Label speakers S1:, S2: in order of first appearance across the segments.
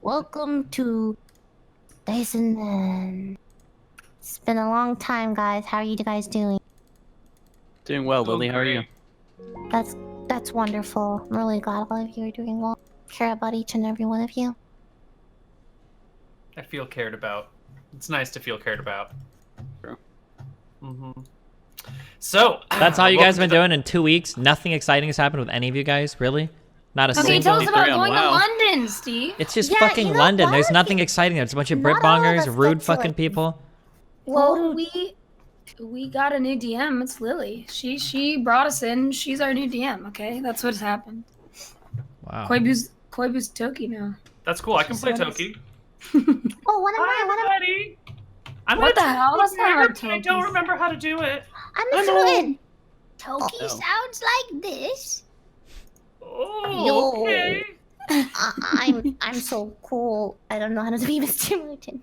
S1: Welcome to Dyson Man. It's been a long time, guys. How are you guys doing?
S2: Doing well, Lily. How are you?
S1: That's wonderful. I'm really glad all of you are doing well. Care about each and every one of you.
S3: I feel cared about. It's nice to feel cared about.
S2: True.
S3: So
S4: that's all you guys have been doing in 2 weeks. Nothing exciting has happened with any of you guys, really. Not a single.
S5: Okay, tell us about going to London, Steve.
S4: It's just fucking London. There's nothing exciting there. It's a bunch of Britbongers, rude fucking people.
S5: Well, we got a new DM. It's Lily. She brought us in. She's our new DM. Okay, that's what's happened.
S4: Wow.
S5: Koibu's Toki now.
S3: That's cool. I can play Toki.
S1: Oh, what
S3: buddy?
S5: What the hell? That's not how Toki.
S3: I don't remember how to do it.
S1: I'm fluent.
S5: Toki sounds like this.
S3: Oh, okay.
S1: I'm so cool. I don't know how to be Mr.Mouton.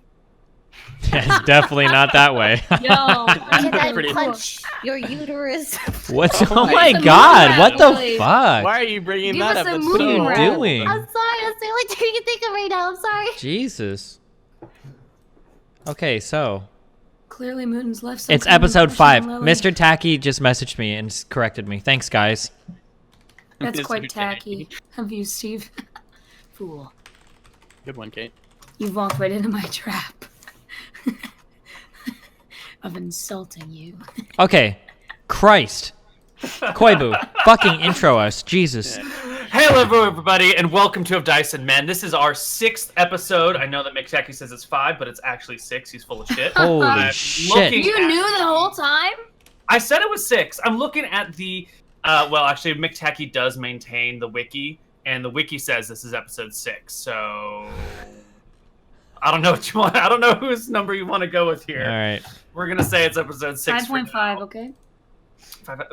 S4: It's definitely not that way.
S5: Yo,
S1: Can I punch your uterus?
S4: What's? Oh my god! What the fuck?
S2: Why are you bringing that up?
S4: What are you doing?
S1: I'm sorry. That's the only thing you can think of right now. I'm sorry.
S4: Jesus. Okay, so.
S5: Clearly, Mouton's left.
S4: It's episode 5. Mr. Tacky just messaged me and corrected me. Thanks, guys.
S5: That's quite tacky of you, Steve. Fool.
S2: Good one, Kate.
S5: You walked right into my trap of insulting you.
S4: Okay. Christ. Koibu, fucking intro us. Jesus.
S3: Hello, everybody, and welcome to Of Dice and Men. This is our 6th episode. I know that McTacky says it's 5, but it's actually 6. He's full of shit.
S4: Holy shit.
S5: You knew the whole time?
S3: I said it was 6. I'm looking at the... well, actually, McTacky does maintain the wiki, and the wiki says this is episode 6, so... I don't know what you want. I don't know whose number you want to go with here.
S4: All right.
S3: We're going to say it's episode 6.
S5: 5.5, okay?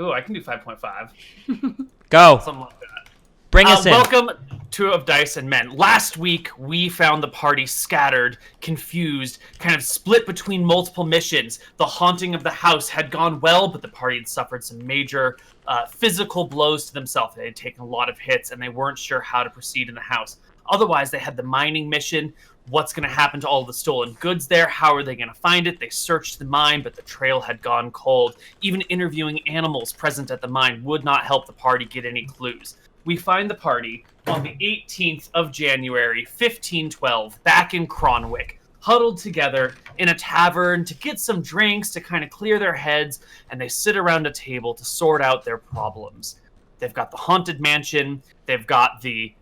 S3: Ooh, I can do 5.5.
S4: Go.
S3: Something like that.
S4: Bring us in.
S3: Welcome to Of Dice and Men. Last week, we found the party scattered, confused, kind of split between multiple missions. The haunting of the house had gone well, but the party had suffered some major physical blows to themselves. They had taken a lot of hits, and they weren't sure how to proceed in the house. Otherwise, they had the mining mission. What's going to happen to all the stolen goods there? How are they going to find it? They searched the mine, but the trail had gone cold. Even interviewing animals present at the mine would not help the party get any clues. We find the party on the 18th of January, 1512, back in Cronwick, huddled together in a tavern to get some drinks, to kind of clear their heads, and they sit around a table to sort out their problems. They've got the haunted mansion, they've got the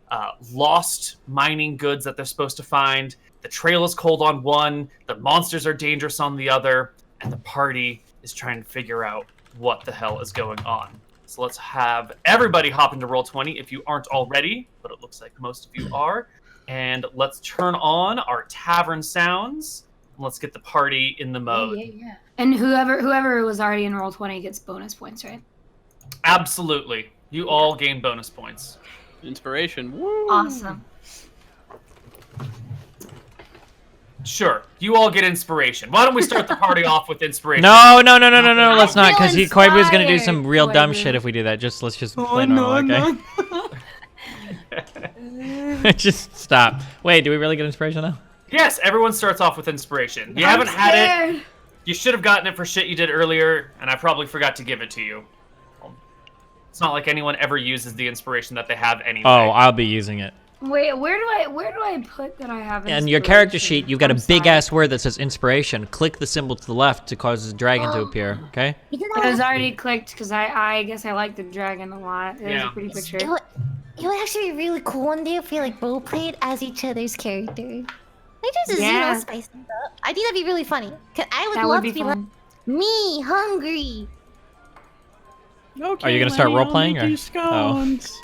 S3: lost mining goods that they're supposed to find, the trail is cold on one, the monsters are dangerous on the other, and the party is trying to figure out what the hell is going on. So let's have everybody hop into Roll20 if you aren't already, but it looks like most of you are. And let's turn on our tavern sounds. And let's get the party in the mode.
S5: Yeah. And whoever was already in Roll20 gets bonus points, right?
S3: Absolutely. You all gain bonus points.
S2: Inspiration. Woo!
S5: Awesome.
S3: Sure. You all get inspiration. Why don't we start the party off with inspiration?
S4: No, let's not,
S1: feel
S4: because Koibu's gonna do
S5: inspired,
S4: some real dumb
S5: Koibu.
S4: shit if we do that. Let's just play normal, okay? Just stop. Wait, do we really get inspiration now?
S3: Yes, everyone starts off with inspiration. You
S5: I'm
S3: haven't had it.
S5: scared.
S3: You should have gotten it for shit you did earlier, and I probably forgot to give it to you. It's not like anyone ever uses the inspiration that they have anyway.
S4: Oh, I'll be using it.
S5: Wait, where do I put that I have?
S4: And your character
S5: inspiration?
S4: sheet, you've got a
S5: I'm
S4: big
S5: sorry.
S4: ass word that says inspiration. Click the symbol to the left to cause the dragon to appear, okay?
S1: You
S5: It was already clicked because I guess I like the dragon a lot. It was a pretty picture.
S1: It would actually be really cool one day if we like role played as each other's characters. Like just
S5: Yeah.
S1: spice things up. I think that'd be really funny. Cause I would
S5: That
S1: love
S5: would be
S1: to be like
S5: fun.
S1: me, hungry.
S2: Okay,
S4: Are you gonna start
S2: Lenny,
S4: role playing,
S2: I'll make
S4: or-
S2: you scones.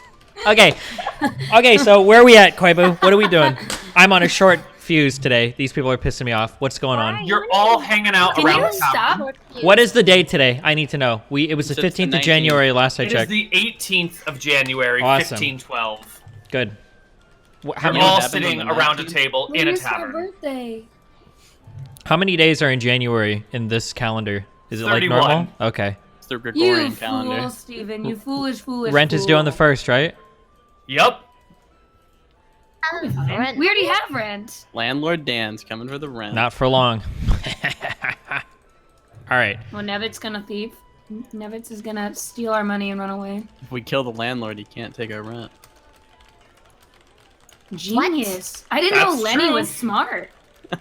S4: Okay. Okay, so where are we at, Koibu? What are we doing? I'm on a short fuse today. These people are pissing me off. What's going on?
S3: You're all hanging out
S5: Can
S3: around
S5: you
S3: the tavern.
S5: stop?
S4: What is the date today? I need to know. It was the
S2: It's the
S4: 15th of
S2: 19th.
S4: January last I
S3: It is
S4: checked.
S3: the 18th of January,
S4: Awesome.
S3: 1512.
S4: Good. How
S3: You're
S2: know
S4: many,
S3: all
S2: what happened
S3: sitting
S2: on the
S3: around a
S2: 19th?
S3: table
S5: When
S3: in a
S5: is my
S3: tavern.
S5: birthday?
S4: how many days are in January in this calendar? Is it like
S3: 31.
S4: normal? Okay.
S2: It's the
S5: You
S2: Gregorian calendar.
S5: fool, Steven. You foolish.
S4: Rent is due on the
S5: fool.
S4: 1st, right?
S3: Yep.
S1: Rent.
S5: We already have rent.
S2: Landlord Dan's coming for the rent.
S4: Not for long. All right.
S5: Well, Nevit's gonna thief. Nevitz is gonna steal our money and run away.
S2: If we kill the landlord, he can't take our rent.
S5: Genius. I didn't
S3: That's
S5: know Lenny
S3: true.
S5: was smart.
S3: All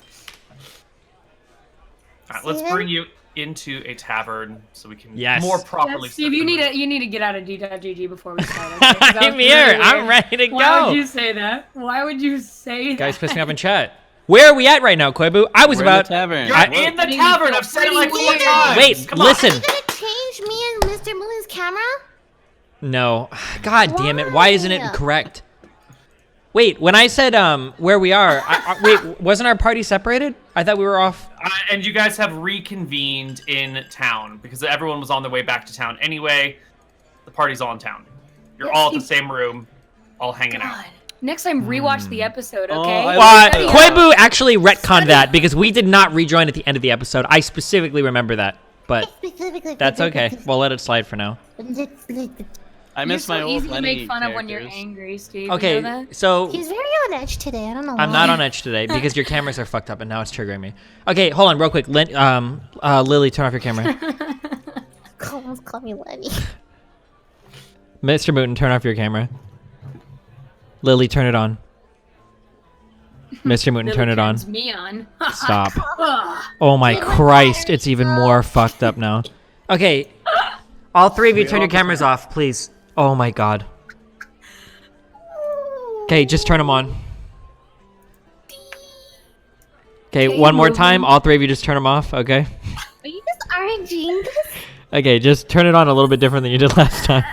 S3: right, let's
S1: Steven?
S3: bring you into a tavern so we can
S4: Yes.
S3: more
S5: Yeah,
S3: properly.
S5: Steve,
S3: set
S5: you
S3: the
S5: need
S3: mood.
S5: to get out of D.GG before we start. Okay? 'Cause that
S4: I'm
S5: was
S4: here.
S5: really
S4: I'm
S5: weird.
S4: ready to
S5: Why would
S4: go.
S5: you say that? Why would you say that?
S4: Guys, piss me off in chat. Where are we at right now, Koibu? I was
S2: We're
S4: about.
S2: in the tavern.
S3: You're
S4: I-
S3: in the
S5: Pretty
S3: tavern.
S5: weird.
S3: I've said it like
S5: Pretty
S3: 4
S5: weird.
S3: times.
S4: Wait,
S3: Come on.
S4: listen.
S1: Are you gonna change me and Mr. Moon's camera?
S4: No. God damn it. Why isn't it
S1: Why?
S4: correct? Wait, when I said where we are, wait, wasn't our party separated? I thought we were off.
S3: And you guys have reconvened in town because everyone was on their way back to town anyway. The party's all in town. You're
S5: Yes,
S3: all at
S5: you-
S3: the same room, all hanging out.
S5: God. Next time, rewatch the episode,
S2: Oh,
S5: okay?
S2: I like
S5: Study
S2: that.
S5: up.
S4: Koibu actually retconned that because we did not rejoin at the end of the episode. I specifically remember that, but that's okay. We'll let it slide for now.
S2: I
S5: You're
S2: miss
S5: so
S2: my old
S5: easy to
S2: Lenny
S5: make fun of when you're
S2: characters.
S5: angry, Steve.
S4: Okay,
S5: You know that?
S4: so
S1: He's very on edge today. I don't know.
S4: I'm not on edge today because your cameras are fucked up and now it's triggering me. Okay, hold on real quick. Lily, turn off your camera.
S1: Call me Lenny.
S4: Mr. Mouton, turn off your camera. Lily, turn it on. Mr. Mouton,
S5: Billy
S4: turn it on.
S5: turns me on.
S4: Stop.
S5: Ugh.
S4: Oh my Christ, it's even more fucked up now. Okay, all three of you turn your cameras off, please. Oh my God. Okay, just turn them on. Okay, one more time. All three of you just turn them off, okay?
S1: Are you just RNGing this?
S4: Okay, just turn it on a little bit different than you did last time.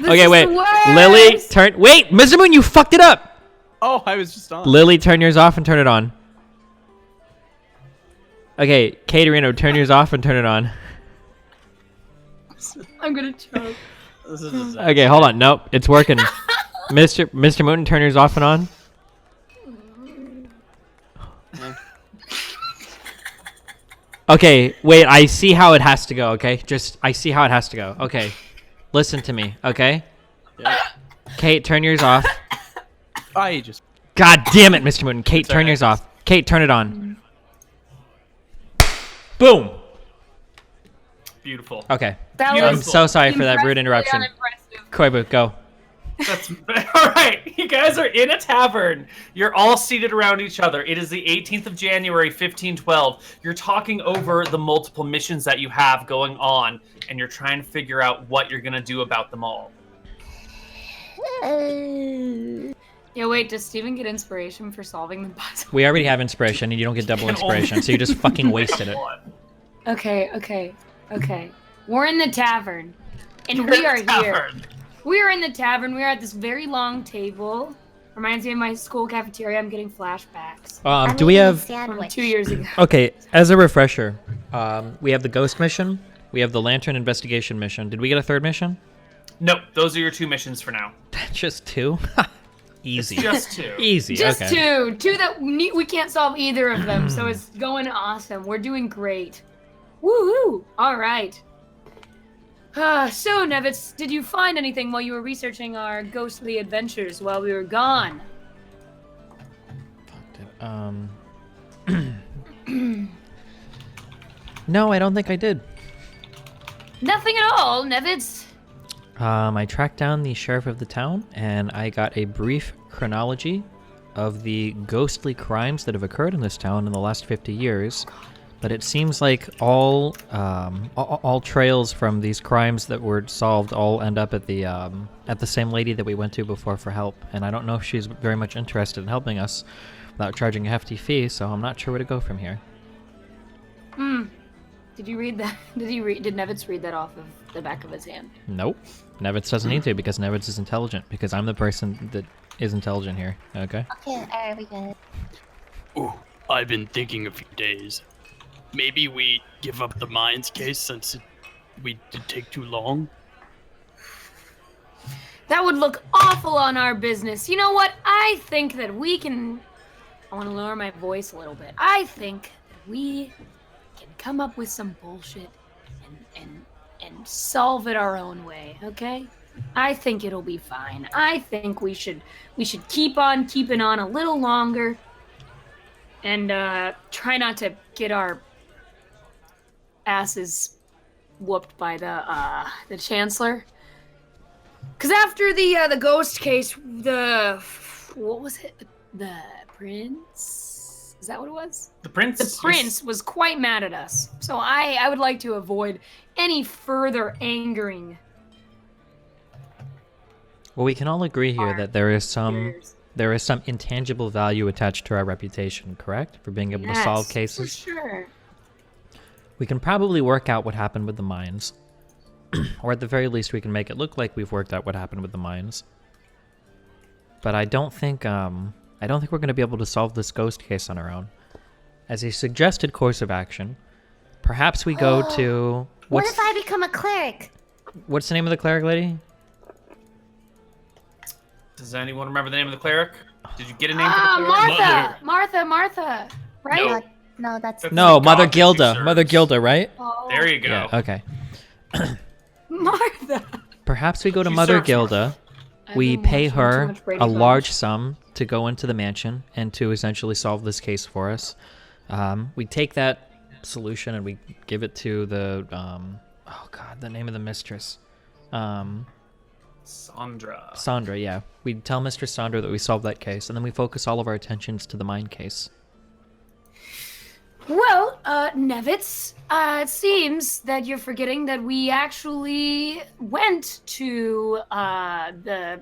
S5: This
S4: Okay,
S5: is
S4: wait.
S5: the worst.
S4: Lily, turn. Wait, Mr. Moon, you fucked it up.
S2: Oh, I was just on.
S4: Lily, turn yours off and turn it on. Okay, Katerino, turn yours off and turn it on.
S5: I'm gonna choke.
S2: This is a disaster.
S4: Okay, hold on. Nope, it's working. Mr. Mouton, turn yours off and on. Okay, wait, I see how it has to go, okay? I see how it has to go. Okay. Listen to me, okay?
S2: Yep.
S4: Kate, turn yours off.
S2: I just.
S4: God damn it, Mr. Mouton. Kate, turn
S2: alright.
S4: yours off. Kate, turn it on. Boom.
S3: Beautiful.
S4: Okay.
S5: That
S3: Beautiful.
S4: I'm so sorry for that rude
S5: impressively
S4: interruption.
S5: unimpressive.
S4: Koibu, go.
S3: That's all right. You guys are in a tavern. You're all seated around each other. It is the 18th of January, 1512. You're talking over the multiple missions that you have going on, and you're trying to figure out what you're gonna do about them all.
S5: Yeah, wait, does Steven get inspiration for solving the puzzle?
S4: We already have inspiration, and you don't get double
S3: You can only-
S4: inspiration, so you just fucking wasted it.
S3: One.
S5: Okay. We're in the tavern. And
S3: You're
S5: we
S3: in
S5: are
S3: the
S5: here.
S3: tavern.
S5: We are in the tavern. We are at this very long table. Reminds me of my school cafeteria. I'm getting flashbacks
S4: Do we have...
S5: from 2 years ago.
S4: Okay, as a refresher, we have the ghost mission. We have the lantern investigation mission. Did we get a third mission?
S3: Nope, those are your two missions for now.
S4: Just two? Easy.
S3: Just 2.
S4: Easy.
S5: Just
S4: okay.
S5: 2 that we can't solve either of them, so it's going awesome. We're doing great. Woohoo! All right. So Nevitz, did you find anything while you were researching our ghostly adventures while we were gone?
S4: No, I don't think I did.
S5: Nothing at all, Nevitz.
S4: I tracked down the sheriff of the town, and I got a brief chronology of the ghostly crimes that have occurred in this town in the last 50 years. But it seems like all trails from these crimes that were solved all end up at the same lady that we went to before for help. And I don't know if she's very much interested in helping us without charging a hefty fee, so I'm not sure where to go from here.
S5: Did you read that? Did Nevitz read that off of the back of his hand?
S4: Nope. Nevitz doesn't need to, because Nevitz is intelligent, because I'm the person that is intelligent here, okay?
S1: Okay, alright, we got it.
S6: Ooh, I've been thinking a few days. Maybe we give up the mines case since we did take too long.
S5: That would look awful on our business. You know what? I think that we can... I want to lower my voice a little bit. I think that we can come up with some bullshit and solve it our own way, okay? I think it'll be fine. I think we should keep on keeping on a little longer and try not to get our asses whooped by the chancellor. Cause after the ghost case, what was it? The prince? Is that what it was?
S3: The prince.
S5: The prince was quite mad at us. So I would like to avoid any further angering.
S4: Well, we can all agree here that there is some
S5: peers.
S4: intangible value attached to our reputation, correct? For being able to solve
S5: Yes,
S4: cases.
S5: for sure.
S4: We can probably work out what happened with the mines. Or at the very least, we can make it look like we've worked out what happened with the mines. But I don't think we're going to be able to solve this ghost case on our own. As a suggested course of action, perhaps we go to...
S1: What if I become a cleric?
S4: What's the name of the cleric lady?
S3: Does anyone remember the name of the cleric? Did you get a name for the cleric?
S5: Martha, right?
S1: No, that's...
S4: No,
S3: the
S4: Mother
S3: god that she
S4: Gilda.
S3: serves.
S4: Mother Gilda, right?
S5: Oh,
S3: There you go.
S4: Yeah, okay.
S5: Martha.
S4: Perhaps we go to
S3: She
S4: Mother
S3: serves
S4: Gilda.
S5: I've
S4: We
S5: been
S4: pay
S5: watching too
S4: her
S5: much Brady
S4: a
S5: Bunch.
S4: large sum to go into the mansion and to essentially solve this case for us. We take that solution and we give it to the the name of the mistress.
S3: Sandra.
S4: Sandra, yeah. We tell Mistress Sandra that we solved that case, and then we focus all of our attentions to the mine case.
S5: Well, Nevitz, it seems that you're forgetting that we actually went to the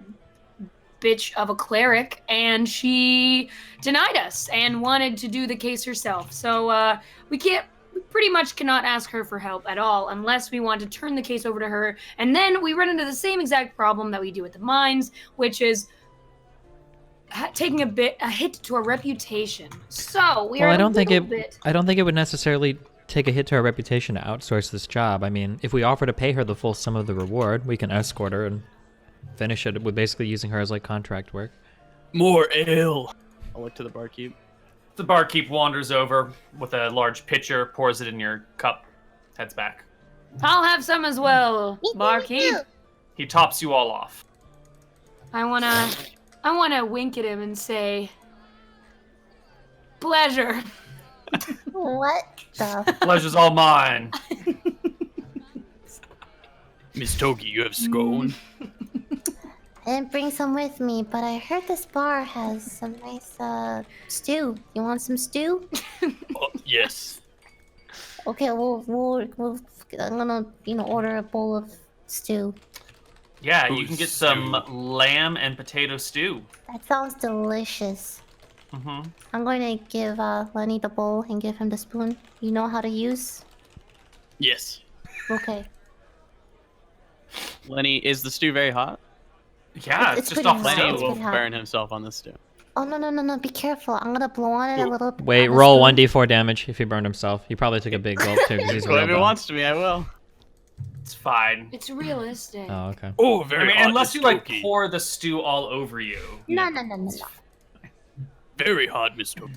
S5: bitch of a cleric, and she denied us and wanted to do the case herself. So we pretty much cannot ask her for help at all unless we want to turn the case over to her. And then we run into the same exact problem that we do at the mines, which is taking a hit to our reputation. So we are
S4: I don't think
S5: bit...
S4: I don't think it would necessarily take a hit to our reputation to outsource this job. I mean, if we offer to pay her the full sum of the reward, we can escort her and finish it with basically using her as like contract work.
S6: More ale.
S2: I'll look to the barkeep.
S3: The barkeep wanders over with a large pitcher, pours it in your cup, heads back.
S5: I'll have some as well, barkeep.
S3: He tops you all off.
S5: I wanna wink at him and say, pleasure.
S1: What the...
S3: Pleasure's all mine.
S6: Miss Toki, you have scone?
S1: I didn't bring some with me, but I heard this bar has some nice stew. You want some stew?
S6: Oh, yes.
S1: Okay, we'll I'm gonna order a bowl of stew.
S3: Yeah, you
S6: Ooh,
S3: can get
S6: stew.
S3: some lamb and potato stew.
S1: That sounds delicious.
S3: Mm-hmm.
S1: I'm going to give Lenny the bowl and give him the spoon. You know how to use?
S6: Yes.
S1: Okay.
S2: Lenny, is the stew very hot?
S3: Yeah,
S1: It's
S3: it's just
S1: pretty
S3: off
S1: hot.
S3: the
S2: Lenny
S1: It's
S3: stove.
S2: will
S1: pretty hot.
S2: burn himself on this stew.
S1: Oh, no, be careful. I'm gonna blow on it a little bit.
S4: Wait,
S1: on the
S4: roll
S1: spoon.
S4: 1d4 damage if he burned himself. He probably took a big gulp too because he's a
S2: Well, if it
S4: robot.
S2: wants to be, I will.
S3: It's fine.
S5: It's realistic.
S4: Oh, okay.
S6: Oh,
S3: I
S6: very
S3: mean,
S6: hot,
S3: unless
S6: Miss
S3: you like
S6: Toki.
S3: pour the stew all over you.
S1: No.
S6: Very hot, Miss Toki.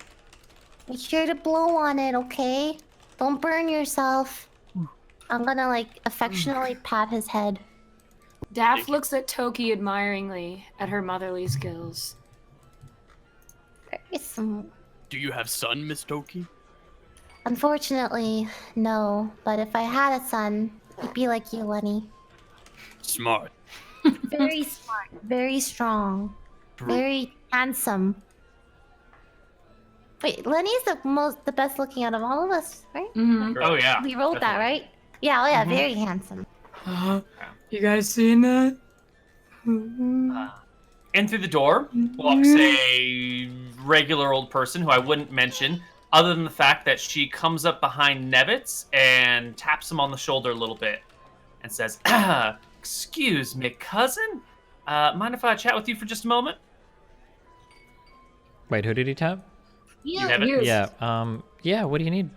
S1: Be sure to blow on it, okay? Don't burn yourself. I'm gonna like affectionately pat his head.
S5: Daff looks at Toki admiringly at her motherly skills.
S1: It's some...
S6: Do you have son, Miss Toki?
S1: Unfortunately, no. But if I had a son, he'd be like you, Lenny.
S6: Smart.
S1: Very smart, very strong, very handsome. Wait, Lenny's the best looking out of all of us, right?
S5: Mm-hmm.
S3: Oh yeah.
S1: We wrote that,
S3: definitely.
S1: right? Yeah, oh yeah,
S3: Mhm.
S1: very handsome.
S5: You guys seen that?
S3: In through the door walks a regular old person who I wouldn't mention, other than the fact that she comes up behind Nevitz and taps him on the shoulder a little bit and says, "Excuse me, cousin. Mind if I chat with you for just a moment?"
S4: Wait, who did he tap?
S3: You have it?
S4: Yeah, what do you need?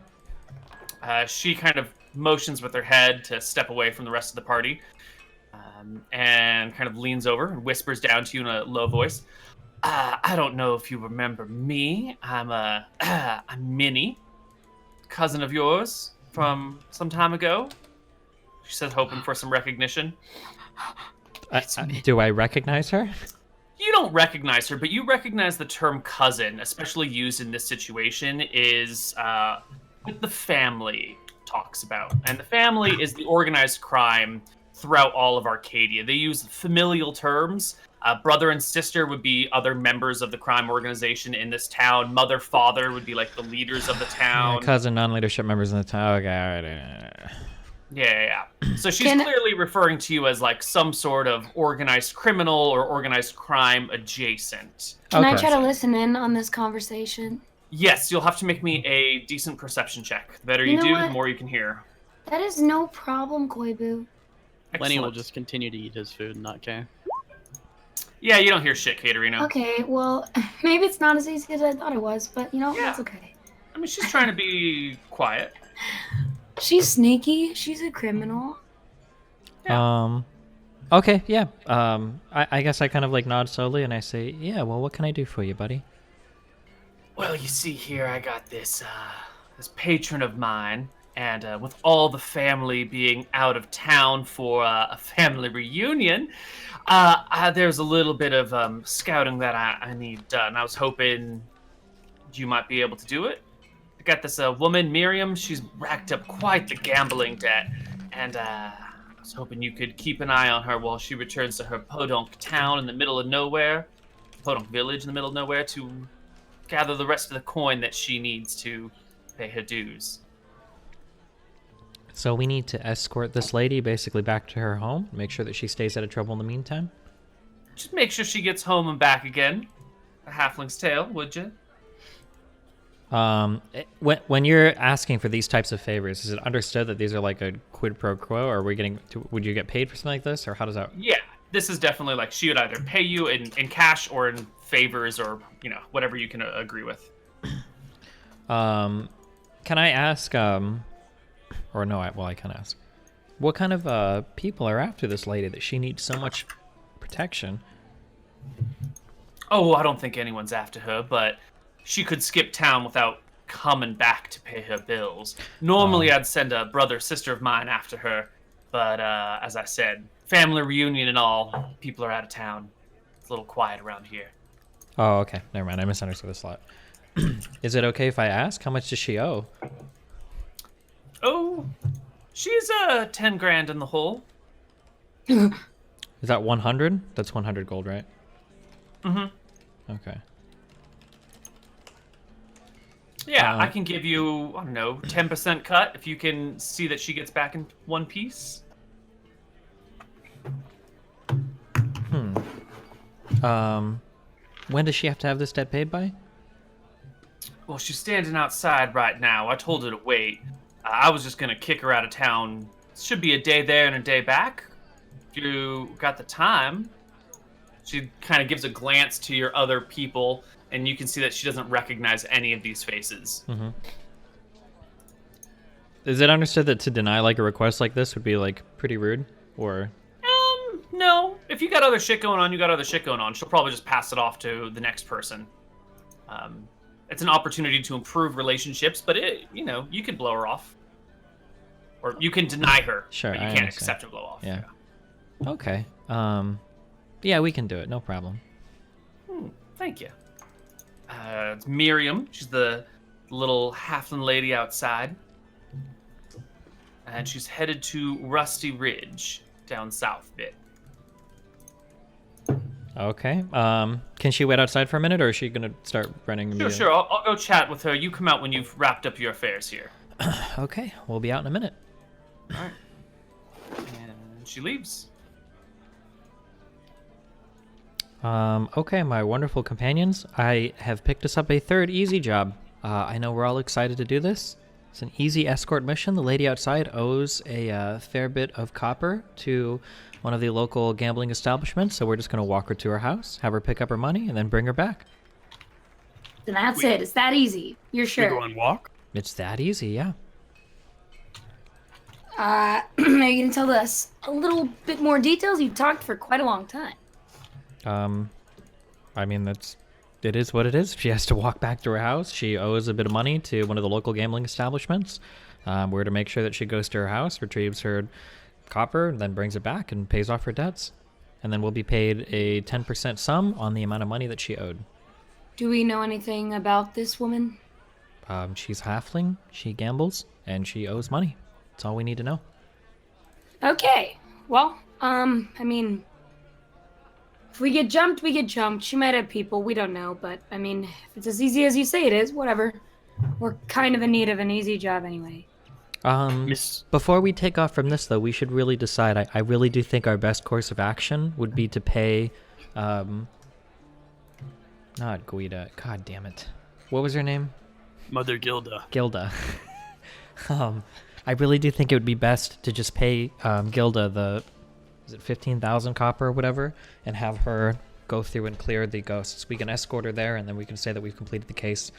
S3: She kind of motions with her head to step away from the rest of the party, and kind of leans over and whispers down to you in a low voice. I don't know if you remember me. I'm Minnie, cousin of yours from some time ago. She says, hoping for some recognition.
S4: Do I recognize her?
S3: You don't recognize her, but you recognize the term cousin, especially used in this situation, is what the family talks about. And the family is the organized crime throughout all of Arcadia. They use familial terms. Brother and sister would be other members of the crime organization in this town. Mother, father would be like the leaders of the town.
S4: Cousin, non-leadership members in the town. Okay, all right.
S3: Yeah. So she's clearly referring to you as like some sort of organized criminal or organized crime adjacent.
S5: Can I
S4: Okay.
S5: try to listen in on this conversation?
S3: Yes, you'll have to make me a decent perception check. The better
S5: You
S3: you,
S5: know
S3: do,
S5: what?
S3: the more you can hear.
S5: That is no problem, Koibu.
S2: Lenny will
S3: Excellent.
S2: just continue to eat his food and not care.
S3: Yeah, you don't hear shit, Katerino.
S5: Okay, well, maybe it's not as easy as I thought it was, but you know,
S3: Yeah.
S5: that's okay.
S3: I mean, she's trying to be quiet.
S5: She's sneaky. She's a criminal.
S4: Okay, yeah. I guess I kind of like nod slowly and I say, yeah, well, what can I do for you, buddy?
S3: Well, you see here, I got this patron of mine, and with all the family being out of town for a family reunion, there's a little bit of scouting that I need done. I was hoping you might be able to do it. I got this woman, Miriam. She's racked up quite the gambling debt, and I was hoping you could keep an eye on her while she returns to her podunk town in the middle of nowhere, podunk village in the middle of nowhere, to gather the rest of the coin that she needs to pay her dues.
S4: So we need to escort this lady basically back to her home, make sure that she stays out of trouble in the meantime.
S3: Just make sure she gets home and back again. A halfling's tale, would you?
S4: When you're asking for these types of favors, is it understood that these are like a quid pro quo, or are we would you get paid for something like this, or how does that?
S3: Yeah, this is definitely like she would either pay you in cash or in favors, or whatever you can agree with.
S4: Can I ask, or no, I can ask, what kind of people are after this lady that she needs so much protection?
S3: Oh, I don't think anyone's after her, but she could skip town without coming back to pay her bills. Normally, I'd send a brother, sister of mine after her, but as I said, family reunion and all, people are out of town. It's a little quiet around here.
S4: Oh, okay, never mind, I misunderstood this lot. Is it okay if I ask? How much does she owe?
S3: Oh, she's 10 grand in the hole.
S4: Is that 100? That's 100 gold, right?
S3: Mm-hmm.
S4: Okay.
S3: Yeah, I can give you, I don't know, 10% cut if you can see that she gets back in one piece.
S4: When does she have to have this debt paid by?
S3: Well, she's standing outside right now. I told her to wait. I was just gonna kick her out of town. Should be a day there and a day back. If you got the time. She kind of gives a glance to your other people, and you can see that she doesn't recognize any of these faces.
S4: Is it understood that to deny like a request like this would be like pretty rude, or?
S3: No. If you got other shit going on, you got other shit going on. She'll probably just pass it off to the next person. It's an opportunity to improve relationships, but you could blow her off, or you can deny her.
S4: Sure,
S3: but you
S4: I
S3: can't
S4: understand.
S3: accept a blow off.
S4: Yeah. Okay. Yeah, we can do it. No problem.
S3: Thank you. It's Miriam. She's the little halfling lady outside. And she's headed to Rusty Ridge, down south a bit.
S4: Okay. Can she wait outside for a minute, or is she gonna start running?
S3: Sure. I'll go chat with her. You come out when you've wrapped up your affairs here.
S4: Okay, we'll be out in a minute.
S3: All right. And she leaves.
S4: Okay, my wonderful companions, I have picked us up a third easy job. I know we're all excited to do this. It's an easy escort mission. The lady outside owes a fair bit of copper to one of the local gambling establishments, so we're just going to walk her to her house, have her pick up her money, and then bring her back.
S5: And that's it. It's that easy. You're
S6: We
S5: sure?
S6: go on walk?
S4: It's that easy, yeah.
S5: Are you gonna tell us a little bit more details? You've talked for quite a long time.
S4: I mean, it is what it is. She has to walk back to her house. She owes a bit of money to one of the local gambling establishments. We're to make sure that she goes to her house, retrieves her copper, and then brings it back and pays off her debts. And then we'll be paid a 10% sum on the amount of money that she owed.
S5: Do we know anything about this woman?
S4: She's halfling, she gambles, and she owes money. That's all we need to know.
S5: Okay. Well, I mean, if we get jumped, we get jumped. She might have people. We don't know. But, I mean, if it's as easy as you say it is, whatever. We're kind of in need of an easy job anyway.
S6: Miss...
S4: Before we take off from this, though, we should really decide. I really do think our best course of action would be to pay, not Guida. God damn it. What was her name?
S6: Mother Gilda.
S4: Gilda. I really do think it would be best to just pay Gilda is it 15,000 copper or whatever, and have her go through and clear the ghosts. We can escort her there, and then we can say that we've completed the case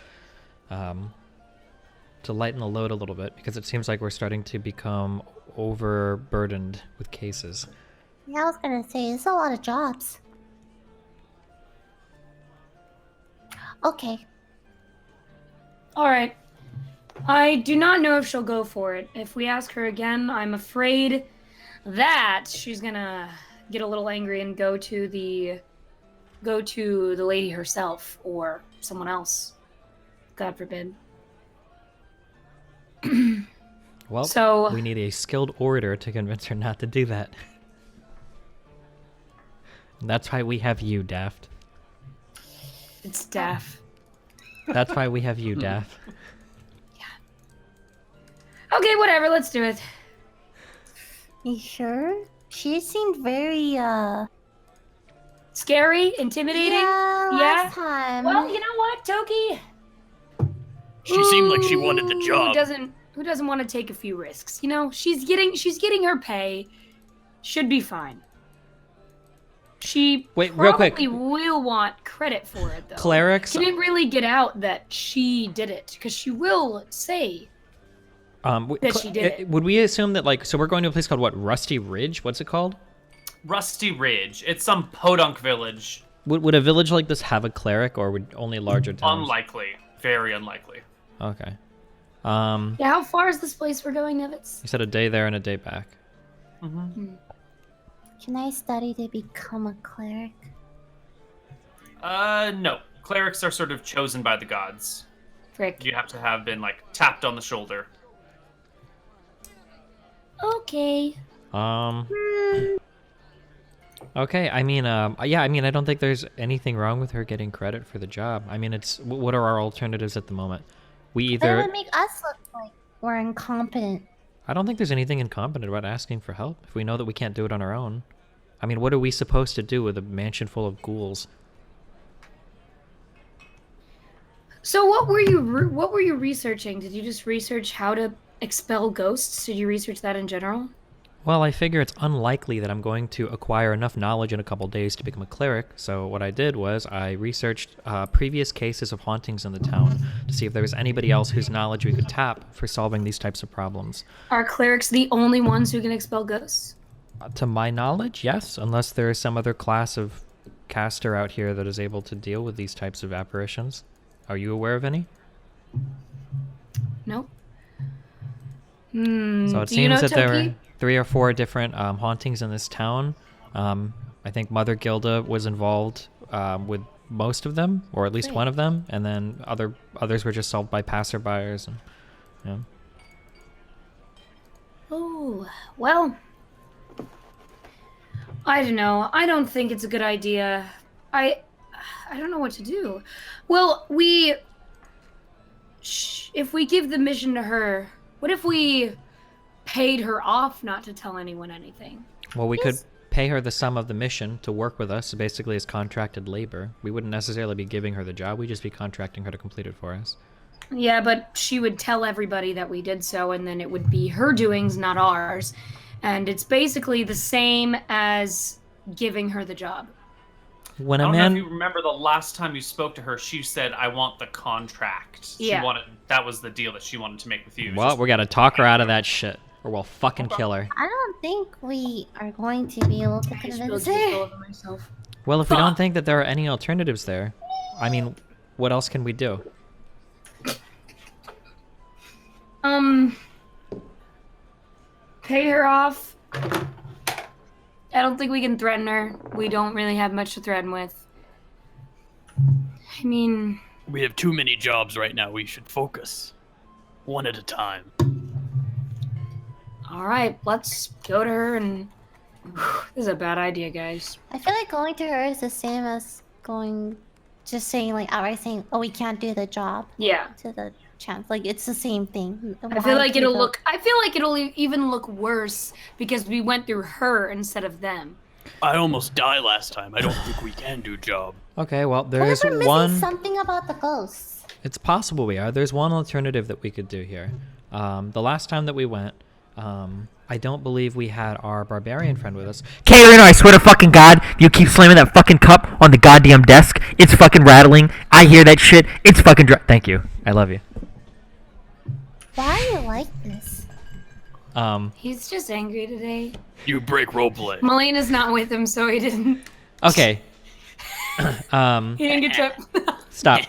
S4: to lighten the load a little bit, because it seems like we're starting to become overburdened with cases.
S1: Yeah, I was gonna say, it's a lot of jobs. Okay.
S5: All right. I do not know if she'll go for it. If we ask her again, I'm afraid that she's gonna get a little angry and go to the lady herself or someone else. God forbid.
S4: Well,
S5: So-
S4: we need a skilled orator to convince her not to do that. And that's why we have you, Daft.
S5: It's Daff.
S4: That's why we have you, Daft.
S5: Okay, whatever. Let's do it.
S1: You sure? She seemed very,
S5: Scary, intimidating.
S1: yeah,
S5: Yeah?
S1: last time.
S5: Well, you know what, Toki?
S6: She seemed like she wanted the
S5: Who
S6: job.
S5: doesn't want to take a few risks? You know, she's getting her pay. Should be fine. She
S4: Wait, real quick.
S5: probably will want credit for it, though.
S4: Clerics.
S5: She didn't really get out that she did it, because she will say that she did it.
S4: Would we assume that, like, so we're going to a place called what? Rusty Ridge? What's it called?
S3: Rusty Ridge. It's some podunk village.
S4: Would a village like this have a cleric, or would only larger towns?
S3: Unlikely. Very unlikely.
S4: Okay.
S5: Yeah, how far is this place we're going, Nevitz?
S4: You said a day there and a day back.
S1: Can I study to become a cleric?
S3: No. Clerics are sort of chosen by the gods.
S5: Frick.
S3: You have to have been, like, tapped on the shoulder.
S5: Okay.
S4: Okay, I mean, yeah, I mean, I don't think there's anything wrong with her getting credit for the job. I mean, what are our alternatives at the moment? We
S1: That
S4: either...
S1: would make us look like we're incompetent.
S4: I don't think there's anything incompetent about asking for help if we know that we can't do it on our own. I mean, what are we supposed to do with a mansion full of ghouls?
S5: So what were you researching? Did you just research how to expel ghosts? Did you research that in general?
S4: Well, I figure it's unlikely that I'm going to acquire enough knowledge in a couple days to become a cleric, so what I did was I researched previous cases of hauntings in the town to see if there was anybody else whose knowledge we could tap for solving these types of problems.
S5: Are clerics the only ones who can expel ghosts?
S4: To my knowledge, yes, unless there is some other class of caster out here that is able to deal with these types of apparitions. Are you aware of any?
S5: Nope.
S4: So it
S5: Do you know
S4: seems that there
S5: Toki?
S4: were 3 or 4 different hauntings in this town. I think Mother Gilda was involved with most of them, or at least
S1: Great.
S4: one of them, and then others were just solved by passerbyers. And, yeah.
S5: Oh, well. I don't know. I don't think it's a good idea. I don't know what to do. Well, if we give the mission to her, what if we paid her off not to tell anyone anything?
S4: Well, we could pay her the sum of the mission to work with us, basically as contracted labor. We wouldn't necessarily be giving her the job, we'd just be contracting her to complete it for us.
S5: Yeah, but she would tell everybody that we did so, and then it would be her doings, not ours. And it's basically the same as giving her the job.
S4: When
S3: I
S4: a
S3: don't know if
S4: man...
S3: you remember the last time you spoke to her, she said, I want the contract.
S5: Yeah.
S3: That was the deal that she wanted to make with you.
S4: Well, we gotta talk her out of that shit, or we'll fucking kill her.
S1: I don't think we are going to be able to
S5: I spilled
S1: convince
S5: tea all
S1: her.
S5: over myself.
S4: Well, if we don't think that there are any alternatives there, I mean, what else can we do?
S5: Pay her off. I don't think we can threaten her. We don't really have much to threaten with. I mean,
S6: We have too many jobs right now. We should focus. One at a time.
S5: all right, let's go to her and... This is a bad idea, guys.
S1: I feel like going to her is the same as just saying like outright saying, "Oh, we can't do the job"
S5: Yeah.
S1: to the chance. Like it's the same thing.
S5: I feel like it'll look... I feel like it'll even look worse because we went through her instead of them.
S6: I almost died last time. I don't think we can do job.
S4: Okay, well,
S1: What
S4: there's
S1: if we're missing
S4: one...
S1: something about the ghosts?
S4: It's possible we are. There's one alternative that we could do here. The last time that we went, I don't believe we had our barbarian friend with us.
S7: Katerino, I swear to fucking God, you keep slamming that fucking cup on the goddamn desk. It's fucking rattling. I hear that shit. It's fucking Thank you. I love you.
S1: Why are you like this?
S5: He's just angry today.
S6: You break roleplay.
S5: Melina's not with him, so he didn't...
S4: Okay.
S5: He didn't get to...
S4: Stop.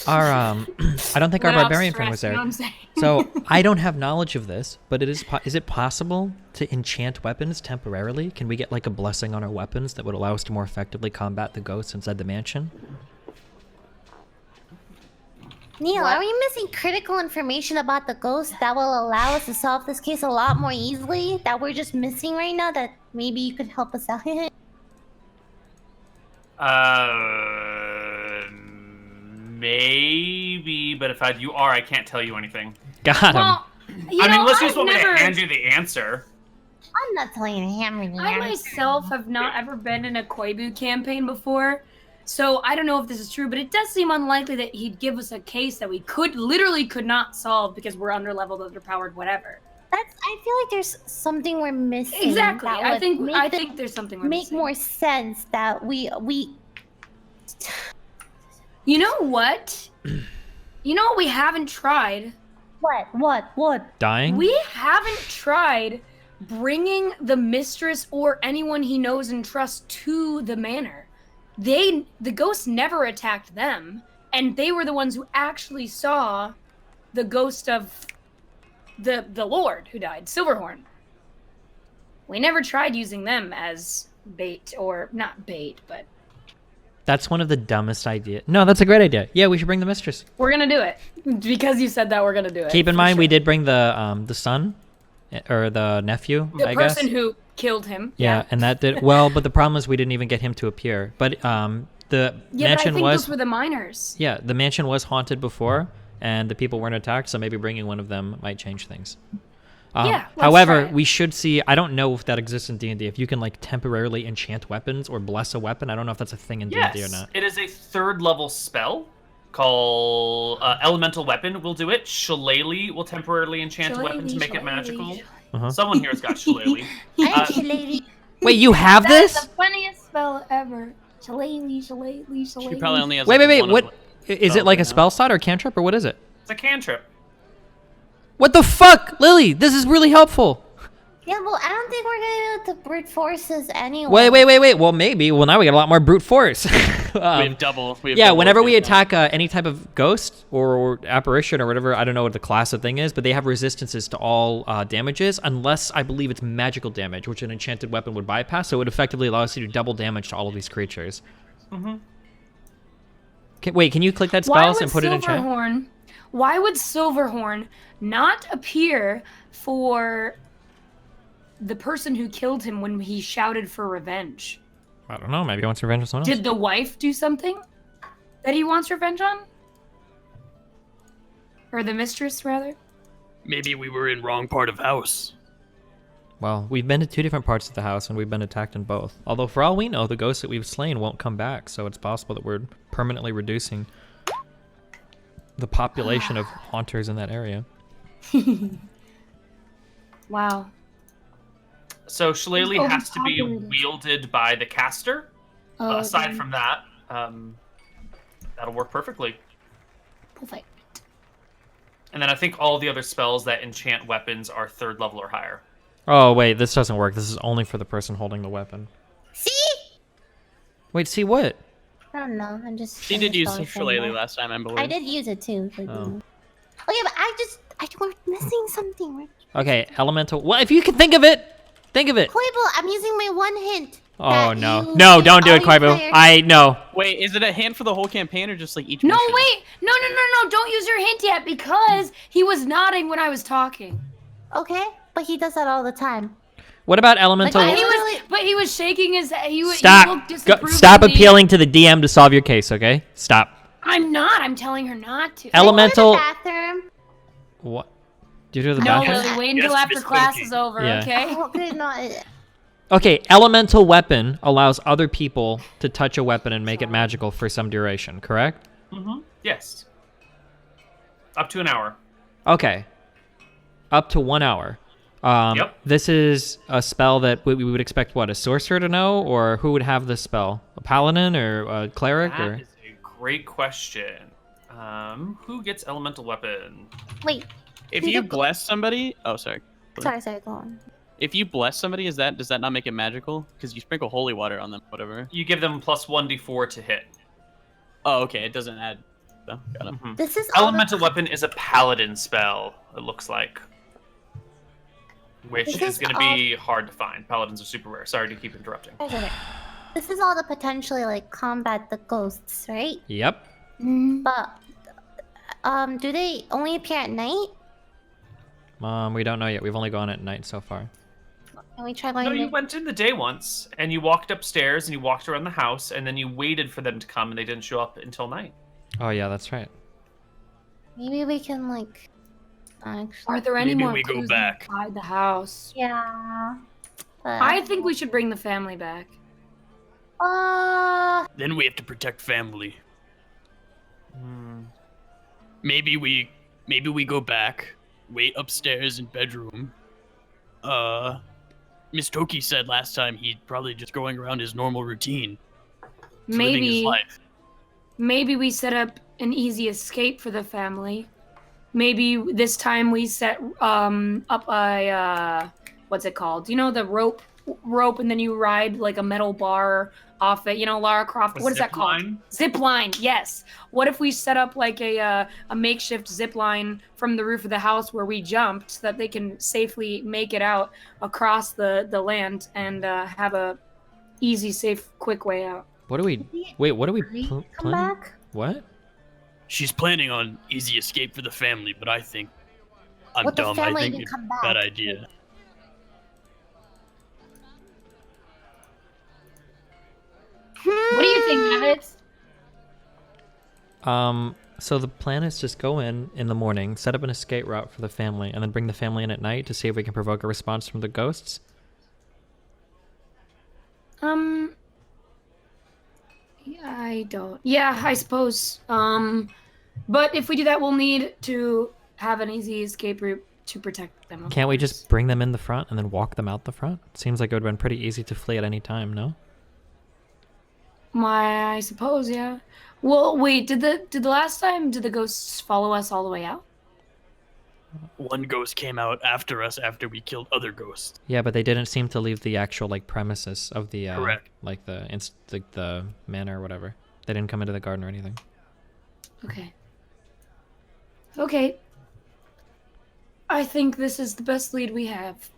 S4: Our I don't think our
S5: Let out
S4: barbarian friend was
S5: stress, you
S4: there.
S5: know what I'm saying?
S4: So I don't have knowledge of this, but is it possible to enchant weapons temporarily? Can we get like a blessing on our weapons that would allow us to more effectively combat the ghosts inside the mansion?
S1: Neil, are we missing critical information about the ghost that will allow us to solve this case a lot more easily? That we're just missing right now? That maybe you could help us out?
S3: Maybe, but if you are, I can't tell you anything.
S4: Got him.
S5: Well, you
S3: I mean,
S5: know,
S3: unless you
S5: I've
S3: just want me
S5: never...
S3: to hand you the answer.
S1: I'm not telling you to hammer me.
S5: I myself have not ever been in a Koibu campaign before, so I don't know if this is true, but it does seem unlikely that he'd give us a case that we literally could not solve because we're underleveled, underpowered, whatever.
S1: I feel like there's something we're missing.
S5: Exactly.
S1: that
S5: I
S1: would
S5: think
S1: make
S5: there's something we're
S1: make
S5: missing.
S1: more sense that we.
S5: You know what? You know what we haven't tried?
S1: What?
S4: Dying?
S5: We haven't tried bringing the mistress or anyone he knows and trusts to the manor. The ghosts never attacked them, and they were the ones who actually saw the ghost of the Lord who died, Silverhorn. We never tried using them as bait, or not bait, but
S4: That's one of the dumbest ideas. No, that's a great idea. Yeah, we should bring the mistress.
S5: we're gonna do it. Because you said that, we're gonna do it.
S4: Keep in
S5: for
S4: mind, we
S5: sure.
S4: did bring the son, or the nephew,
S5: The
S4: I guess.
S5: person who killed him.
S4: Yeah, and that did well. But the problem is we didn't even get him to appear. But the
S5: Yeah, but I
S4: mansion
S5: think
S4: was
S5: those were the miners.
S4: the mansion was haunted before, and the people weren't attacked. So maybe bringing one of them might change things.
S5: Yeah, let's
S4: However,
S5: try it.
S4: we should see. I don't know if that exists in D&D. If you can like temporarily enchant weapons or bless a weapon, I don't know if that's a thing in D&D or not.
S3: It is a 3rd level spell called Elemental Weapon will do it. Shillelagh will temporarily enchant a weapon to make it magical. Someone here has got Shillelagh.
S1: I have Shillelagh.
S7: Wait, you have
S5: That is
S7: this?
S5: the funniest spell ever. Shillelagh, Shillelagh,
S2: She
S5: Shillelagh.
S2: probably only has.
S4: Wait,
S2: like,
S4: wait, wait.
S2: one
S4: What
S2: of
S4: is it?
S2: spells
S4: Like a
S2: right now.
S4: spell slot or cantrip or what is it?
S3: It's a cantrip.
S4: What the fuck, Lily? This is really helpful.
S1: Yeah, well, I don't think we're gonna be able to brute force this anyway.
S4: Wait. Well, maybe. Well, now we got a lot more brute force.
S2: We have double. We have
S4: Yeah,
S2: double
S4: whenever we
S2: advantage now.
S4: attack any type of ghost or apparition or whatever, I don't know what the class of thing is, but they have resistances to all damages, unless I believe it's magical damage, which an enchanted weapon would bypass, so it would effectively allow us to do double damage to all of these creatures. Wait, can you click that
S5: Why
S4: spells
S5: would
S4: and put it in chat?
S5: Why would Silverhorn not appear for the person who killed him when he shouted for revenge?
S4: I don't know, maybe he wants revenge on someone else.
S5: Did the wife do something that he wants revenge on? Or the mistress, rather?
S6: Maybe we were in wrong part of house.
S4: Well, we've been to 2 different parts of the house, and we've been attacked in both. Although, for all we know, the ghosts that we've slain won't come back, so it's possible that we're permanently reducing the population of haunters in that area.
S5: Wow.
S3: So Shillelagh
S5: It's
S3: has to be
S5: overpopulated.
S3: wielded by the caster.
S5: Oh,
S3: Aside
S5: okay.
S3: from that, that'll work perfectly.
S5: Perfect.
S3: And then I think all the other spells that enchant weapons are 3rd level or higher.
S4: Oh, wait, this doesn't work. This is only for the person holding the weapon.
S1: See?
S4: Wait, see what?
S1: I don't know. I'm just.
S2: She
S1: I'm
S2: did
S1: just
S2: use
S1: going for
S2: Shillelagh
S1: that.
S2: last time, I believe.
S1: I did use it too. But,
S4: Oh.
S1: Okay, but we're missing something. Rich.
S4: Okay, elemental. Well, if you can think of it, think of it.
S1: Koibu, I'm using my one hint.
S4: Oh,
S1: that
S4: no.
S1: you
S4: No,
S1: use
S4: don't do
S1: all
S4: it,
S1: your
S4: Koibu.
S1: players-
S4: No.
S2: Wait, is it a hand for the whole campaign or just like each?
S5: No,
S2: mission?
S5: wait! No, don't use your hint yet, because he was nodding when I was talking.
S1: Okay, but he does that all the time.
S4: What about elemental?
S1: Like,
S5: He was shaking his head. He looked
S4: Stop
S5: disapprovingly.
S4: appealing to the DM to solve your case, okay? Stop.
S5: I'm not. I'm telling her not to.
S4: Elemental.
S1: Go to the bathroom.
S4: What? Do you go to the
S5: No,
S4: bathroom?
S5: Lily, wait
S6: Yes,
S5: until after
S6: Miss
S5: class
S6: Pokey.
S5: is over,
S4: Yeah.
S5: okay?
S1: Oh, good, no,
S4: Okay, elemental weapon allows other people to touch a weapon and make it magical for some duration, correct?
S3: Yes. Up to an hour.
S4: Okay. Up to 1 hour.
S3: Yep.
S4: This is a spell that we would expect, what, a sorcerer to know? Or who would have this spell? A paladin or a cleric?
S3: That
S4: Or
S3: is a great question. Who gets elemental weapon?
S1: wait.
S2: If you bless somebody, oh sorry.
S1: Sorry, go on.
S2: If you bless somebody, does that not make it magical? Because you sprinkle holy water on them, whatever.
S3: You give them plus 1d4 to hit.
S2: Oh, okay. It doesn't add. Oh, got it.
S1: This is all the-
S3: Elemental weapon is a paladin spell, it looks like. Which
S1: This
S3: is
S1: is
S3: going to be hard to find. Paladins are super rare. Sorry to keep interrupting.
S1: Okay. This is all to potentially like combat the ghosts, right?
S4: Yep.
S1: But do they only appear at night?
S4: We don't know yet. We've only gone at night so far.
S1: Can we try going?
S3: No,
S1: to...
S3: you went in the day once, and you walked upstairs, and you walked around the house, and then you waited for them to come, and they didn't show up until night.
S4: Oh, yeah, that's right.
S1: Maybe we can like. Actually.
S5: Are there any
S6: Maybe
S5: more
S6: we go
S5: clues
S6: back.
S5: inside the house?
S1: Yeah. But...
S5: I think we should bring the family back.
S6: Then we have to protect family.
S3: Hmm.
S6: Maybe we go back, wait upstairs in bedroom. Miss Toki said last time he'd probably just going around his normal routine. Just living his life.
S5: Maybe we set up an easy escape for the family. Maybe this time we set up a what's it called? You know, the rope, and then you ride like a metal bar off it. You know, Lara Croft. What is that called?
S3: Zipline?
S5: Zip line. Yes. What if we set up like a makeshift zip line from the roof of the house where we jumped, so that they can safely make it out across the land and have a easy, safe, quick way out.
S4: What do we... Wait, what do we
S1: Come
S4: plan?
S1: back.
S4: What?
S6: She's planning on easy escape for the family, but I think I'm
S1: What the
S6: dumb. I
S1: family
S6: think
S1: can
S6: it's
S1: come
S6: a
S1: back.
S6: bad idea.
S5: What do you think, Rabbits?
S4: So the plan is just go in the morning, set up an escape route for the family, and then bring the family in at night to see if we can provoke a response from the ghosts.
S5: Yeah, I don't. Yeah, I suppose. But if we do that, we'll need to have an easy escape route to protect them. of
S4: Can't we
S5: course.
S4: just bring them in the front and then walk them out the front? Seems like it would have been pretty easy to flee at any time, no?
S5: Why, I suppose, yeah. Well, wait, did the last time, did the ghosts follow us all the way out?
S6: One ghost came out after us after we killed other ghosts.
S4: Yeah, but they didn't seem to leave the actual like premises of the
S6: Correct.
S4: like the manor or whatever. They didn't come into the garden or anything.
S5: Okay. Okay. I think this is the best lead we have.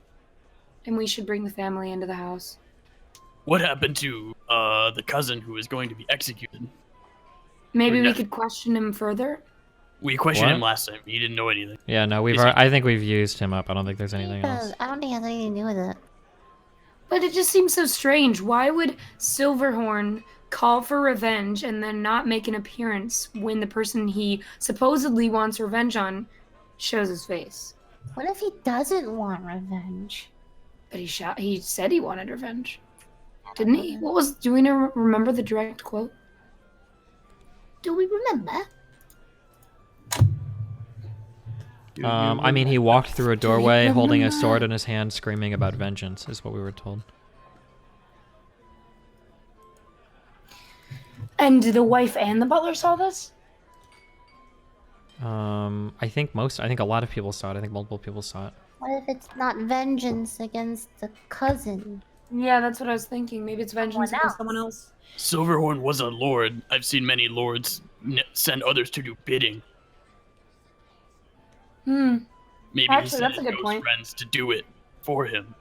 S5: And we should bring the family into the house.
S6: What happened to the cousin who is going to be executed?
S5: Maybe we
S6: Yeah.
S5: could question him further?
S6: We questioned
S4: What?
S6: him last time. He didn't know anything.
S4: Yeah, no,
S6: Is he-
S4: I think we've used him up. I don't think there's anything else.
S1: I don't think it has anything to do with it.
S5: But it just seems so strange. Why would Silverhorn call for revenge and then not make an appearance when the person he supposedly wants revenge on shows his face?
S1: What if he doesn't want revenge?
S5: But he said he wanted revenge. Didn't he? What was, do we remember the direct quote?
S1: Do we remember?
S4: I mean, he walked through a doorway holding a sword in his hand, screaming about vengeance, is what we were told.
S5: And the wife and the butler saw this?
S4: I think a lot of people saw it. I think multiple people saw it.
S1: What if it's not vengeance against the cousin?
S5: Yeah, that's what I was thinking. Maybe it's vengeance
S1: Someone
S5: against
S1: else.
S5: someone else.
S6: Silverhorn was a lord. I've seen many lords send others to do bidding. Maybe he
S5: Actually,
S6: sent
S5: that's a
S6: his
S5: good
S6: ghost
S5: point.
S6: friends to do it for him.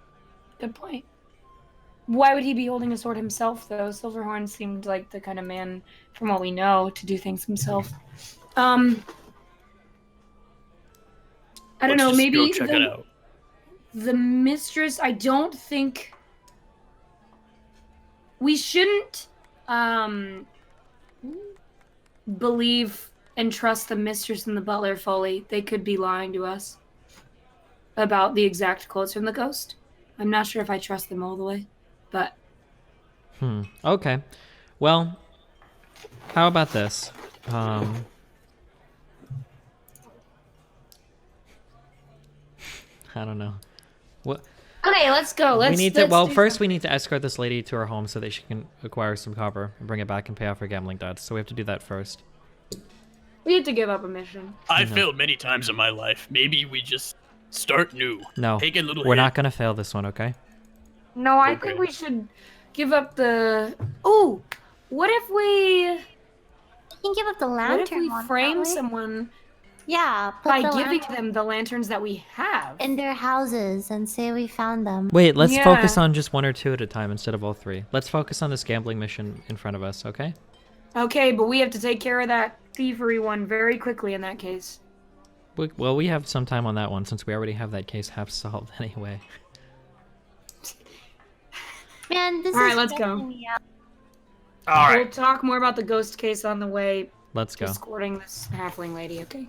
S5: Good point. Why would he be holding a sword himself, though? Silverhorn seemed like the kind of man, from what we know, to do things himself. I don't
S6: Let's
S5: know,
S6: just
S5: maybe
S6: go check it out.
S5: the mistress, I don't think we shouldn't believe and trust the mistress and the butler fully. They could be lying to us about the exact quotes from the ghost. I'm not sure if I trust them all the way, but
S4: Okay. Well, how about this? I don't know. What
S5: okay, let's go. Let's.
S4: we need to.
S5: let's
S4: Well,
S5: do
S4: first we need to escort this lady to her home so that she can acquire some copper and bring it back and pay off her gambling debts. So we have to do that first.
S5: We have to give up a mission.
S6: I failed many times in my life. Maybe we just start new.
S4: No,
S6: Take a little
S4: we're
S6: hit.
S4: not gonna fail this one, okay?
S5: No, I
S6: Okay.
S5: think we should give up the. Ooh, what if we?
S1: You can give up the
S5: What
S1: lantern.
S5: if we
S1: one,
S5: frame
S1: can't we?
S5: someone
S1: Yeah, put
S5: by
S1: the
S5: giving
S1: lantern
S5: them the lanterns that we have?
S1: in their houses and say we found them.
S4: Wait, let's
S5: Yeah.
S4: focus on just one or two at a time instead of all three. Let's focus on this gambling mission in front of us, okay?
S5: Okay, but we have to take care of that thievery one very quickly in that case.
S4: Well, we have some time on that one since we already have that case half solved anyway.
S1: Man, this
S5: All right,
S1: is
S5: let's go.
S1: stressing me out.
S3: All
S5: We'll
S3: right.
S5: talk more about the ghost case on the way.
S4: Let's go.
S5: Escorting this halfling lady, okay?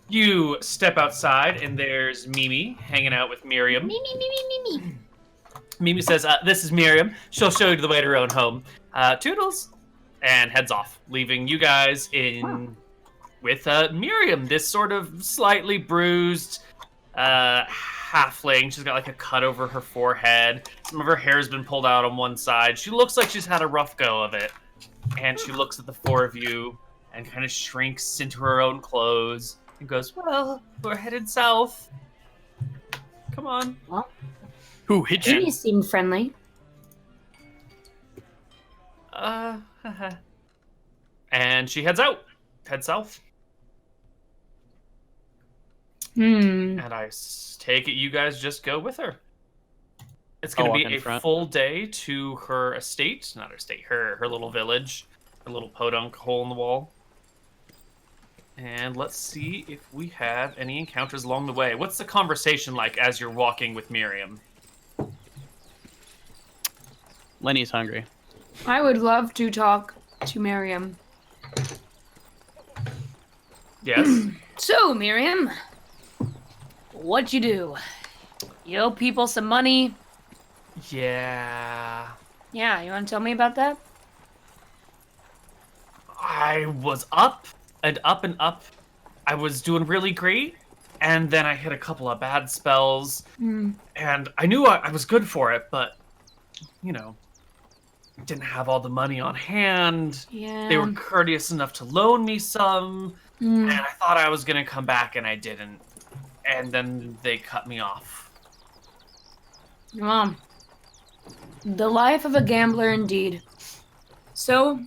S3: You step outside, and there's Mimi hanging out with Miriam.
S1: Me, me, me, me, me, me.
S3: Mimi says, "This is Miriam. She'll show you the way to her own home. Toodles," and heads off, leaving you guys in with Miriam, this sort of slightly bruised halfling. She's got like a cut over her forehead. Some of her hair's been pulled out on one side. She looks like she's had a rough go of it. And she looks at the four of you and kind of shrinks into her own clothes and goes, "Well, we're headed south. Come on."
S6: Who hit you?
S5: She seemed friendly.
S3: And she heads south.
S5: Hmm.
S3: And I take it you guys just go with her. It's
S2: I'll
S3: going
S2: walk
S3: to be
S2: in
S3: a
S2: front.
S3: full day to her estate, not her estate, her little village, her little podunk hole in the wall. And let's see if we have any encounters along the way. What's the conversation like as you're walking with Miriam?
S2: Lenny's hungry.
S5: I would love to talk to Miriam.
S3: Yes?
S5: So, Miriam, what you do? You owe people some money.
S3: Yeah.
S5: Yeah, you want to tell me about that?
S3: I was up and up and up. I was doing really great, And then I hit a couple of bad spells,
S5: Mm.
S3: and I knew I was good for it, but, you know, didn't have all the money on hand.
S5: Yeah.
S3: They were courteous enough to loan me some,
S5: Mm.
S3: and I thought I was going to come back, and I didn't. And then they cut me off.
S5: Mom. The life of a gambler indeed. So,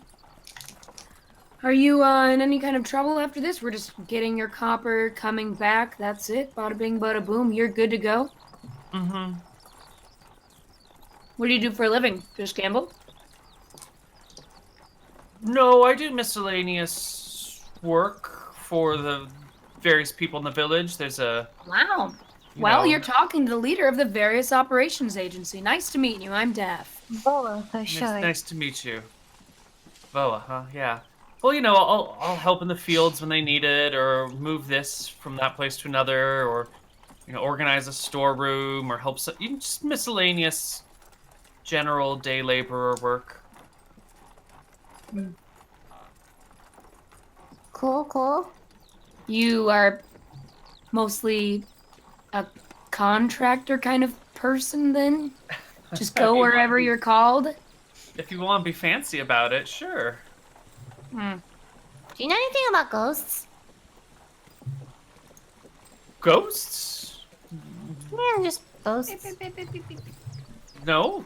S5: are you in any kind of trouble after this? We're just getting your copper, coming back. That's it. Bada bing, bada boom. You're good to go.
S3: Mm-hmm.
S5: What do you do for a living? Just gamble?
S3: No, I do miscellaneous work for the various people in the village. There's a...
S5: Wow.
S3: You
S5: Well,
S3: know.
S5: you're talking to the leader of the various operations agency. Nice to meet you. I'm Daff.
S1: Boa, for sure.
S3: Nice to meet you. Voa, huh? Yeah. Well, you know, I'll help in the fields when they need it, or move this from that place to another, or, you know, organize a storeroom, or help even just miscellaneous general day laborer work.
S1: Cool.
S5: You are mostly a contractor kind of person then? Just go wherever you're called?
S3: If you want to be fancy about it, sure.
S5: Hmm.
S1: Do you know anything about ghosts?
S3: Ghosts?
S1: Yeah, just ghosts.
S3: No.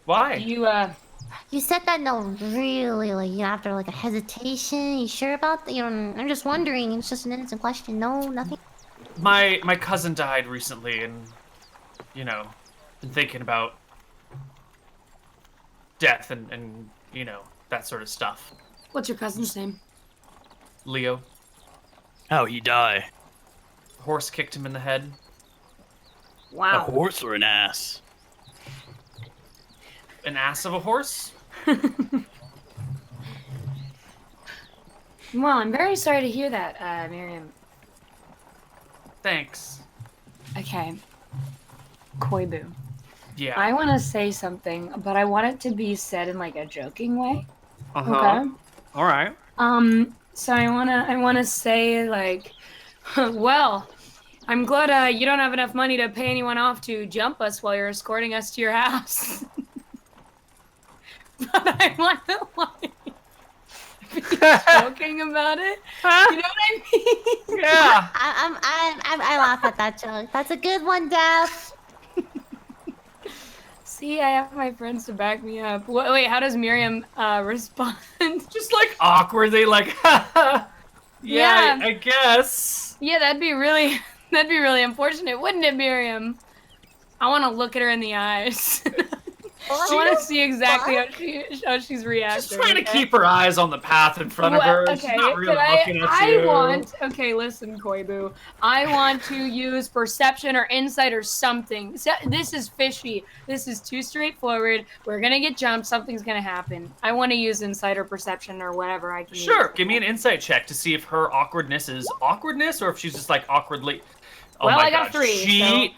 S3: Why?
S1: You said that no, really, like after like a hesitation. You sure about that? You know, I'm just wondering. It's just an innocent question. No, nothing.
S3: My cousin died recently, and, you know, been thinking about death and you know, that sort of stuff.
S5: What's your cousin's name?
S3: Leo.
S6: How'd he die?
S3: Horse kicked him in the head.
S6: A
S5: Wow.
S6: horse or an ass?
S3: An ass of a horse?
S5: Well, I'm very sorry to hear that, Miriam.
S3: Thanks.
S5: Okay. Koibu.
S3: Yeah.
S5: I want to say something, but I want it to be said in like a joking way.
S3: Uh-huh.
S5: Okay.
S3: All right.
S5: So I wanna say like, well, I'm glad you don't have enough money to pay anyone off to jump us while you're escorting us to your house. But I wanna like be joking about it. You know what I mean?
S3: Yeah.
S1: I laugh at that joke. That's a good one, Daph.
S5: See, I have my friends to back me up. Wait, how does Miriam respond?
S3: Just like awkwardly, like, yeah,
S5: Yeah.
S3: I guess.
S5: Yeah, that'd be really unfortunate, wouldn't it, Miriam? I want to look at her in the eyes. I want to see exactly how she's reacting.
S3: Just trying to
S5: okay?
S3: keep her eyes on the path in front of her. She's not really looking at you.
S5: Okay, listen, Koibu. I want to use perception or insight or something. This is fishy. This is too straightforward. We're gonna get jumped. Something's gonna happen. I want to use insight or perception or whatever I can use.
S3: Sure, give me an insight check to see if her awkwardness is awkwardness or if she's just like awkwardly. Oh
S5: Well,
S3: my
S5: I got
S3: God.
S5: 3,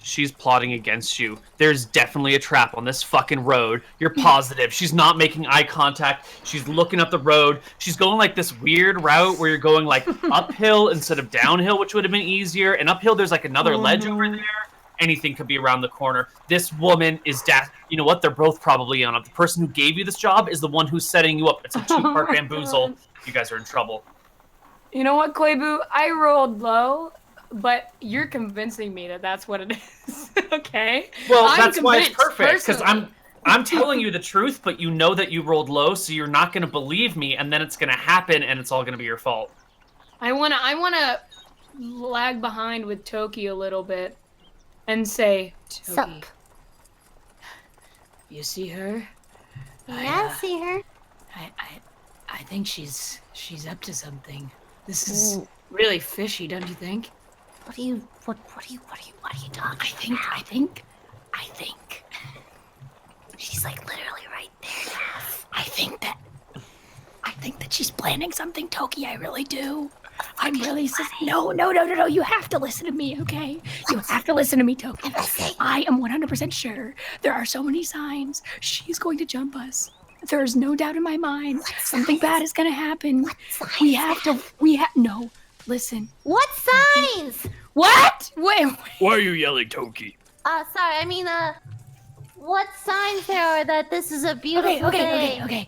S3: She's plotting against you. There's definitely a trap on this fucking road. You're positive. She's not making eye contact. She's looking up the road. She's going like this weird route where you're going like uphill instead of downhill, which would have been easier. And uphill, there's like another ledge over there. Anything could be around the corner. This woman is You know what? They're both probably on it. The person who gave you this job is the one who's setting you up. It's a two-part bamboozle. You guys are in trouble.
S5: You know what, Koibu? I rolled low, but you're convincing me that that's what it is. Okay.
S3: Well,
S5: I'm
S3: that's why it's
S5: convinced,
S3: perfect, because
S5: personally.
S3: I'm telling you the truth, but you know that you rolled low, so you're not going to believe me, and then it's going to happen, and it's all going to be your fault.
S5: I wanna lag behind with Toki a little bit and say, Toki,
S1: Sup?
S5: you see her?
S1: Yeah, I see her.
S5: I think she's up to something. This is really fishy, don't you think?
S1: What are you talking
S5: I think.
S1: She's like literally right there.
S5: I think that she's planning something, Toki. I really do. I'm really no. You have to listen to me, okay? You have to listen to me, Toki. I am 100% sure there are so many signs she's going to jump us. There is no doubt in my mind something bad is going to happen. We have listen.
S1: What signs?
S5: What? Wait.
S6: Why are you yelling, Toki?
S1: Sorry, I mean, what signs there are that this is a beautiful day?
S5: Okay.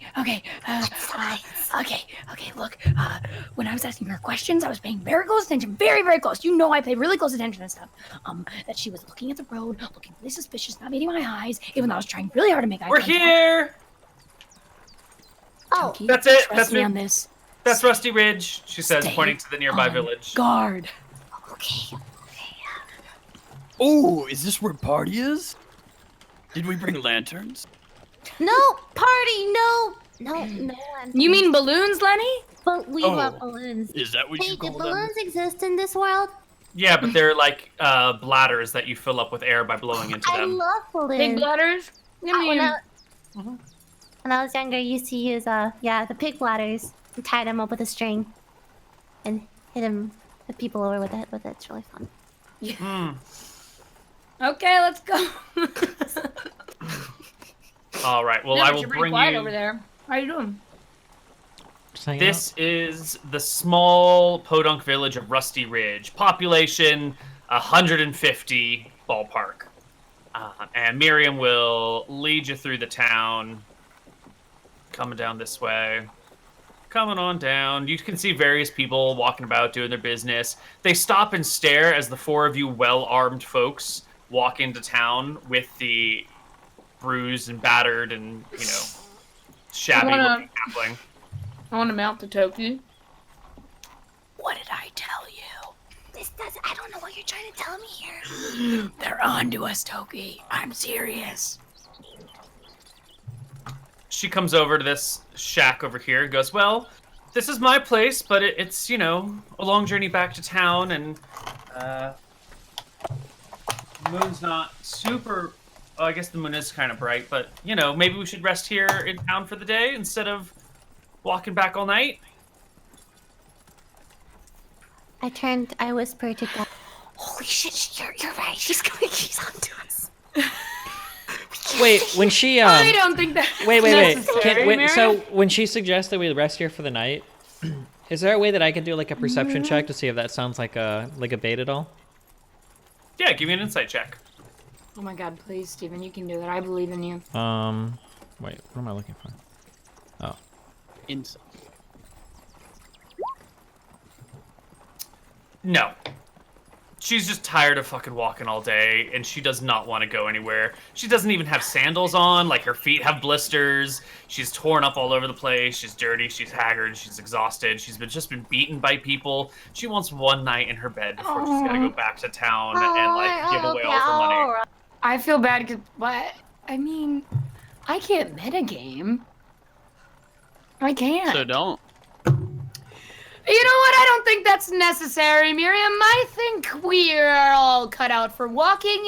S5: Look, when I was asking her questions, I was paying very close attention, very, very close. You know, I pay really close attention and stuff. That she was looking at the road, looking really suspicious, not meeting my eyes, even though I was trying really hard to make eye contact.
S3: We're here.
S1: Oh,
S5: Toki,
S3: That's it.
S5: Trust
S3: That's
S5: me
S3: me.
S5: on this.
S3: That's Rusty Ridge, she says,
S5: Stay
S3: pointing to the nearby
S5: on
S3: village.
S5: Guard.
S1: okay.
S6: Oh, is this where party is? Did we bring lanterns?
S1: No party, no one.
S5: You mean balloons, Lenny?
S1: But we
S6: Oh.
S1: love balloons.
S6: Is that what
S1: Hey,
S6: you
S1: do
S6: call them?
S1: balloons exist in this world?
S3: Yeah, but they're like bladders that you fill up with air by blowing into
S1: I
S3: them.
S1: love balloons.
S5: Pig bladders? I mean,
S1: When I was younger, I used to use the pig bladders and tie them up with a string, and hit people over with it. But it's really fun.
S5: okay, let's go.
S3: All right. Well,
S5: Yeah,
S3: I
S5: but
S3: will
S5: you're pretty
S3: bring
S5: quiet
S3: you.
S5: over there. How you doing?
S4: Just hanging
S3: This is the small podunk village of Rusty Ridge. Population 150 ballpark. And Miriam will lead you through the town. Coming down this way. Coming on down. You can see various people walking about doing their business. They stop and stare as the four of you well-armed folks walk into town with the bruised and battered and, shabby-looking halfling.
S5: I want to mount the Toki.
S1: What did I tell you? I don't know what you're trying to tell me here.
S5: They're on to us, Toki. I'm serious.
S3: She comes over to this shack over here and goes, well, this is my place, but it's, a long journey back to town, and the moon's not super... Oh, I guess the moon is kind of bright, but, maybe we should rest here in town for the day instead of walking back all night.
S1: I whispered to God, holy shit, you're right. She's on to us.
S4: Wait, when she
S5: I don't think that.
S4: wait.
S5: Necessary,
S4: So
S5: Miriam?
S4: when she suggests that we rest here for the night, is there a way that I could do like a perception check to see if that sounds like a bait at all?
S3: Yeah, give me an insight check.
S5: Oh my God, please, Steven, you can do that. I believe in you.
S4: Wait, what am I looking for? Oh,
S2: Insight.
S3: No. She's just tired of fucking walking all day, and she does not want to go anywhere. She doesn't even have sandals on, like her feet have blisters. She's torn up all over the place. She's dirty, she's haggard, she's exhausted. She's just been beaten by people. She wants one night in her bed before she's gotta go back to town and give away all of her money.
S5: I feel bad because, but I mean, I can't metagame. I can't.
S2: So don't.
S5: You know what? I don't think that's necessary, Miriam. I think we are all cut out for walking.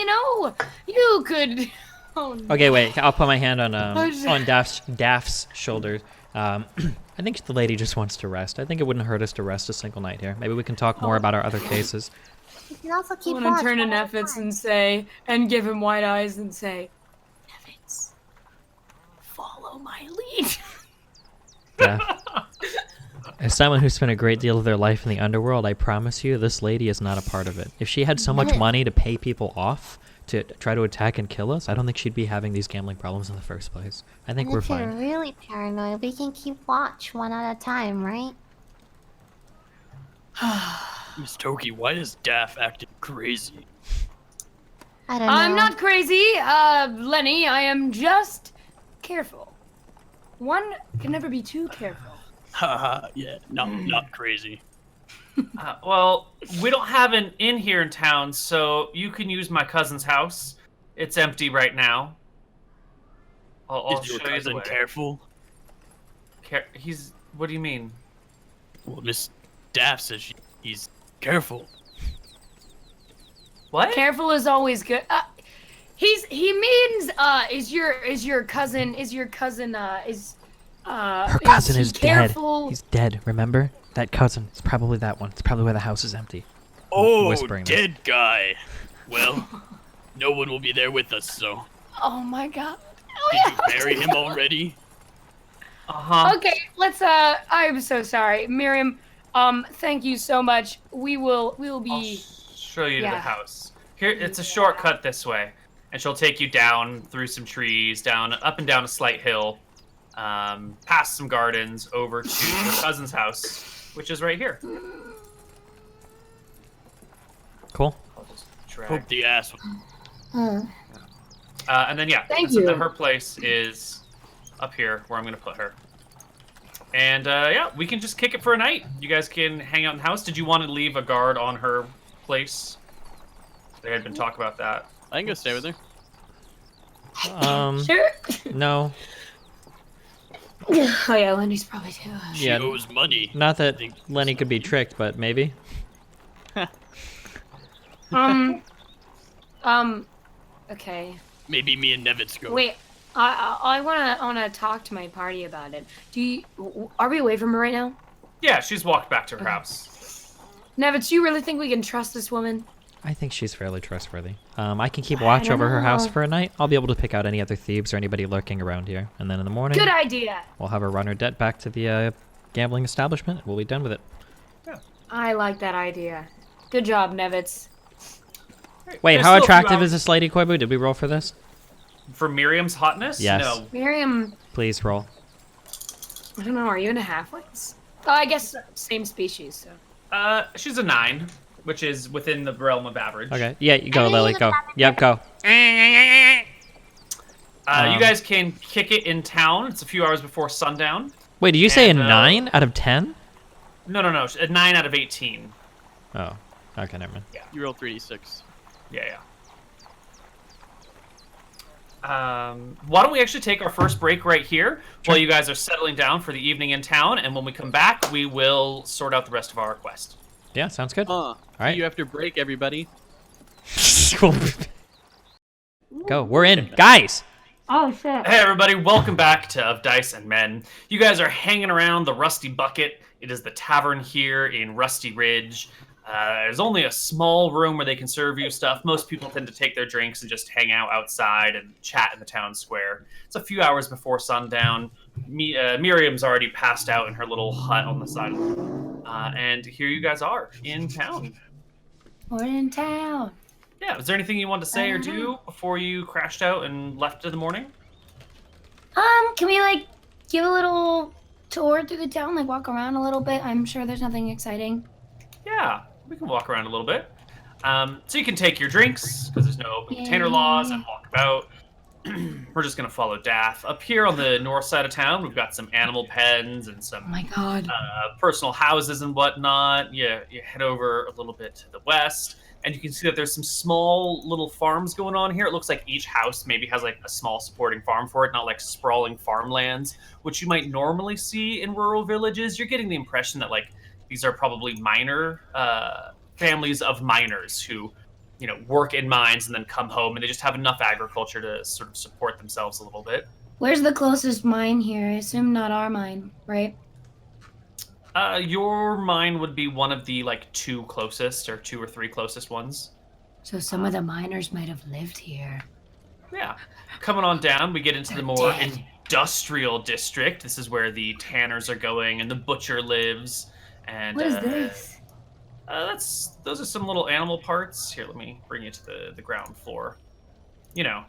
S5: You could. Oh, no.
S4: okay. Wait, I'll put my hand on Daph's shoulder. I think the lady just wants to rest. I think it wouldn't hurt us to rest a single night here. Maybe we can talk more about our other cases.
S1: You can also
S5: I
S1: keep
S5: want to
S1: watch
S5: turn to
S1: all the
S5: Neffets
S1: time.
S5: and give him wide eyes and say, Neffets, follow my lead.
S4: Yeah. As someone who spent a great deal of their life in the underworld, I promise you, this lady is not a part of it. If she had so much money to pay people off to try to attack and kill us, I don't think she'd be having these gambling problems in the first place. I think
S1: And
S4: we're
S1: if you're
S4: fine.
S1: really paranoid, we can keep watch one at a time, right?
S6: Miss Toki, why is Daff acting crazy?
S1: I don't know.
S5: I'm not crazy, Lenny. I am just careful. One can never be too careful.
S6: Haha, yeah, not crazy.
S3: Well, we don't have an inn here in town, so you can use my cousin's house. It's empty right now. I'll
S6: Is your
S3: show you the
S6: cousin
S3: way.
S6: careful?
S3: He's... What do you mean?
S6: Well, Miss Daff says he's careful.
S3: What?
S5: Careful is always good. He means is your cousin
S4: Her cousin is dead.
S5: careful?
S4: He's dead, remember? That cousin. It's probably that one. It's probably where the house is empty.
S6: Oh,
S4: Whispering this.
S6: dead guy. Well, no one will be there with us, so.
S5: Oh my God.
S6: Did you bury him already?
S3: Uh-huh.
S5: Okay, let's I'm so sorry. Miriam, Thank you so much. We'll
S3: I'll
S5: be.
S3: show you to the
S5: Yeah.
S3: house. Here, it's a shortcut this way, and she'll take you down through some trees, up and down a slight hill, past some gardens, over to her cousin's house, which is right here.
S4: Cool.
S3: I'll just drag.
S6: Hope the ass.
S3: And then yeah,
S5: Thank
S3: so
S5: you.
S3: her place is up here where I'm gonna put her. And yeah, we can just kick it for a night. You guys can hang out in the house. Did you want to leave a guard on her place? There had been talk about that.
S2: I can go stay with her.
S5: Sure.
S4: No.
S5: Oh yeah, Lenny's probably too.
S6: She
S4: Yeah.
S6: owes money.
S4: Not that Lenny could be tricked, but maybe.
S5: Okay.
S6: Maybe me and Nevitz go.
S5: Wait. I wanna talk to my party about it. Are we away from her right now?
S3: Yeah, she's walked back to her house.
S5: Nevitz, do you really think we can trust this woman?
S4: I think she's fairly trustworthy. I can keep watch over her house for a night. I'll be able to pick out any other thieves or anybody lurking around here. And then in the morning,
S5: Good idea.
S4: we'll have her run her debt back to the gambling establishment. We'll be done with it.
S5: I like that idea. Good job, Nevitz.
S4: Wait,
S3: There's
S4: how
S3: still a few
S4: attractive
S3: hours-
S4: is this lady, Koibu? Did we roll for this?
S3: For Miriam's hotness?
S4: Yes.
S3: No.
S5: Miriam,
S4: Please roll.
S5: I don't know, are you into halflings? Oh, I guess same species, so.
S3: She's a 9, which is within the realm of average.
S4: Okay. Yeah, you go, Lily. Go. Yep, go.
S3: You guys can kick it in town. It's a few hours before sundown.
S4: Wait, did you say a
S3: And,
S4: 9 out of 10?
S3: No, a 9 out of 18.
S4: Oh. Okay, never mind.
S2: You roll 3d6.
S3: Yeah. Why don't we actually take our first break right here while you guys are settling down for the evening in town, and when we come back, we will sort out the rest of our quest.
S4: Yeah, sounds good.
S2: All
S4: right.
S2: You have to break, everybody.
S4: Go. We're in. Guys!
S5: Oh, shit.
S3: Hey everybody, welcome back to Of Dice and Men. You guys are hanging around the Rusty Bucket. It is the tavern here in Rusty Ridge. There's only a small room where they can serve you stuff. Most people tend to take their drinks and just hang out outside and chat in the town square. It's a few hours before sundown. Miriam's already passed out in her little hut on the side. And here you guys are in town.
S5: We're in town.
S3: Yeah, is there anything you wanted to say or do before you crashed out and left in the morning?
S5: Can we, like, give a little tour through the town? Like, walk around a little bit? I'm sure there's nothing exciting.
S3: Yeah, we can walk around a little bit. So you can take your drinks, because there's no open container laws, and walk about. We're just going to follow Daff. Up here on the north side of town, we've got some animal pens and some
S5: Oh my god.
S3: personal houses and whatnot. You head over a little bit to the west, and you can see that there's some small little farms going on here. It looks like each house maybe has like a small supporting farm for it, not like sprawling farmlands, which you might normally see in rural villages. You're getting the impression that like these are probably miner families of miners who, you know, work in mines and then come home, and they just have enough agriculture to sort of support themselves a little bit.
S5: Where's the closest mine here? I assume not our mine, right?
S3: Your mine would be one of the like 2 closest or 2 or 3 closest ones.
S5: So some of the miners might have lived here.
S3: Yeah. Coming on down, we get into the more industrial district. This is where the tanners are going and the butcher lives. And
S5: What is this?
S3: those are some little animal parts. Here, let me bring you to the ground floor. You know,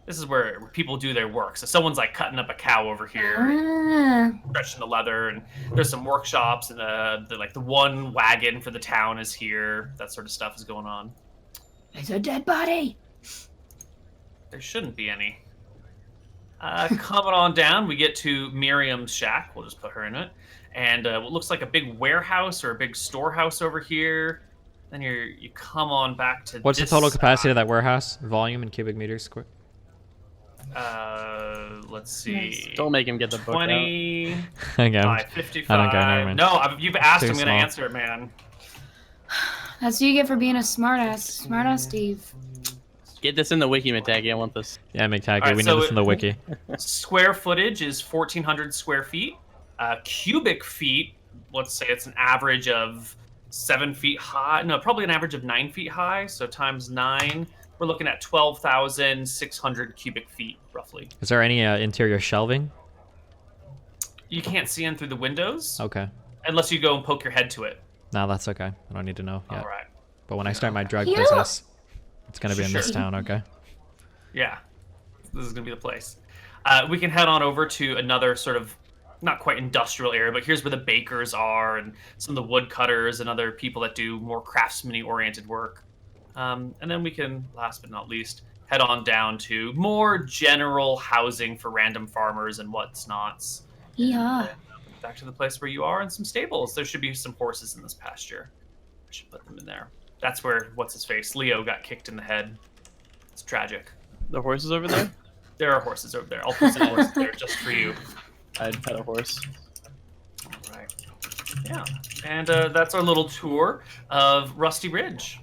S3: this is where people do their work. So someone's like cutting up a cow over here, stretching the leather, and there's some workshops, and the one wagon for the town is here. That sort of stuff is going on.
S5: It's a dead body.
S3: There shouldn't be any. Coming on down, we get to Miriam's shack. We'll just put her in it. And what looks like a big warehouse or a big storehouse over here. Then you come on back to
S4: What's the
S3: this
S4: total capacity
S3: side.
S4: of that warehouse? Volume in cubic meters square?
S3: Let's see.
S2: Don't make him get the book out.
S3: 20
S4: Okay.
S3: by 55.
S4: I don't go, never mind.
S3: No, you've asked.
S4: Too
S3: I'm going
S4: small.
S3: to answer it, man.
S5: That's what you get for being a smartass. Smartass Steve.
S2: Get this in the wiki, Matagi. I want this.
S4: Yeah, McTaggy,
S3: Alright,
S4: we
S3: so
S4: need this in the wiki.
S3: Square footage is 1,400 square feet. Cubic feet, let's say it's an average of 7 feet high. No, probably an average of 9 feet high. So times 9, we're looking at 12,600 cubic feet, roughly.
S4: Is there any interior shelving?
S3: You can't see in through the windows.
S4: Okay.
S3: Unless you go and poke your head to it.
S4: No, that's okay. I don't need to know yet.
S3: All right.
S4: But when I start my drug
S5: Yeah.
S4: business, it's gonna be in this
S3: Sure.
S4: town, okay?
S3: Yeah, this is gonna be the place. We can head on over to another sort of not quite industrial area, but here's where the bakers are and some of the woodcutters and other people that do more craftsman-y oriented work. And then we can, last but not least, head on down to more general housing for random farmers and what's nots.
S5: Yeah.
S3: Back to the place where you are and some stables. There should be some horses in this pasture. I should put them in there. That's where, what's his face, Leo got kicked in the head. It's tragic.
S2: The horses over there?
S3: There are horses over there. I'll put some horses there just for you.
S2: I'd pet a horse.
S3: All right. Yeah. And that's our little tour of Rusty Ridge.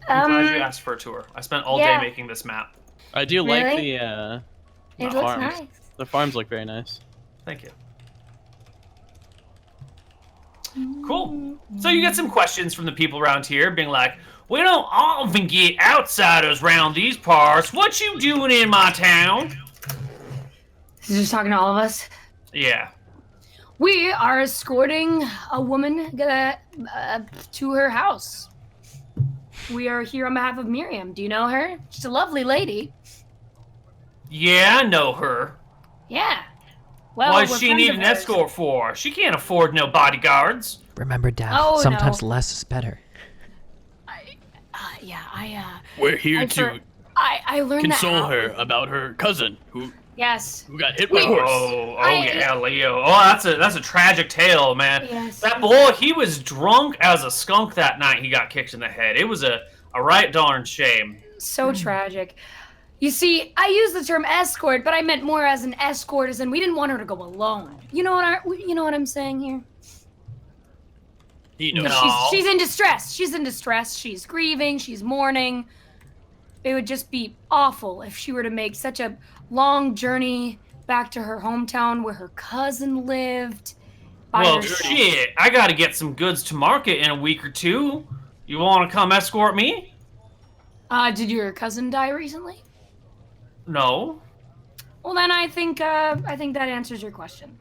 S3: I'm glad you asked for a tour. I spent all day making this map.
S2: I do like
S5: Really?
S2: the
S5: It looks
S2: farms.
S5: nice.
S2: The farms look very nice.
S3: Thank you. Cool. So you get some questions from the people around here, being like, "We don't often get outsiders round these parts. What you doing in my town?"
S5: He's just talking to all of us.
S3: Yeah.
S5: We are escorting a woman to her house. We are here on behalf of Miriam. Do you know her? She's a lovely lady.
S3: Yeah, I know her.
S5: Yeah. Well,
S3: What
S5: we're
S3: does she
S5: friends
S3: need
S5: of
S3: an
S5: hers.
S3: escort for? She can't afford no bodyguards.
S4: Remember, Dad,
S5: Oh,
S4: sometimes
S5: no.
S4: less is better.
S6: We're here
S5: I've
S6: to
S5: heard- I learned
S6: console
S5: that.
S6: her about her cousin who
S5: Yes.
S6: got hit by a horse.
S3: Oh,
S5: I-
S3: yeah, Leo. Oh, that's a tragic tale, man.
S5: Yes.
S3: That boy, he was drunk as a skunk that night. He got kicked in the head. It was a right darn shame.
S5: So tragic. You see, I used the term escort, but I meant more as an escort, as in we didn't want her to go alone. You know what I'm saying here?
S6: He knows.
S3: No.
S5: She's in distress. She's in distress. She's grieving. She's mourning. It would just be awful if she were to make such a long journey back to her hometown where her cousin lived. by
S3: Well,
S5: herself.
S3: shit. I gotta get some goods to market in a week or two. You want to come escort me?
S5: Did your cousin die recently?
S3: No.
S5: Well, then I think that answers your question.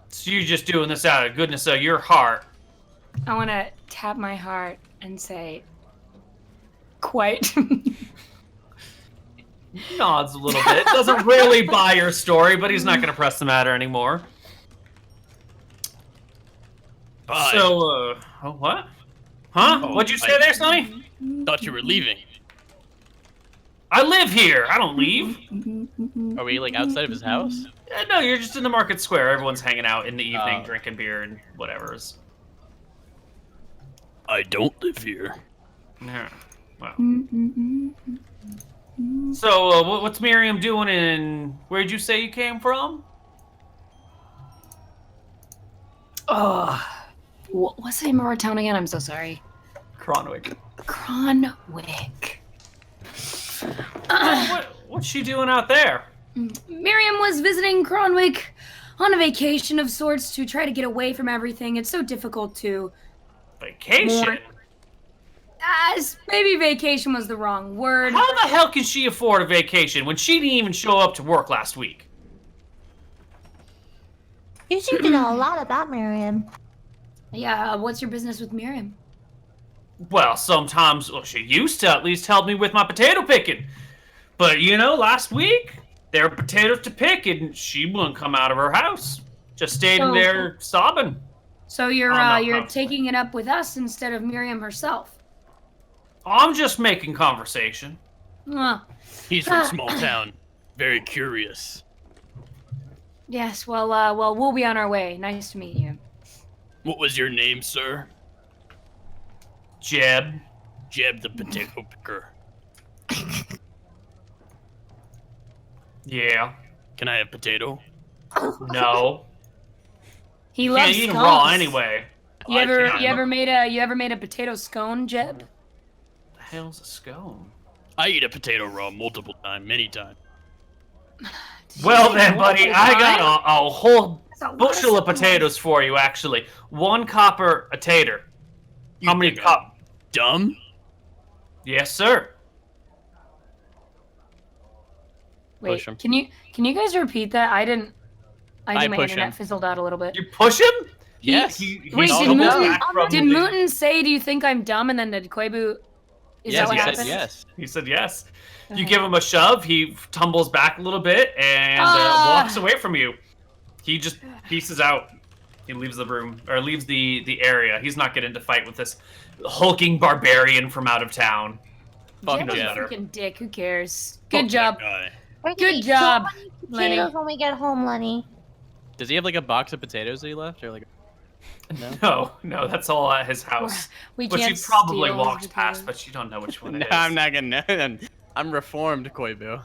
S3: So you're just doing this out of the goodness of your heart.
S5: I want to tap my heart and say, quite.
S3: Nods a little bit. Doesn't really buy your story, but he's not going to press the matter anymore.
S6: Bye.
S3: So, what? Huh?
S6: Oh,
S3: What'd you say there, Sonny?
S6: Thought you were leaving.
S3: I live here. I don't leave.
S2: Are we like outside of his house?
S3: No, you're just in the market square. Everyone's hanging out in the evening,
S2: Oh.
S3: drinking beer and whatever's.
S6: I don't live here.
S3: Yeah. Well. So, what's Miriam doing in... Where'd you say you came from?
S5: What's the name of our town again? I'm so sorry.
S3: Cronwick.
S5: Cronwick.
S3: What's she doing out there?
S5: Miriam was visiting Cronwick on a vacation of sorts to try to get away from everything. It's so difficult to...
S3: Vacation?
S5: Maybe vacation was the wrong word.
S3: How the hell can she afford a vacation when she didn't even show up to work last week?
S1: You seem to know a lot about Miriam.
S5: Yeah, what's your business with Miriam?
S3: Well, sometimes, she used to at least help me with my potato picking. But, last week, there were potatoes to pick and she wouldn't come out of her house. Just stayed in
S5: So-
S3: there sobbing.
S5: So you're
S3: Oh, no,
S5: you're
S3: no.
S5: taking it up with us instead of Miriam herself.
S3: I'm just making conversation.
S6: He's from small town. Very curious.
S5: Yes, well, we'll be on our way. Nice to meet you.
S6: What was your name, sir?
S3: Jeb.
S6: Jeb the potato picker.
S3: Yeah.
S6: Can I have potato?
S3: No.
S5: He
S3: Can't
S5: loves
S3: eat 'em
S5: scones.
S3: raw anyway.
S5: You
S6: I
S5: ever
S6: can't.
S5: you ever made a potato scone, Jeb?
S3: The hell's a scone?
S6: I eat a potato raw multiple times, many times.
S3: Well then, buddy, I got a whole
S5: That's a lot of
S3: bushel of
S5: scones.
S3: potatoes for you, actually. 1 copper a tater. How many
S6: think I'm
S3: cup?
S6: Dumb?
S3: Yes, sir.
S5: Wait,
S2: Push 'em.
S5: can you guys repeat that? I didn't. I think my
S2: push
S5: internet
S2: him.
S5: fizzled out a little bit.
S3: You push him?
S2: Yes.
S5: Wait,
S2: all
S5: did
S2: the way
S5: Mouton,
S2: back
S3: from
S5: did
S3: the-
S5: Mouton say, do you think I'm dumb? And then did Koibu... Is
S2: Yes,
S5: that what
S2: he said
S5: happened?
S2: yes.
S3: He said yes. You
S5: Okay.
S3: give him a shove, he tumbles back a little bit and walks away from you. He just pieces out. He leaves the room, or leaves the area. He's not getting into fight with this hulking barbarian from out of town.
S2: Fuck
S5: Get a
S2: yeah.
S5: freaking dick. Who cares? Good job.
S6: Guy.
S1: We're gonna
S5: Good
S1: eat
S5: job,
S1: so many
S5: Lenny.
S1: potatoes when we get home, Lenny.
S2: Does he have like a box of potatoes that he left, or like?
S3: No, that's all at his house.
S5: We
S3: Which
S5: can't
S3: you probably
S5: steal
S3: walked
S5: his
S3: past,
S5: potatoes.
S3: but you don't know which one it
S2: No,
S3: is.
S2: I'm not gonna. I'm reformed, Koibu.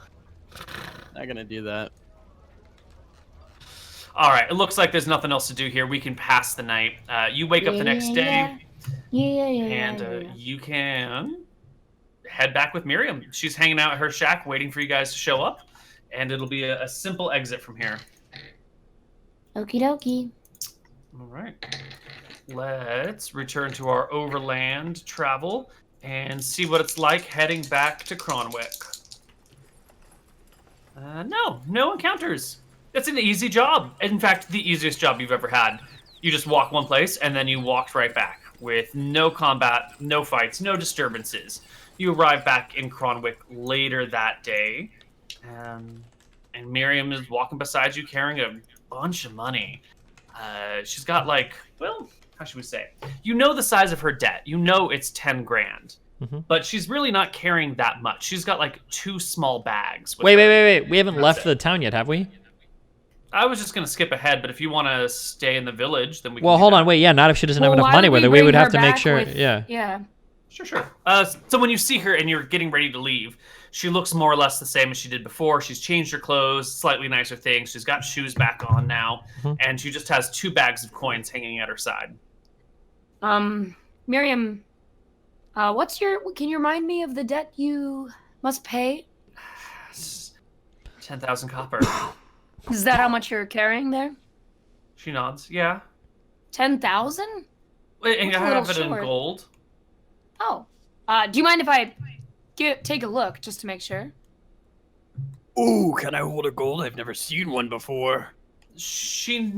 S2: Not gonna do that.
S3: All right, it looks like there's nothing else to do here. We can pass the night. You wake up the next day, and you can head back with Miriam. She's hanging out at her shack, waiting for you guys to show up, and it'll be a simple exit from here.
S1: Okie dokie.
S3: All right. Let's return to our overland travel and see what it's like heading back to Cronwick. No encounters. It's an easy job. In fact, the easiest job you've ever had. You just walk one place and then you walked right back with no combat, no fights, no disturbances. You arrive back in Cronwick later that day, and Miriam is walking beside you carrying a bunch of money. She's got how should we say? You know the size of her debt. You know it's 10 grand.
S4: Mhm.
S3: But she's really not carrying that much. She's got like 2 small bags. with
S4: Wait,
S3: her.
S4: We haven't
S3: That's
S4: left
S3: it.
S4: the town yet, have we?
S3: I was just gonna skip ahead, but if you want to stay in the village, then we can
S4: Well,
S3: do
S4: hold
S3: that.
S4: on, wait, yeah, not if she doesn't have
S5: Well,
S4: enough
S5: why
S4: money
S5: would
S4: with her. We
S5: bring
S4: would
S5: her
S4: have to make
S5: back
S4: sure,
S5: with-
S4: yeah.
S5: Yeah.
S3: Sure. So when you see her and you're getting ready to leave, she looks more or less the same as she did before. She's changed her clothes, slightly nicer things. She's got shoes back on now, and she just has 2 bags of coins hanging at her side.
S5: Miriam, can you remind me of the debt you must pay?
S3: 10,000 copper.
S5: Is that how much you're carrying there?
S3: She nods. Yeah.
S5: 10,000?
S3: Wait, and
S5: That's
S3: I
S5: a
S3: have it
S5: little
S3: in
S5: short.
S3: gold.
S5: Oh. Do you mind if I take a look just to make sure?
S6: Ooh, can I hold a gold? I've never seen one before.
S3: She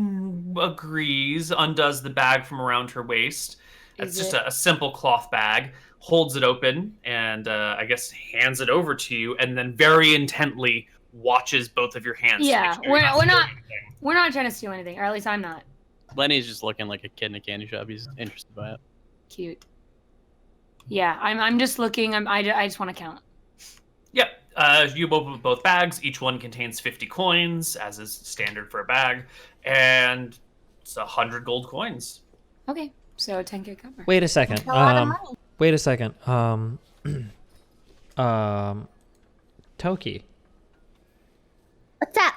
S3: agrees, undoes the bag from around her waist. It's just a simple cloth bag, holds it open, and I guess hands it over to you, and then very intently watches both of your hands. to
S5: Yeah,
S3: make sure
S5: we're
S3: you're
S5: not-
S3: stealing anything.
S5: We're not trying to steal anything, or at least I'm not.
S2: Lenny's just looking like a kid in a candy shop. He's interested by it.
S5: Cute. Yeah, I'm just looking. I just want to count.
S3: Yep. You open both bags. Each one contains 50 coins, as is standard for a bag, and it's 100 gold coins.
S5: Okay, so 10K copper.
S4: Wait a second.
S1: A lot of money.
S4: Wait a second. Toki,
S1: What's that?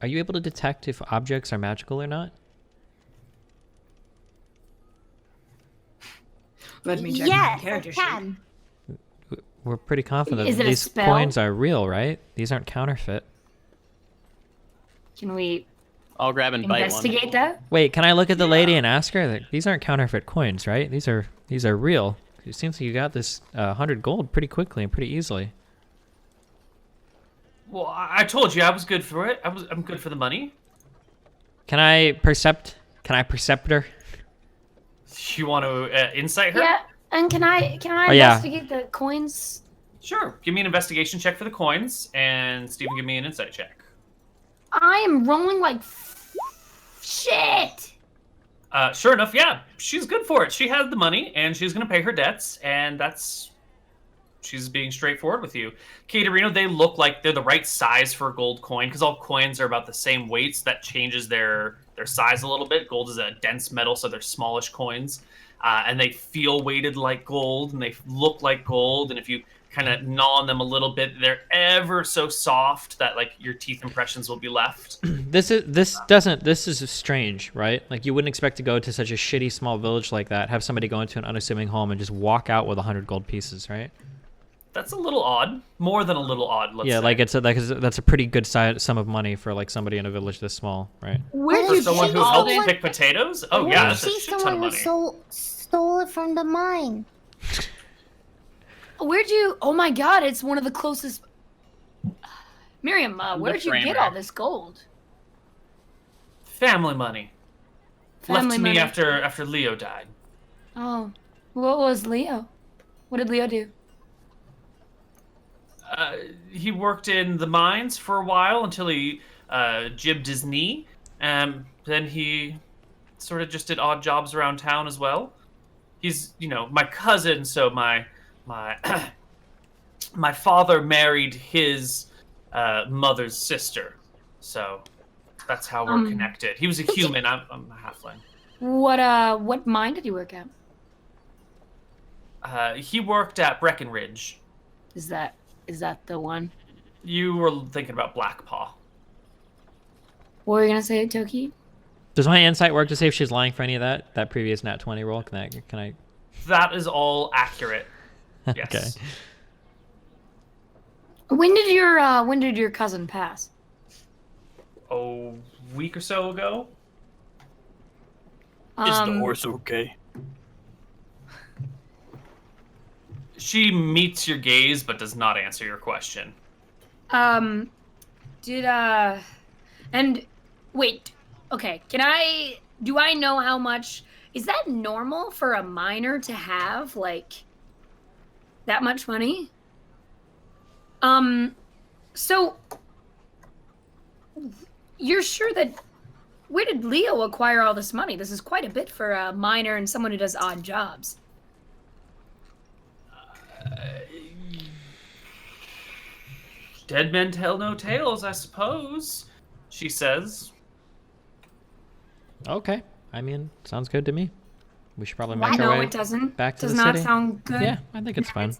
S4: are you able to detect if objects are magical or not?
S5: Let me check my
S1: Yes, I
S5: character sheet.
S1: can.
S4: We're pretty confident
S5: Is
S4: that
S5: it a
S4: these
S5: spell?
S4: coins are real, right? These aren't counterfeit.
S5: Can we
S2: I'll grab and bite one.
S5: investigate that?
S4: Wait, can I look at the lady and ask her? That these aren't counterfeit coins, right? These are real. It seems like you got this 100 gold pretty quickly and pretty easily.
S3: Well, I told you I was good for it. I'm good for the money.
S4: Can I percept her?
S3: You want to insight her?
S5: Yeah, and can I
S4: Oh, yeah.
S5: investigate the coins?
S3: Sure. Give me an investigation check for the coins, and Steven, give me an insight check.
S5: I am rolling like shit.
S3: Sure enough, yeah, she's good for it. She has the money, and she's going to pay her debts, and she's being straightforward with you. Katerino, they look like they're the right size for a gold coin, because all coins are about the same weights. That changes their size a little bit. Gold is a dense metal, so they're smallish coins. And they feel weighted like gold, and they look like gold, and if you kind of gnaw on them a little bit, they're ever so soft that like your teeth impressions will be left.
S4: This is strange, right? Like you wouldn't expect to go to such a shitty small village like that, have somebody go into an unassuming home and just walk out with 100 gold pieces, right?
S3: That's a little odd. More than a little odd, let's
S4: Yeah,
S3: say.
S4: like that's a pretty good sum of money for like somebody in a village this small, right?
S5: Where
S3: For
S5: did
S3: someone
S5: you
S3: who
S5: all
S3: helps
S5: that?
S3: pick potatoes? Oh
S1: Where
S3: yeah,
S1: did
S3: that's a
S1: she
S3: shit ton of
S1: someone
S3: money.
S1: who stole it from the mine?
S5: Where'd you? Oh my God! It's one of the closest. Miriam,
S2: the
S5: where'd you
S2: framer.
S5: get all this gold?
S3: Family money. Left
S5: Family
S3: to me
S5: money.
S3: after Leo died.
S5: Oh, what was Leo? What did Leo do?
S3: He worked in the mines for a while until he jibbed his knee. Then he sort of just did odd jobs around town as well. He's, my cousin, so my my father married his mother's sister. So that's how we're connected. He was a human. I'm a halfling.
S5: What mine did he work at?
S3: He worked at Breckenridge.
S5: Is that the one?
S3: You were thinking about Blackpaw.
S5: What were you gonna say, Toki?
S4: Does my insight work to see if she's lying for any of that? That previous nat 20 roll? Can I?
S3: That is all accurate. Yes.
S4: Okay.
S5: When did your cousin pass?
S3: A week or so ago.
S6: Is the horse okay?
S3: She meets your gaze but does not answer your question.
S5: And wait, okay, do I know how much, is that normal for a miner to have, like, that much money? So, you're sure that, where did Leo acquire all this money? This is quite a bit for a miner and someone who does odd jobs.
S3: Dead men tell no tales, I suppose, she says.
S4: Okay. I mean, sounds good to me. We should probably make
S5: Why?
S4: our
S5: No,
S4: way
S5: it doesn't.
S4: back to
S5: Does
S4: the
S5: not
S4: city.
S5: sound good.
S4: Yeah, I think it's fine.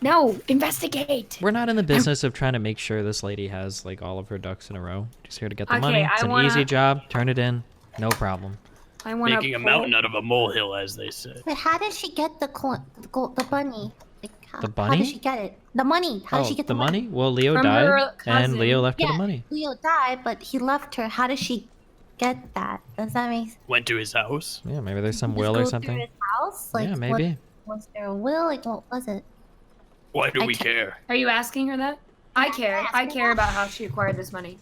S5: No, investigate.
S4: We're not in the business of trying to make sure this lady has like all of her ducks in a row. Just here to get the
S5: Okay,
S4: money. It's
S5: I
S4: an
S5: wanna-
S4: easy job. Turn it in. No problem.
S5: I want
S6: Making a mountain out of a molehill, as they say.
S1: Wait, how did she get the bunny? Like, how,
S4: The
S1: How
S4: bunny?
S1: did she get it? The money. How did she get
S4: the money? Well, Leo
S5: From her
S4: died, and Leo
S5: cousin.
S4: left her
S1: Yeah,
S4: the money.
S1: Leo died, but he left her. How did she get that? Does that make sense?
S6: Went to his house.
S4: Yeah, maybe there's some
S1: Just
S4: will
S1: go
S4: or
S1: through
S4: something.
S1: his house? Like,
S4: Yeah, maybe.
S1: Was there a will? Like, what was it?
S6: Why do
S1: I
S6: we
S1: can't-
S6: care?
S5: Are you asking her that? I care.
S1: yes,
S5: I
S1: go
S5: care
S1: on.
S5: about how she acquired this money.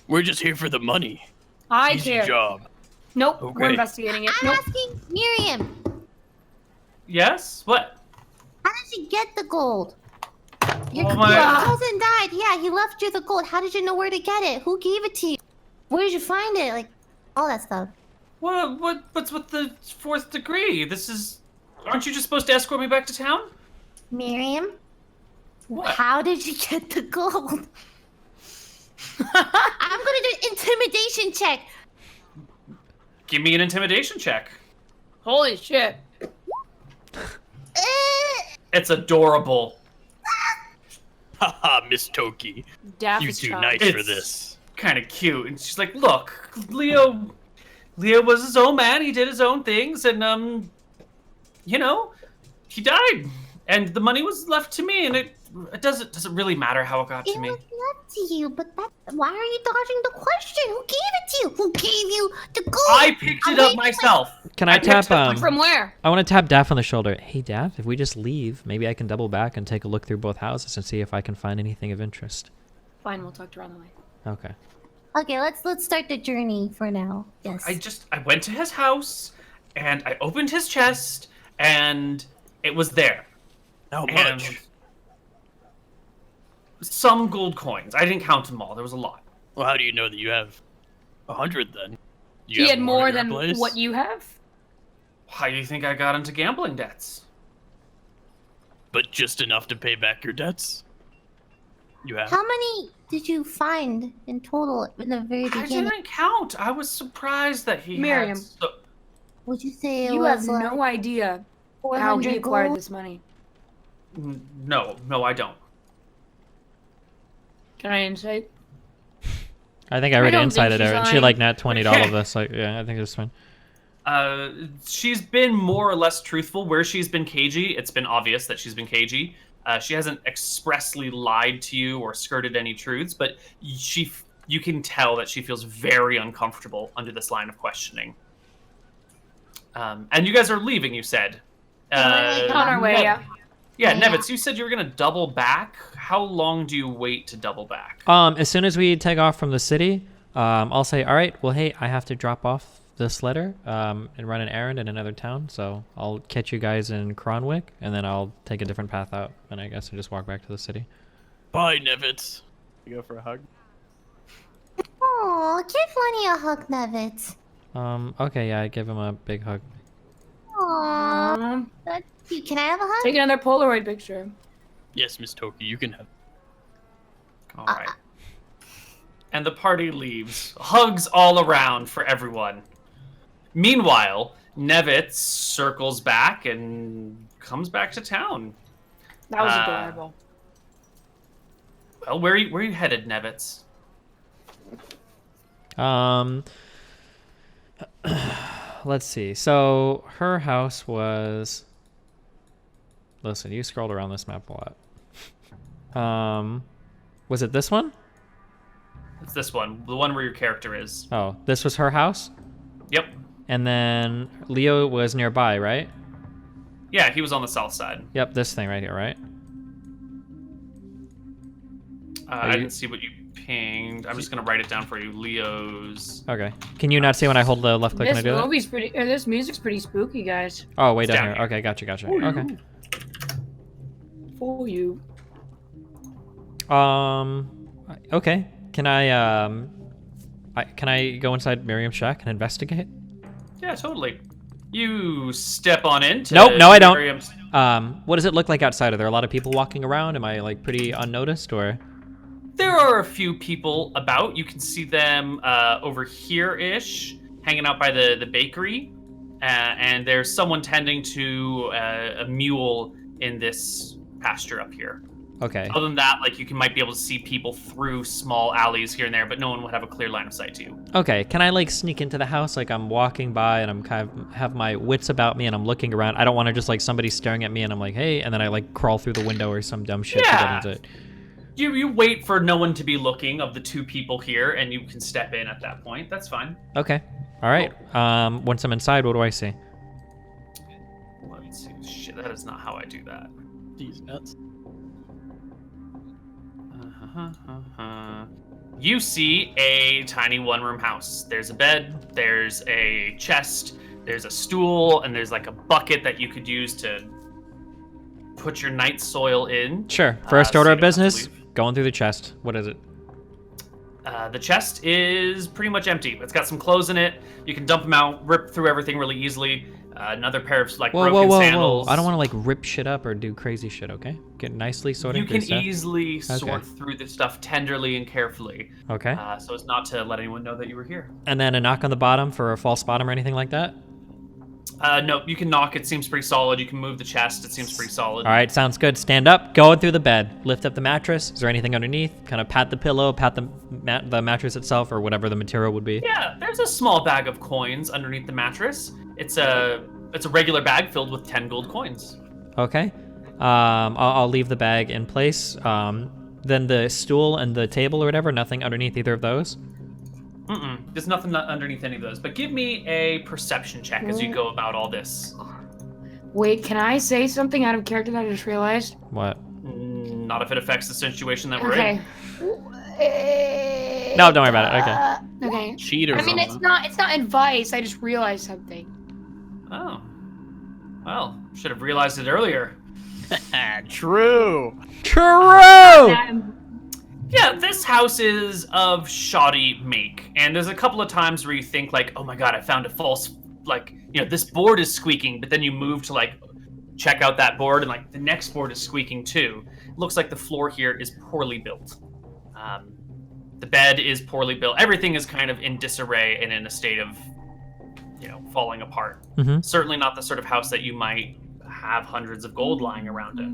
S6: We're just here for the money.
S5: I
S6: Easy
S5: care.
S6: job.
S5: Nope, we're
S6: Okay.
S5: investigating it.
S1: I'm
S5: Nope.
S1: asking Miriam.
S3: Yes? What?
S1: How did she get the gold? Your
S3: Oh my-
S1: cousin died. Yeah, he left you the gold. How did you know where to get it? Who gave it to you? Where did you find it? Like, all that stuff.
S3: What's with the fourth degree? Aren't you just supposed to escort me back to town?
S1: Miriam,
S3: What?
S1: how did you get the gold? I'm gonna do an intimidation check.
S3: Give me an intimidation check.
S5: Holy shit.
S3: It's adorable.
S6: Haha, Miss Toki.
S5: Daff
S6: You
S5: is
S6: too
S5: child.
S6: nice for
S3: It's
S6: this.
S3: kind of cute. And she's like, look, Leo was his own man. He did his own things. And, he died. And the money was left to me. And it doesn't really matter how it got
S1: It
S3: to me.
S1: was left to you, but why are you dodging the question? Who gave it to you? Who gave you the gold?
S3: I picked it up myself.
S4: Can I
S3: picked
S4: tap
S3: it up
S5: From where?
S4: I want to tap Daff on the shoulder. Hey, Daff, if we just leave, maybe I can double back and take a look through both houses and see if I can find anything of interest.
S5: Fine, we'll talk to her on the way.
S4: Okay.
S1: Okay, let's start the journey for now. Yes.
S3: I went to his house and I opened his chest and it was there.
S6: How
S3: And
S6: much?
S3: some gold coins. I didn't count them all. There was a lot.
S6: Well, how do you know that you have 100 then? You
S5: He
S6: have
S5: had more
S6: in your
S5: than
S6: place?
S5: what you have?
S3: How do you think I got into gambling debts?
S6: But just enough to pay back your debts? You have?
S1: How many did you find in total in the very
S3: I
S1: beginning?
S3: didn't count. I was surprised that he
S5: Miriam.
S3: had so...
S1: Would you say it
S5: You
S1: was
S5: have no idea how he
S1: 400
S5: acquired
S1: gold?
S5: this money.
S3: No, I don't.
S5: Can I insight?
S4: I think I already
S5: don't think
S4: incited her,
S5: she's
S4: and she
S5: lying.
S4: like nat 20'd all of us. Like, yeah, I think it's fine.
S3: She's been more or less truthful. Where she's been cagey, it's been obvious that she's been cagey. She hasn't expressly lied to you or skirted any truths, but you can tell that she feels very uncomfortable under this line of questioning. And you guys are leaving, you said.
S5: On our way, yeah.
S3: Yeah,
S1: Yeah.
S3: Nevitz, you said you were going to double back. How long do you wait to double back?
S4: As soon as we take off from the city, I'll say, all right, well, hey, I have to drop off this letter and run an errand in another town, so I'll catch you guys in Cronwick, and then I'll take a different path out, and I guess I just walk back to the city.
S6: Bye, Nevitz.
S2: You go for a hug.
S1: Oh, give Lenny a hug, Nevitz.
S4: Okay, yeah, I give him a big hug.
S1: Aww. That's cute. Can I have a hug?
S5: Take another Polaroid picture.
S6: Yes, Miss Toki, you can have.
S3: All right. And the party leaves. Hugs all around for everyone. Meanwhile, Nevitz circles back and comes back to town.
S5: That was adorable.
S3: Well, where are you headed, Nevitz?
S4: Let's see. So her house was. Listen, you scrolled around this map a lot. Was it this one?
S3: It's this one, the one where your character is.
S4: Oh, this was her house?
S3: Yep.
S4: And then Leo was nearby, right?
S3: Yeah, he was on the south side.
S4: Yep, this thing right here, right?
S3: I didn't see what you pinged. I'm just gonna write it down for you. Leo's.
S4: Okay. Can you not see when I hold the left click and I
S5: This
S4: do that?
S5: movie's pretty. This music's pretty spooky, guys.
S4: Oh, way
S3: It's
S4: down
S3: down
S4: here.
S3: here.
S4: Okay, gotcha.
S5: Ooh.
S4: Okay.
S5: For you.
S4: Okay. Can I go inside Miriam's shack and investigate?
S3: Yeah, totally. You step on into.
S4: Nope, no, I don't.
S3: Miriam's.
S4: What does it look like outside? Are there a lot of people walking around? Am I like pretty unnoticed or?
S3: There are a few people about. You can see them over here-ish, hanging out by the bakery. And there's someone tending to a mule in this pasture up here.
S4: Okay.
S3: Other than that, like, you might be able to see people through small alleys here and there, but no one would have a clear line of sight to you.
S4: Okay. Can I like sneak into the house? Like I'm walking by and I'm kind of have my wits about me and I'm looking around. I don't want to just like somebody staring at me and I'm like, hey, and then I like crawl through the window or some dumb shit
S3: Yeah.
S4: to get into it.
S3: You wait for no one to be looking of the two people here, and you can step in at that point. That's fine.
S4: Okay. All right. Once I'm inside, what do I see?
S3: Let's see. Shit, that is not how I do that.
S6: These nuts.
S3: You see a tiny one-room house. There's a bed, there's a chest, there's a stool, and there's like a bucket that you could use to put your night soil in.
S4: Sure. First
S3: so
S4: order
S3: you
S4: of
S3: don't have to
S4: business.
S3: leave.
S4: Going through the chest. What is it?
S3: The chest is pretty much empty. It's got some clothes in it. You can dump them out, rip through everything really easily. Another pair of like broken sandals.
S4: I don't want to like rip shit up or do crazy shit, okay? Get nicely sorted.
S3: You can easily sort
S4: Okay.
S3: through the stuff tenderly and carefully.
S4: Okay.
S3: So as not to let anyone know that you were here.
S4: And then a knock on the bottom for a false bottom or anything like that?
S3: No, you can knock. It seems pretty solid. You can move the chest. It seems pretty solid.
S4: All right, sounds good. Stand up, going through the bed. Lift up the mattress. Is there anything underneath? Kind of pat the pillow, pat the mattress itself or whatever the material would be.
S3: Yeah, there's a small bag of coins underneath the mattress. It's a regular bag filled with 10 gold coins.
S4: Okay. I'll leave the bag in place. Then the stool and the table or whatever, nothing underneath either of those?
S3: There's nothing underneath any of those. But give me a perception check as you go about all this.
S5: Wait, can I say something out of character that I just realized?
S4: What?
S3: Not if it affects the situation that we're in.
S5: Okay.
S4: No, don't worry about it. Okay.
S5: Okay.
S6: Cheaters.
S5: I mean, it's not advice. I just realized something.
S3: Oh. Well, should have realized it earlier.
S6: True.
S4: True!
S3: Yeah, this house is of shoddy make, and there's a couple of times where you think like, oh my god, I found a false, like, this board is squeaking, but then you move to like check out that board and like the next board is squeaking too. It looks like the floor here is poorly built. The bed is poorly built. Everything is kind of in disarray and in a state of, falling apart.
S4: Mm-hmm.
S3: Certainly not the sort of house that you might have hundreds of gold lying around it.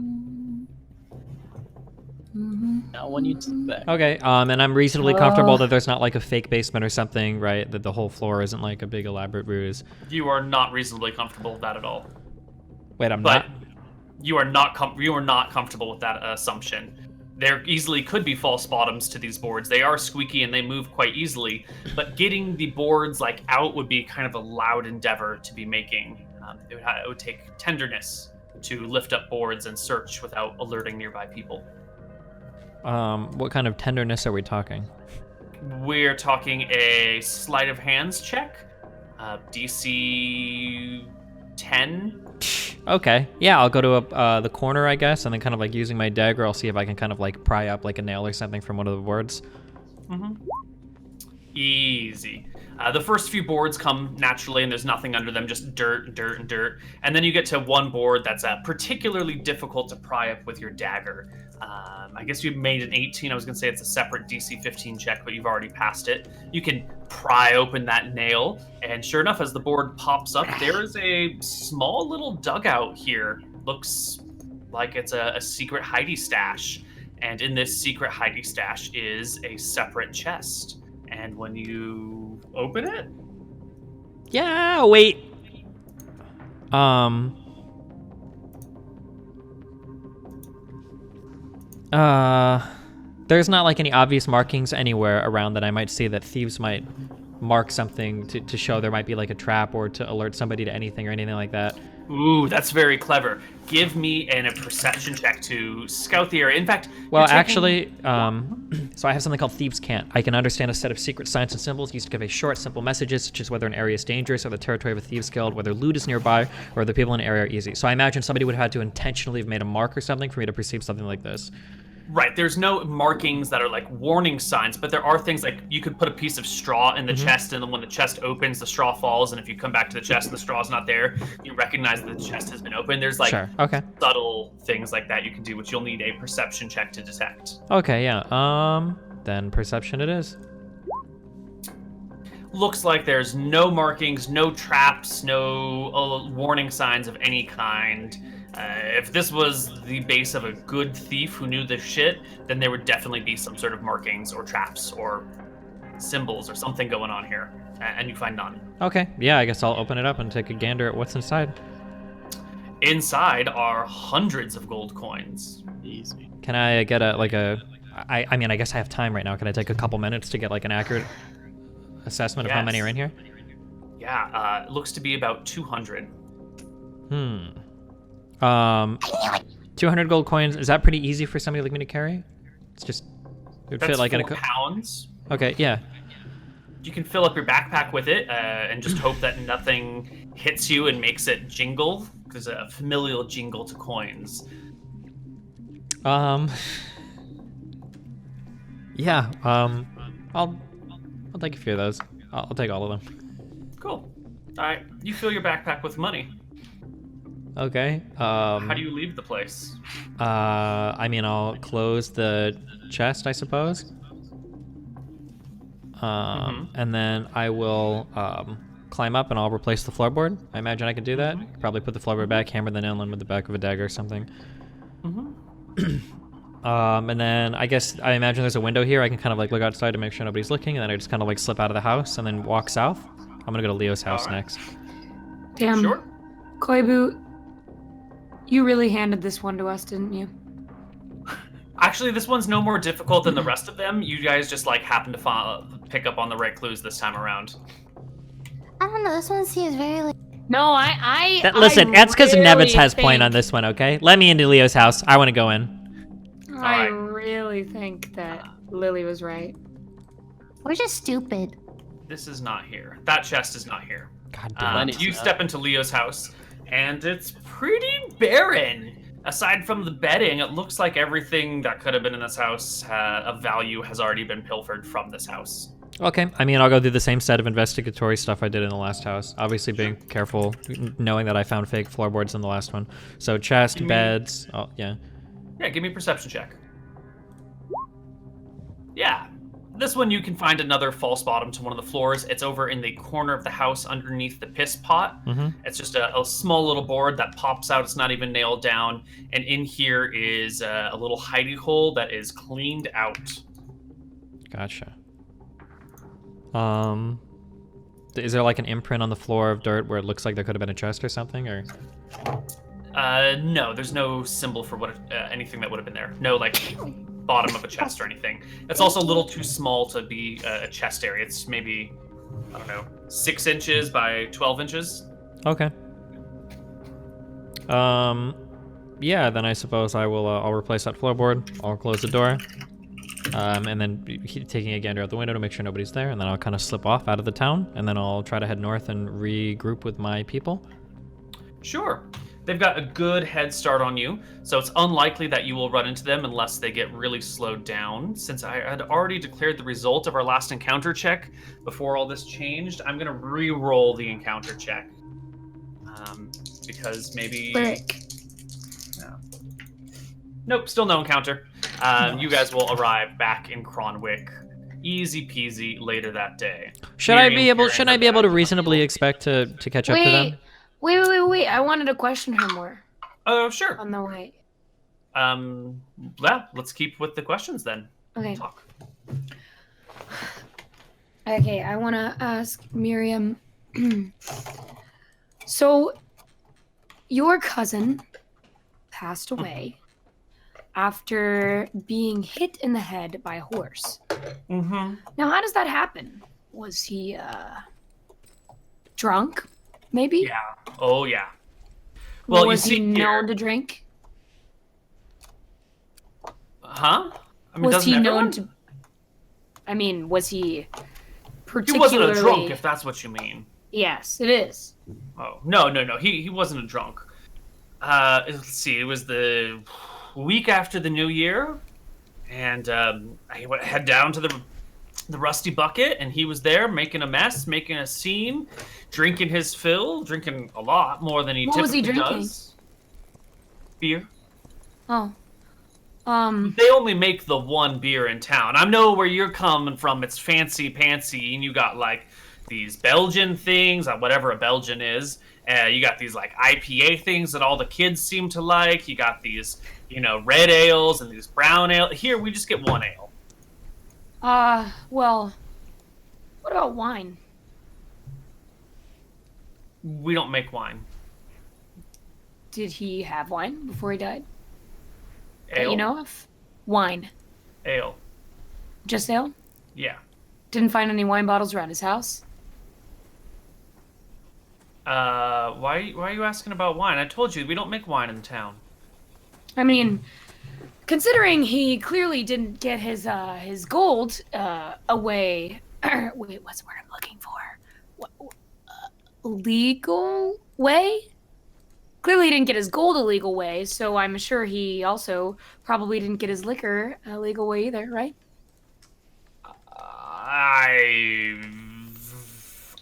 S6: Not when you suspect.
S4: Okay, and I'm reasonably comfortable that there's not like a fake basement or something, right? That the whole floor isn't like a big elaborate ruse.
S3: You are not reasonably comfortable with that at all.
S4: Wait, I'm
S3: But
S4: not?
S3: you are not comfortable with that assumption. There easily could be false bottoms to these boards. They are squeaky and they move quite easily, but getting the boards like out would be kind of a loud endeavor to be making. It would take tenderness to lift up boards and search without alerting nearby people.
S4: What kind of tenderness are we talking?
S3: We're talking a sleight of hands check. DC 10.
S4: Okay. Yeah, I'll go to the corner, I guess, and then kind of like using my dagger, I'll see if I can kind of like pry up like a nail or something from one of the boards.
S3: Easy. The first few boards come naturally, and there's nothing under them, just dirt, dirt, and dirt. And then you get to one board that's particularly difficult to pry up with your dagger. I guess you made an 18. I was going to say it's a separate DC 15 check, but you've already passed it. You can pry open that nail, and sure enough, as the board pops up, there is a small little dugout here. Looks like it's a secret hidey stash. And in this secret hidey stash is a separate chest. And when you open it...
S4: Yeah, wait. There's not like any obvious markings anywhere around that I might see that thieves might mark something to show there might be like a trap or to alert somebody to anything or anything like that.
S3: Ooh, that's very clever. Give me a perception check to scout the area. In fact,
S4: well, actually, so I have something called Thieves' Cant. I can understand a set of secret signs and symbols used to convey short, simple messages, such as whether an area is dangerous or the territory of a thieves' guild, whether loot is nearby, or the people in an area are easy. So I imagine somebody would have had to intentionally have made a mark or something for me to perceive something like this.
S3: Right, there's no markings that are like warning signs, but there are things like you could put a piece of straw in the chest, and then when the chest opens, the straw falls, and if you come back to the chest and the straw's not there, you recognize that the chest has been opened. There's like subtle things like that you can do, which you'll need a perception check to detect.
S4: Okay, yeah. Then perception it is.
S3: Looks like there's no markings, no traps, no warning signs of any kind. If this was the base of a good thief who knew this shit, then there would definitely be some sort of markings or traps or symbols or something going on here, and you find none.
S4: Okay, yeah, I guess I'll open it up and take a gander at what's inside.
S3: Inside are hundreds of gold coins.
S2: Easy.
S4: Can I get I mean, I guess I have time right now. Can I take a couple minutes to get like an accurate assessment of how many are in here?
S3: Yeah, it looks to be about 200.
S4: 200 gold coins. Is that pretty easy for somebody like me to carry? It's just, it would
S3: That's
S4: fit like
S3: 4
S4: in a
S3: pounds.
S4: Okay, yeah.
S3: You can fill up your backpack with it and just hope that nothing hits you and makes it jingle. There's a familial jingle to coins.
S4: Yeah. I'll take a few of those. I'll take all of them.
S3: Cool. All right, you fill your backpack with money.
S4: Okay.
S3: How do you leave the place?
S4: I mean, I'll close the chest, I suppose. And then I will climb up and I'll replace the floorboard. I imagine I can do that. Probably put the floorboard back, hammer the nail in with the back of a dagger or something. And then I guess I imagine there's a window here. I can kind of like look outside to make sure nobody's looking, and then I just kind of like slip out of the house and then walk south. I'm gonna go to Leo's house next.
S5: Damn.
S3: Sure.
S5: Koibu, you really handed this one to us, didn't you?
S3: Actually, this one's no more difficult than the rest of them. You guys just like happen to pick up on the right clues this time around.
S1: I don't know. This one seems very like.
S5: No,
S4: Listen, that's because
S5: really
S4: Nevitz has
S5: think,
S4: point on this one, okay? Let me into Leo's house. I want to go in.
S5: I really think that Lily was right.
S1: We're just stupid.
S3: This is not here. That chest is not here.
S4: God damn it.
S3: You step into Leo's house, and it's pretty barren. Aside from the bedding, it looks like everything that could have been in this house of value has already been pilfered from this house.
S4: Okay, I mean, I'll go through the same set of investigatory stuff I did in the last house. Obviously being careful, knowing that I found fake floorboards in the last one. So chest, beds, yeah.
S3: Yeah, give me a perception check. Yeah. This one you can find another false bottom to one of the floors. It's over in the corner of the house underneath the piss pot. It's just a small little board that pops out. It's not even nailed down. And in here is a little hidey hole that is cleaned out.
S4: Gotcha. Is there like an imprint on the floor of dirt where it looks like there could have been a chest or something, or?
S3: No, there's no symbol for what anything that would have been there. No, like, bottom of a chest or anything. It's also a little too small to be a chest area. It's maybe, I don't know, 6 inches by 12 inches.
S4: Okay. Yeah, then I suppose I will, I'll replace that floorboard. I'll close the door. and then taking a gander out the window to make sure nobody's there, and then I'll kind of slip off out of the town, and then I'll try to head north and regroup with my people.
S3: Sure. They've got a good head start on you, so it's unlikely that you will run into them unless they get really slowed down. Since I had already declared the result of our last encounter check before all this changed, I'm going to re-roll the encounter check. Because maybe... No. Nope, still no encounter. You guys will arrive back in Cronwick easy peasy later that day.
S4: Shouldn't I be able to reasonably expect to catch up to them?
S5: Wait. I wanted to question her more.
S3: Oh, sure.
S5: On the way.
S3: Yeah, let's keep with the questions then.
S5: Okay.
S3: Talk.
S5: Okay, I want to ask Miriam. So, your cousin passed away after being hit in the head by a horse.
S3: Mm-hmm.
S5: Now, how does that happen? Was he, drunk? Maybe?
S3: Yeah. Oh, yeah. Well,
S5: was
S3: you see
S5: he known to drink?
S3: Huh? I mean,
S5: Was
S3: doesn't
S5: he known
S3: everyone?
S5: to? I mean, was he
S3: He
S5: particularly?
S3: wasn't a drunk, if that's what you mean.
S5: Yes, it is.
S3: Oh, no. He wasn't a drunk. Let's see. It was the week after the New Year, and I head down to the Rusty Bucket, and he was there making a mess, making a scene, drinking his fill, drinking a lot more than he
S5: What was
S3: typically
S5: he drinking?
S3: does. Beer.
S5: Oh.
S3: They only make the one beer in town. I know where you're coming from. It's fancy pantsy, and you got like these Belgian things, whatever a Belgian is. You got these like IPA things that all the kids seem to like. You got these, red ales and these brown ale. Here, we just get one ale.
S5: Well, what about wine?
S3: We don't make wine.
S5: Did he have wine before he died? That
S3: Ale.
S5: you know of? Wine.
S3: Ale.
S5: Just ale?
S3: Yeah.
S5: Didn't find any wine bottles around his house?
S3: Why are you asking about wine? I told you we don't make wine in town.
S5: I mean, considering he clearly didn't get his gold away. Wait, what's the word I'm looking for? Legal way? Clearly he didn't get his gold a legal way, so I'm sure he also probably didn't get his liquor a legal way either, right?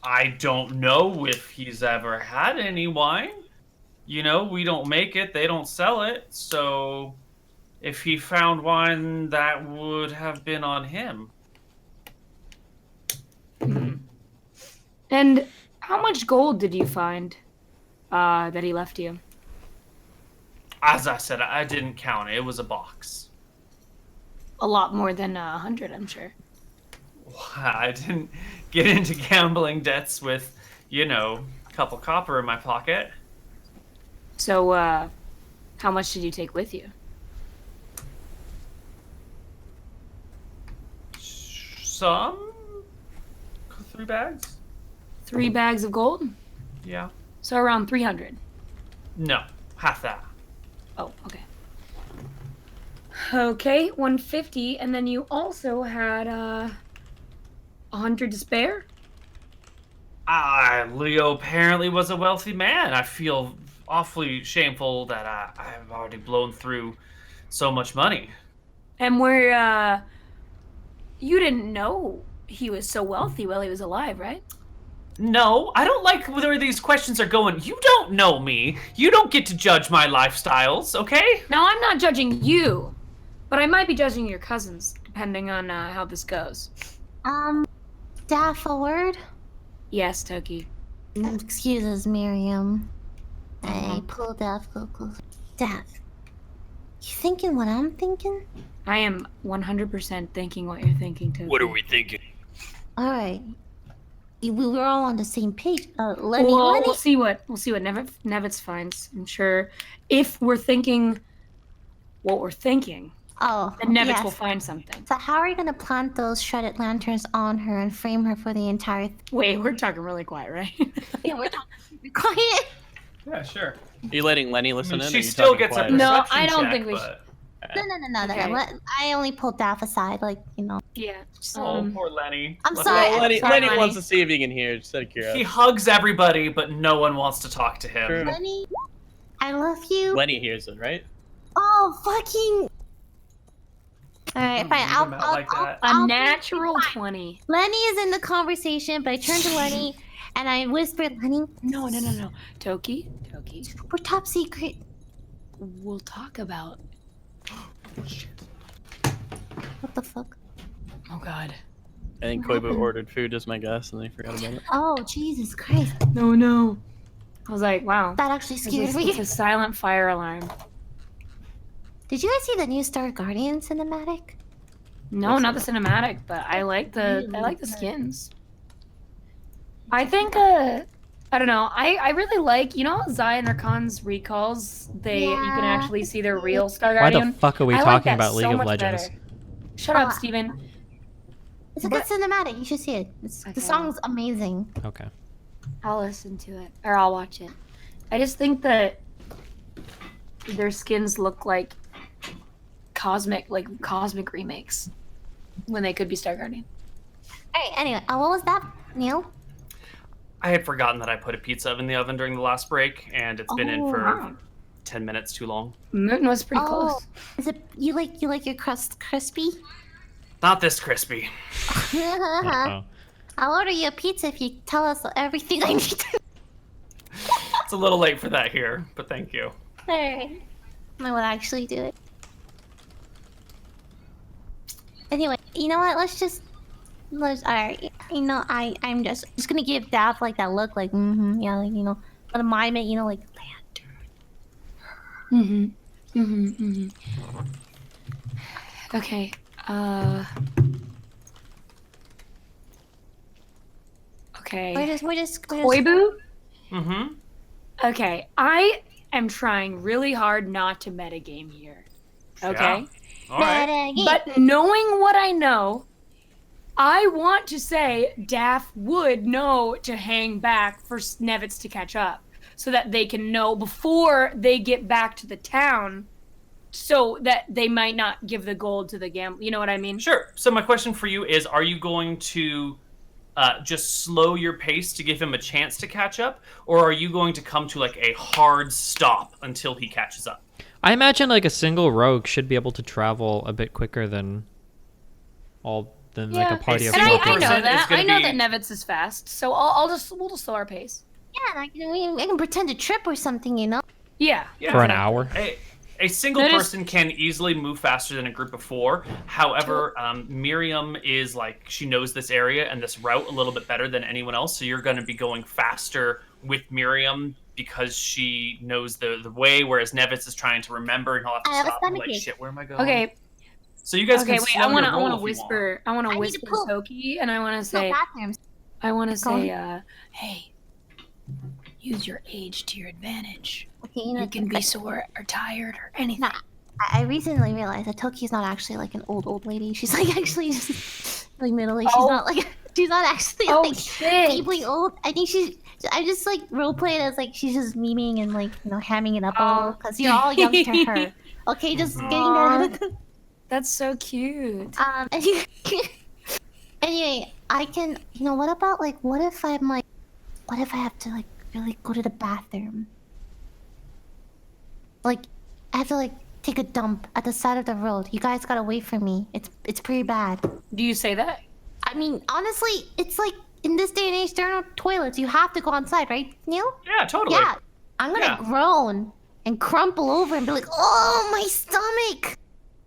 S3: I don't know if he's ever had any wine. We don't make it, they don't sell it, so if he found wine, that would have been on him.
S5: And how much gold did you find that he left you?
S3: As I said, I didn't count it. It was a box.
S5: A lot more than 100, I'm sure.
S3: I didn't get into gambling debts with, a couple copper in my pocket.
S5: So, how much did you take with you?
S3: Some? 3 bags?
S5: 3 bags of gold?
S3: Yeah.
S5: So around 300.
S3: No, half that.
S5: Oh, okay. Okay, 150, and then you also had 100 to spare?
S3: Leo apparently was a wealthy man. I feel awfully shameful that I've already blown through so much money.
S5: And where, you didn't know he was so wealthy while he was alive, right?
S3: No, I don't like where these questions are going. You don't know me. You don't get to judge my lifestyles, okay?
S5: Now, I'm not judging you, but I might be judging your cousins, depending on how this goes.
S1: Daff, a word?
S5: Yes, Toki.
S1: Excuse us, Miriam. I pull Daff close. Daff, you thinking what I'm thinking?
S5: I am 100% thinking what you're thinking, Toki.
S6: What are we thinking?
S1: Alright. We were all on the same page.
S5: We'll see what Nevitz finds. I'm sure if we're thinking what we're thinking, then Nevitz will find something.
S1: So how are you gonna plant those shredded lanterns on her and frame her for the entire
S5: Wait, we're talking really quiet, right?
S1: Yeah, we're talking quiet.
S3: Yeah, sure.
S2: Are you letting Lenny listen in? or
S3: She
S2: are you
S3: still
S2: talking
S3: gets a
S2: quiet?
S3: perception
S5: No, I don't
S3: check,
S5: think we
S3: but-
S1: No.
S5: Okay.
S1: I only pulled Daff aside, like, you know.
S5: Yeah.
S3: Oh, poor Lenny.
S1: I'm
S3: Left
S1: sorry.
S3: alone.
S2: Lenny,
S1: sorry,
S2: Lenny
S1: Lenny.
S2: wants to see if he can hear. Just out of
S3: He
S2: curiosity.
S3: hugs everybody, but no one wants to talk to him.
S2: True.
S1: Lenny, I love you.
S2: Lenny hears it, right?
S1: Oh, fucking. Alright, fine.
S3: leave him out like that.
S5: A natural 20.
S1: Lenny is in the conversation, but I turned to Lenny and I whispered, Lenny,
S5: No. Toki,
S1: we're top secret.
S5: we'll talk about.
S1: What the fuck?
S5: Oh God.
S2: I think
S1: What
S2: Koibu
S1: happened?
S2: ordered food as my guess, and they forgot about it.
S1: Oh, Jesus Christ.
S5: No. I was like, wow.
S1: That actually scared me.
S5: It's a silent fire alarm.
S1: Did you guys see the new Star Guardian cinematic?
S5: No,
S2: What's
S5: not the cinematic, but I like the skins. I think I don't know. I really like, you know, Zion or Khan's recalls. You can
S1: Yeah.
S5: actually see their real Star
S4: Why
S5: Guardian.
S4: the fuck are we
S5: I like
S4: talking
S5: that
S4: about League
S5: so
S4: of
S5: much
S4: Legends?
S5: better. Shut up,
S1: Oh,
S5: Steven.
S1: It's a good cinematic. You should see it.
S5: Okay.
S1: The song's amazing.
S4: Okay.
S5: I'll listen to it or I'll watch it. I just think that their skins look like cosmic remakes when they could be Star Guardian.
S1: Alright, anyway, what was that, Neil?
S3: I had forgotten that I put a pizza in the oven during the last break, and it's been in
S1: Oh,
S3: for
S5: wow.
S3: 10 minutes too long.
S5: Mouton was pretty
S1: Oh.
S5: close.
S1: Is it you like your crust crispy?
S3: Not this crispy.
S4: Uh-oh.
S1: I'll order you a pizza if you tell us everything I need to.
S3: It's a little late for that here, but thank you.
S1: Alright. I would actually do it. Anyway, you know what? Alright. You know, I'm just gonna give Dav like that look, like yeah, like, you know, let him mime it, you know, like
S5: Okay. Okay.
S1: we're just
S5: Koibu?
S3: Mm-hmm.
S5: Okay. I am trying really hard not to metagame here. Okay?
S3: All right.
S5: But knowing what I know, I want to say Daff would know to hang back for Nevitz to catch up so that they can know before they get back to the town so that they might not give the gold to the gamble. You know what I mean?
S3: Sure. So my question for you is, are you going to just slow your pace to give him a chance to catch up, or are you going to come to like a hard stop until he catches up?
S4: I imagine like a single rogue should be able to travel a bit quicker than like a party of
S5: And
S3: single
S5: I
S4: smokers.
S5: know
S3: person is
S5: that.
S3: gonna
S5: I know
S3: be-
S5: that Nevitz is fast, so we'll just slow our pace.
S1: Yeah, like, we can pretend to trip or something, you know?
S5: Yeah.
S3: Yeah.
S4: For an hour.
S3: A single
S5: That is-
S3: person can easily move faster than a group of four. However, Miriam is like, she knows this area and this route a little bit better than anyone else. So you're going to be going faster with Miriam because she knows the way, whereas Nevitz is trying to remember and he'll have to
S1: I have a
S3: stop and be like,
S1: stomachache.
S3: shit, where am I going?
S5: Okay.
S3: So you guys
S5: Okay.
S3: can
S5: Wait.
S3: slow
S5: I want
S3: your roll
S5: to
S3: if you want.
S5: whisper. I want
S1: I
S5: to
S1: need
S5: whisper
S1: to
S5: to
S1: poop.
S5: Toki, and I want to
S1: No
S5: say.
S1: bathrooms.
S5: I want to
S1: Go
S5: say. Hey. Use your age to your advantage.
S1: Okay, you know,
S5: You can be sore or tired or anything.
S1: Nah, I recently realized that Toki's not actually like an old lady. She's like actually just like middle-aged. She's not like she's not actually
S5: Oh,
S1: like
S5: shit.
S1: deeply old. I think I just like roleplay it as like she's just memeing and like, you know, hamming it up a little because you're all young to her. Okay, just getting that.
S5: That's so cute.
S1: Anyway, I can. You know, what about like what if I have to like really go to the bathroom? Like, I have to like take a dump at the side of the road. You guys gotta wait for me. It's pretty bad.
S5: Do you say that?
S1: I mean, honestly, it's like in this day and age, there are no toilets. You have to go outside, right, Neil?
S3: Yeah, totally.
S1: Yeah. I'm gonna groan and crumple over and be like, "Oh, my stomach!"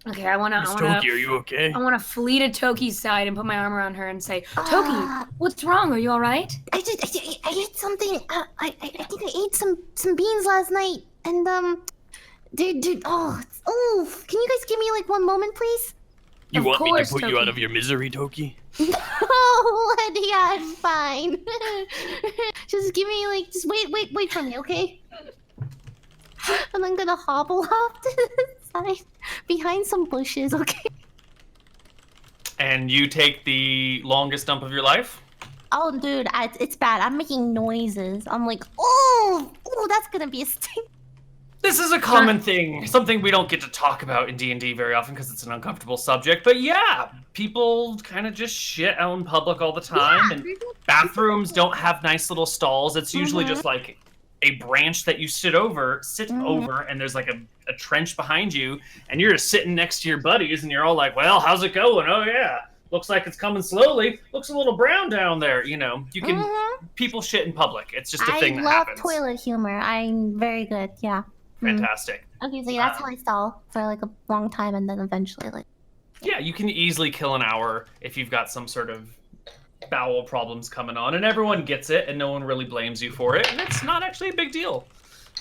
S5: Okay,
S6: Miss Toki, are you okay?
S5: I want to flee to Toki's side and put my arm around her and say,
S1: Ah.
S5: Toki, what's wrong? Are you all right?
S1: I ate something. I think I ate some beans last night, and dude. Oh, can you guys give me like one moment, please?
S6: You
S5: Of
S6: want me
S5: course,
S6: to put you
S5: Toki.
S6: out of your misery, Toki?
S1: No, yeah, I'm fine. Just give me like, just wait for me, okay? And I'm gonna hobble off to the side behind some bushes, okay?
S3: And you take the longest dump of your life?
S1: Oh, dude, it's bad. I'm making noises. I'm like, oh, that's gonna be a stink.
S3: This is a common thing, something we don't get to talk about in D&D very often because it's an uncomfortable subject. But yeah, people kind of just shit out in public all the time, and bathrooms don't have nice little stalls. It's usually just like a branch that you sit over, and there's like a trench behind you, and you're just sitting next to your buddies, and you're all like, "Well, how's it going? Oh yeah, looks like it's coming slowly. Looks a little brown down there." You know, you can people shit in public. It's just a thing that happens.
S1: I love toilet humor. I'm very good. Yeah.
S3: Fantastic.
S1: Okay, so that's how I stall for like a long time, and then eventually, like.
S3: Yeah, you can easily kill an hour if you've got some sort of bowel problems coming on, and everyone gets it, and no one really blames you for it, and it's not actually a big deal.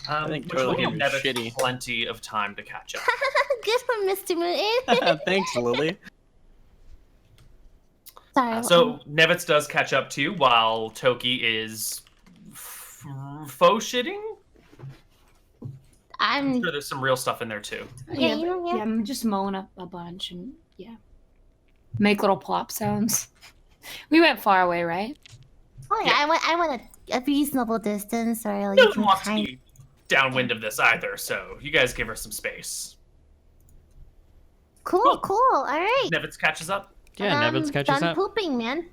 S2: I think
S3: Which will
S2: toilet
S3: give
S2: humor is
S3: Nevitz
S2: shitty.
S3: plenty of time to catch up.
S1: Good one, Mr.Mouton.
S2: Thanks, Lily.
S1: Sorry.
S3: So Nevitz does catch up to you while Toki is faux shitting. I'm sure there's some real stuff in there too.
S1: Yeah,
S5: I'm just mowing up a bunch and make little plop sounds. We went far away, right?
S1: Oh yeah, I went a reasonable distance, or like.
S3: He doesn't want to be downwind of this either, so you guys give her some space.
S1: Cool. All right.
S3: Nevitz catches up.
S4: Yeah, Nevitz catches
S1: done
S4: up.
S1: pooping, man.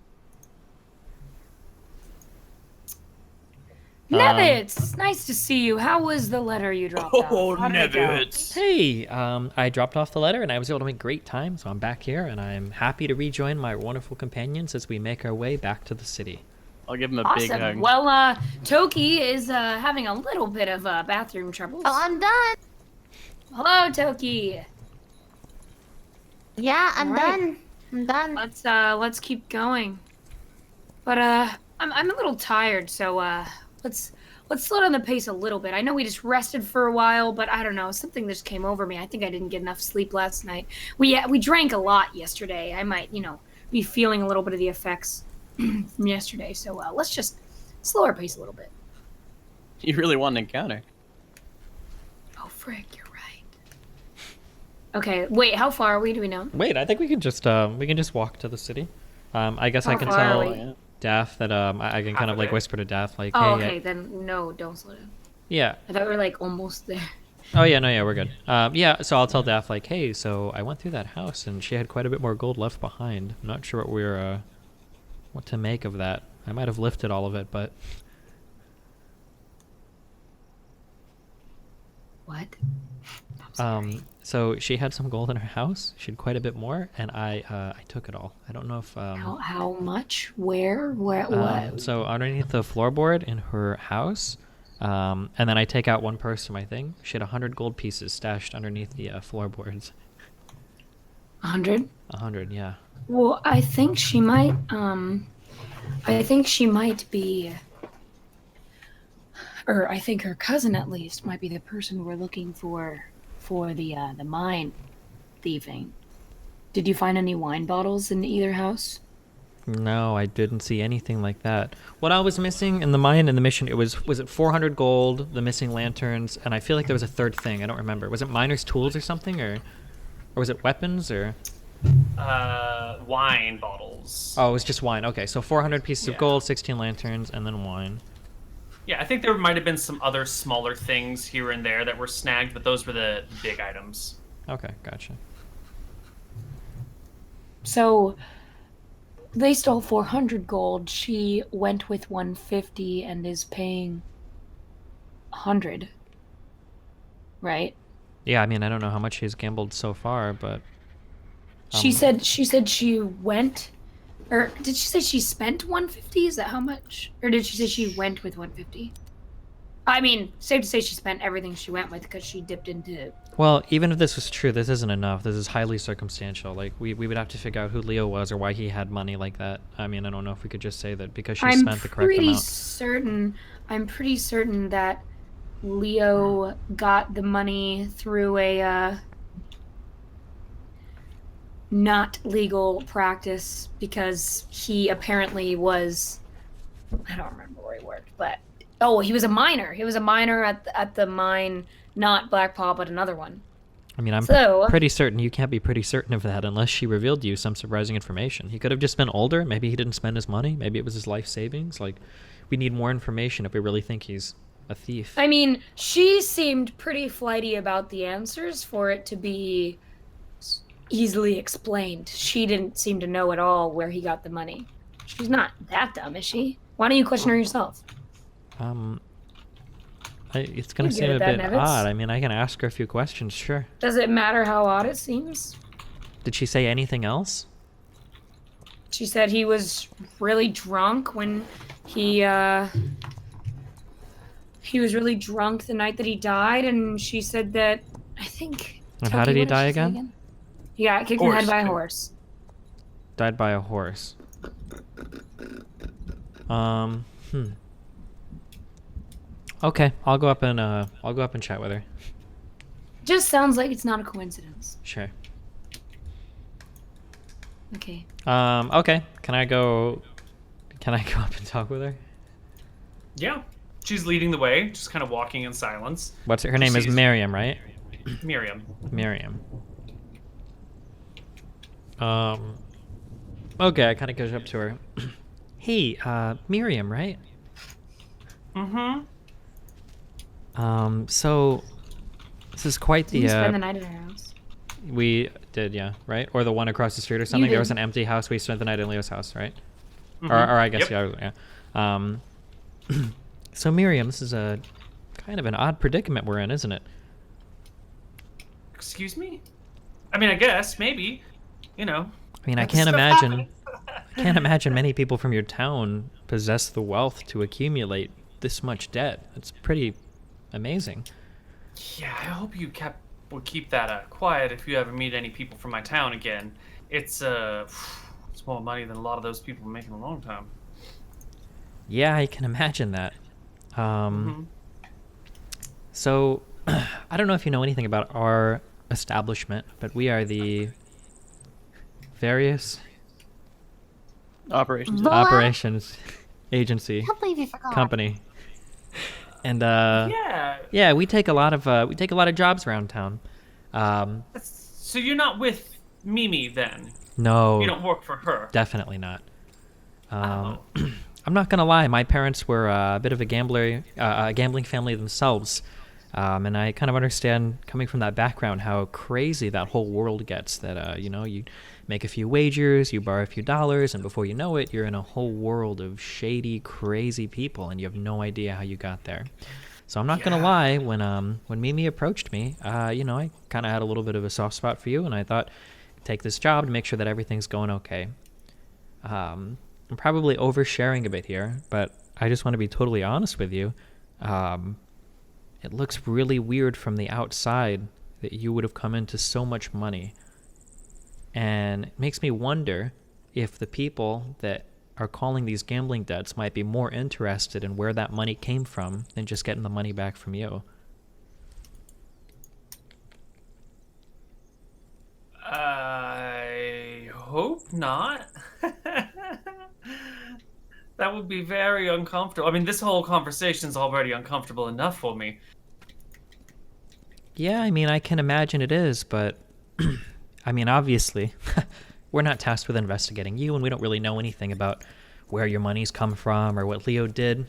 S5: Nevitz, nice to see you. How was the letter you dropped off?
S6: Oh,
S5: How did it go?
S6: Nevitz.
S4: Hey, I dropped off the letter and I was able to make great time, so I'm back here and I'm happy to rejoin my wonderful companions as we make our way back to the city.
S2: I'll give him a big
S5: Awesome.
S2: hug.
S5: Well, Toki is having a little bit of bathroom troubles.
S1: Oh, I'm done.
S5: Hello, Toki.
S1: Yeah, I'm
S5: Alright.
S1: done. I'm done.
S5: Let's keep going. But I'm a little tired, so let's slow down the pace a little bit. I know we just rested for a while, but I don't know, something just came over me. I think I didn't get enough sleep last night. We drank a lot yesterday. I might, be feeling a little bit of the effects from yesterday. So let's just slow our pace a little bit.
S2: You really want an encounter.
S5: Oh, frick, you're right. Okay, wait, how far are we? Do we know?
S4: Wait, I think we can just walk to the city. I guess I
S5: How
S4: can
S5: far are
S4: tell
S5: we?
S4: Daff that I can kind of like whisper to Daff like,
S5: Oh,
S4: hey,
S5: okay, then no, don't slow down.
S4: yeah.
S5: I thought we were like almost there.
S4: Oh yeah, no, yeah, we're good. Yeah, so I'll tell Daff like, hey, so I went through that house and she had quite a bit more gold left behind. I'm not sure what to make of that. I might have lifted all of it, but
S5: What? I'm sorry.
S4: So she had some gold in her house. She had quite a bit more, and I took it all. I don't know if
S5: How much? Where? What?
S4: So underneath the floorboard in her house, and then I take out one purse from my thing. She had 100 gold pieces stashed underneath the floorboards.
S5: 100?
S4: 100, yeah.
S5: Well, I think she might. I think she might be. Or I think her cousin, at least, might be the person we're looking for the mine thieving. Did you find any wine bottles in either house?
S4: No, I didn't see anything like that. What I was missing in the mine and the mission, was it 400 gold, the missing lanterns, and I feel like there was a third thing. I don't remember. Was it miner's tools or something, or was it weapons, or?
S3: Wine bottles.
S4: Oh, it was just wine. Okay, so 400 pieces of gold, 16 lanterns, and then wine.
S3: Yeah, I think there might have been some other smaller things here and there that were snagged, but those were the big items.
S4: Okay, gotcha.
S5: So they stole 400 gold. She went with 150 and is paying 100. Right?
S4: Yeah, I mean, I don't know how much she's gambled so far, but
S5: She said she went, or did she say she spent 150? Is that how much? Or did she say she went with 150? I mean, safe to say she spent everything she went with because she dipped into.
S4: well, even if this was true, this isn't enough. This is highly circumstantial. Like, we would have to figure out who Leo was or why he had money like that. I mean, I don't know if we could just say that because she spent the correct amount.
S5: I'm pretty certain that Leo got the money through a not legal practice because he apparently was. I don't remember where he worked, but he was a miner. He was a miner at the mine, not Black Paw, but another one.
S4: I mean, I'm
S5: So-
S4: pretty certain you can't be pretty certain of that unless she revealed to you some surprising information. He could have just been older. Maybe he didn't spend his money. Maybe it was his life savings. Like, we need more information if we really think he's a thief.
S5: I mean, she seemed pretty flighty about the answers for it to be easily explained. She didn't seem to know at all where he got the money. She's not that dumb, is she? Why don't you question her yourself?
S4: It's gonna
S5: You're
S4: seem
S5: good
S4: a
S5: at
S4: bit
S5: that, Nevitz.
S4: odd. I mean, I can ask her a few questions, sure.
S5: Does it matter how odd it seems?
S4: Did she say anything else?
S5: She said he was really drunk when he was really drunk the night that he died, and she said that I think.
S4: And how
S5: Toki,
S4: did he
S5: what
S4: die
S5: she say
S4: again?
S5: He got kicked in the head
S3: Horse.
S5: by a horse.
S4: Died by a horse. Okay, I'll go up and chat with her.
S5: Just sounds like it's not a coincidence.
S4: Sure.
S5: Okay.
S4: Okay. Can I go up and talk with her?
S3: Yeah. She's leading the way, just kind of walking in silence.
S4: What's her name is
S3: She's-
S4: Miriam, right?
S3: Miriam.
S4: Miriam. Okay, I kind of goes up to her. Hey, Miriam, right?
S3: Mm-hmm.
S4: So this is quite
S5: Did you
S4: the
S5: spend the night at her house?
S4: we did, yeah, right? Or the one across the street or something. There was
S5: did.
S4: an empty house. We spent the night in Leo's house, right?
S3: Mhm.
S4: Or I guess
S3: Yep.
S4: yeah. So Miriam, this is a kind of an odd predicament we're in, isn't it?
S3: Excuse me? I mean, I guess, maybe. You know.
S4: I mean, I
S3: That's
S4: can't
S3: stuff
S4: imagine.
S3: happening.
S4: I can't imagine many people from your town possess the wealth to accumulate this much debt. It's pretty amazing.
S3: Yeah, I hope you will keep that quiet if you ever meet any people from my town again. It's it's more money than a lot of those people make in a long time.
S4: Yeah, I can imagine that.
S3: Mhm.
S4: So, I don't know if you know anything about our establishment, but we are the various
S2: Operations.
S1: What?
S4: operations agency
S1: I can't believe you forgot.
S4: company. And
S3: Yeah.
S4: yeah, we take a lot of jobs around town.
S3: So you're not with Mimi then?
S4: No,
S3: You don't work for her?
S4: definitely not.
S3: Oh.
S4: I'm not gonna lie, my parents were a bit of a gambling family themselves, and I kind of understand, coming from that background, how crazy that whole world gets. That you make a few wagers, you borrow a few dollars, and before you know it, you're in a whole world of shady, crazy people, and you have no idea how you got there. So I'm not gonna lie, when Mimi approached me, I kind of had a little bit of a soft spot for you, and I thought, take this job to make sure that everything's going okay. I'm probably oversharing a bit here, but I just want to be totally honest with you. It looks really weird from the outside that you would have come into so much money. And it makes me wonder if the people that are calling these gambling debts might be more interested in where that money came from than just getting the money back from you.
S3: I hope not. That would be very uncomfortable. I mean, this whole conversation's already uncomfortable enough for me.
S4: Yeah, I mean, I can imagine it is, but I mean, obviously, we're not tasked with investigating you, and we don't really know anything about where your money's come from or what Leo did,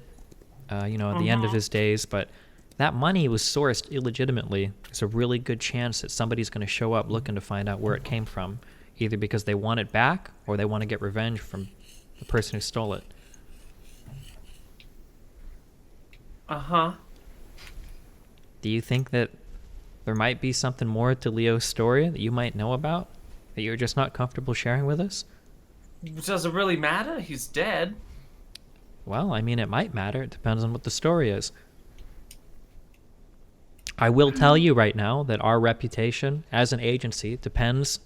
S4: at the end of his days. But that money was sourced illegitimately. There's a really good chance that somebody's going to show up looking to find out where it came from, either because they want it back or they want to get revenge from the person who stole it.
S3: Uh-huh.
S4: Do you think that there might be something more to Leo's story that you might know about, that you're just not comfortable sharing with us?
S3: Does it really matter? He's dead.
S4: Well, I mean, it might matter. It depends on what the story is. I will tell you right now that our reputation as an agency depends,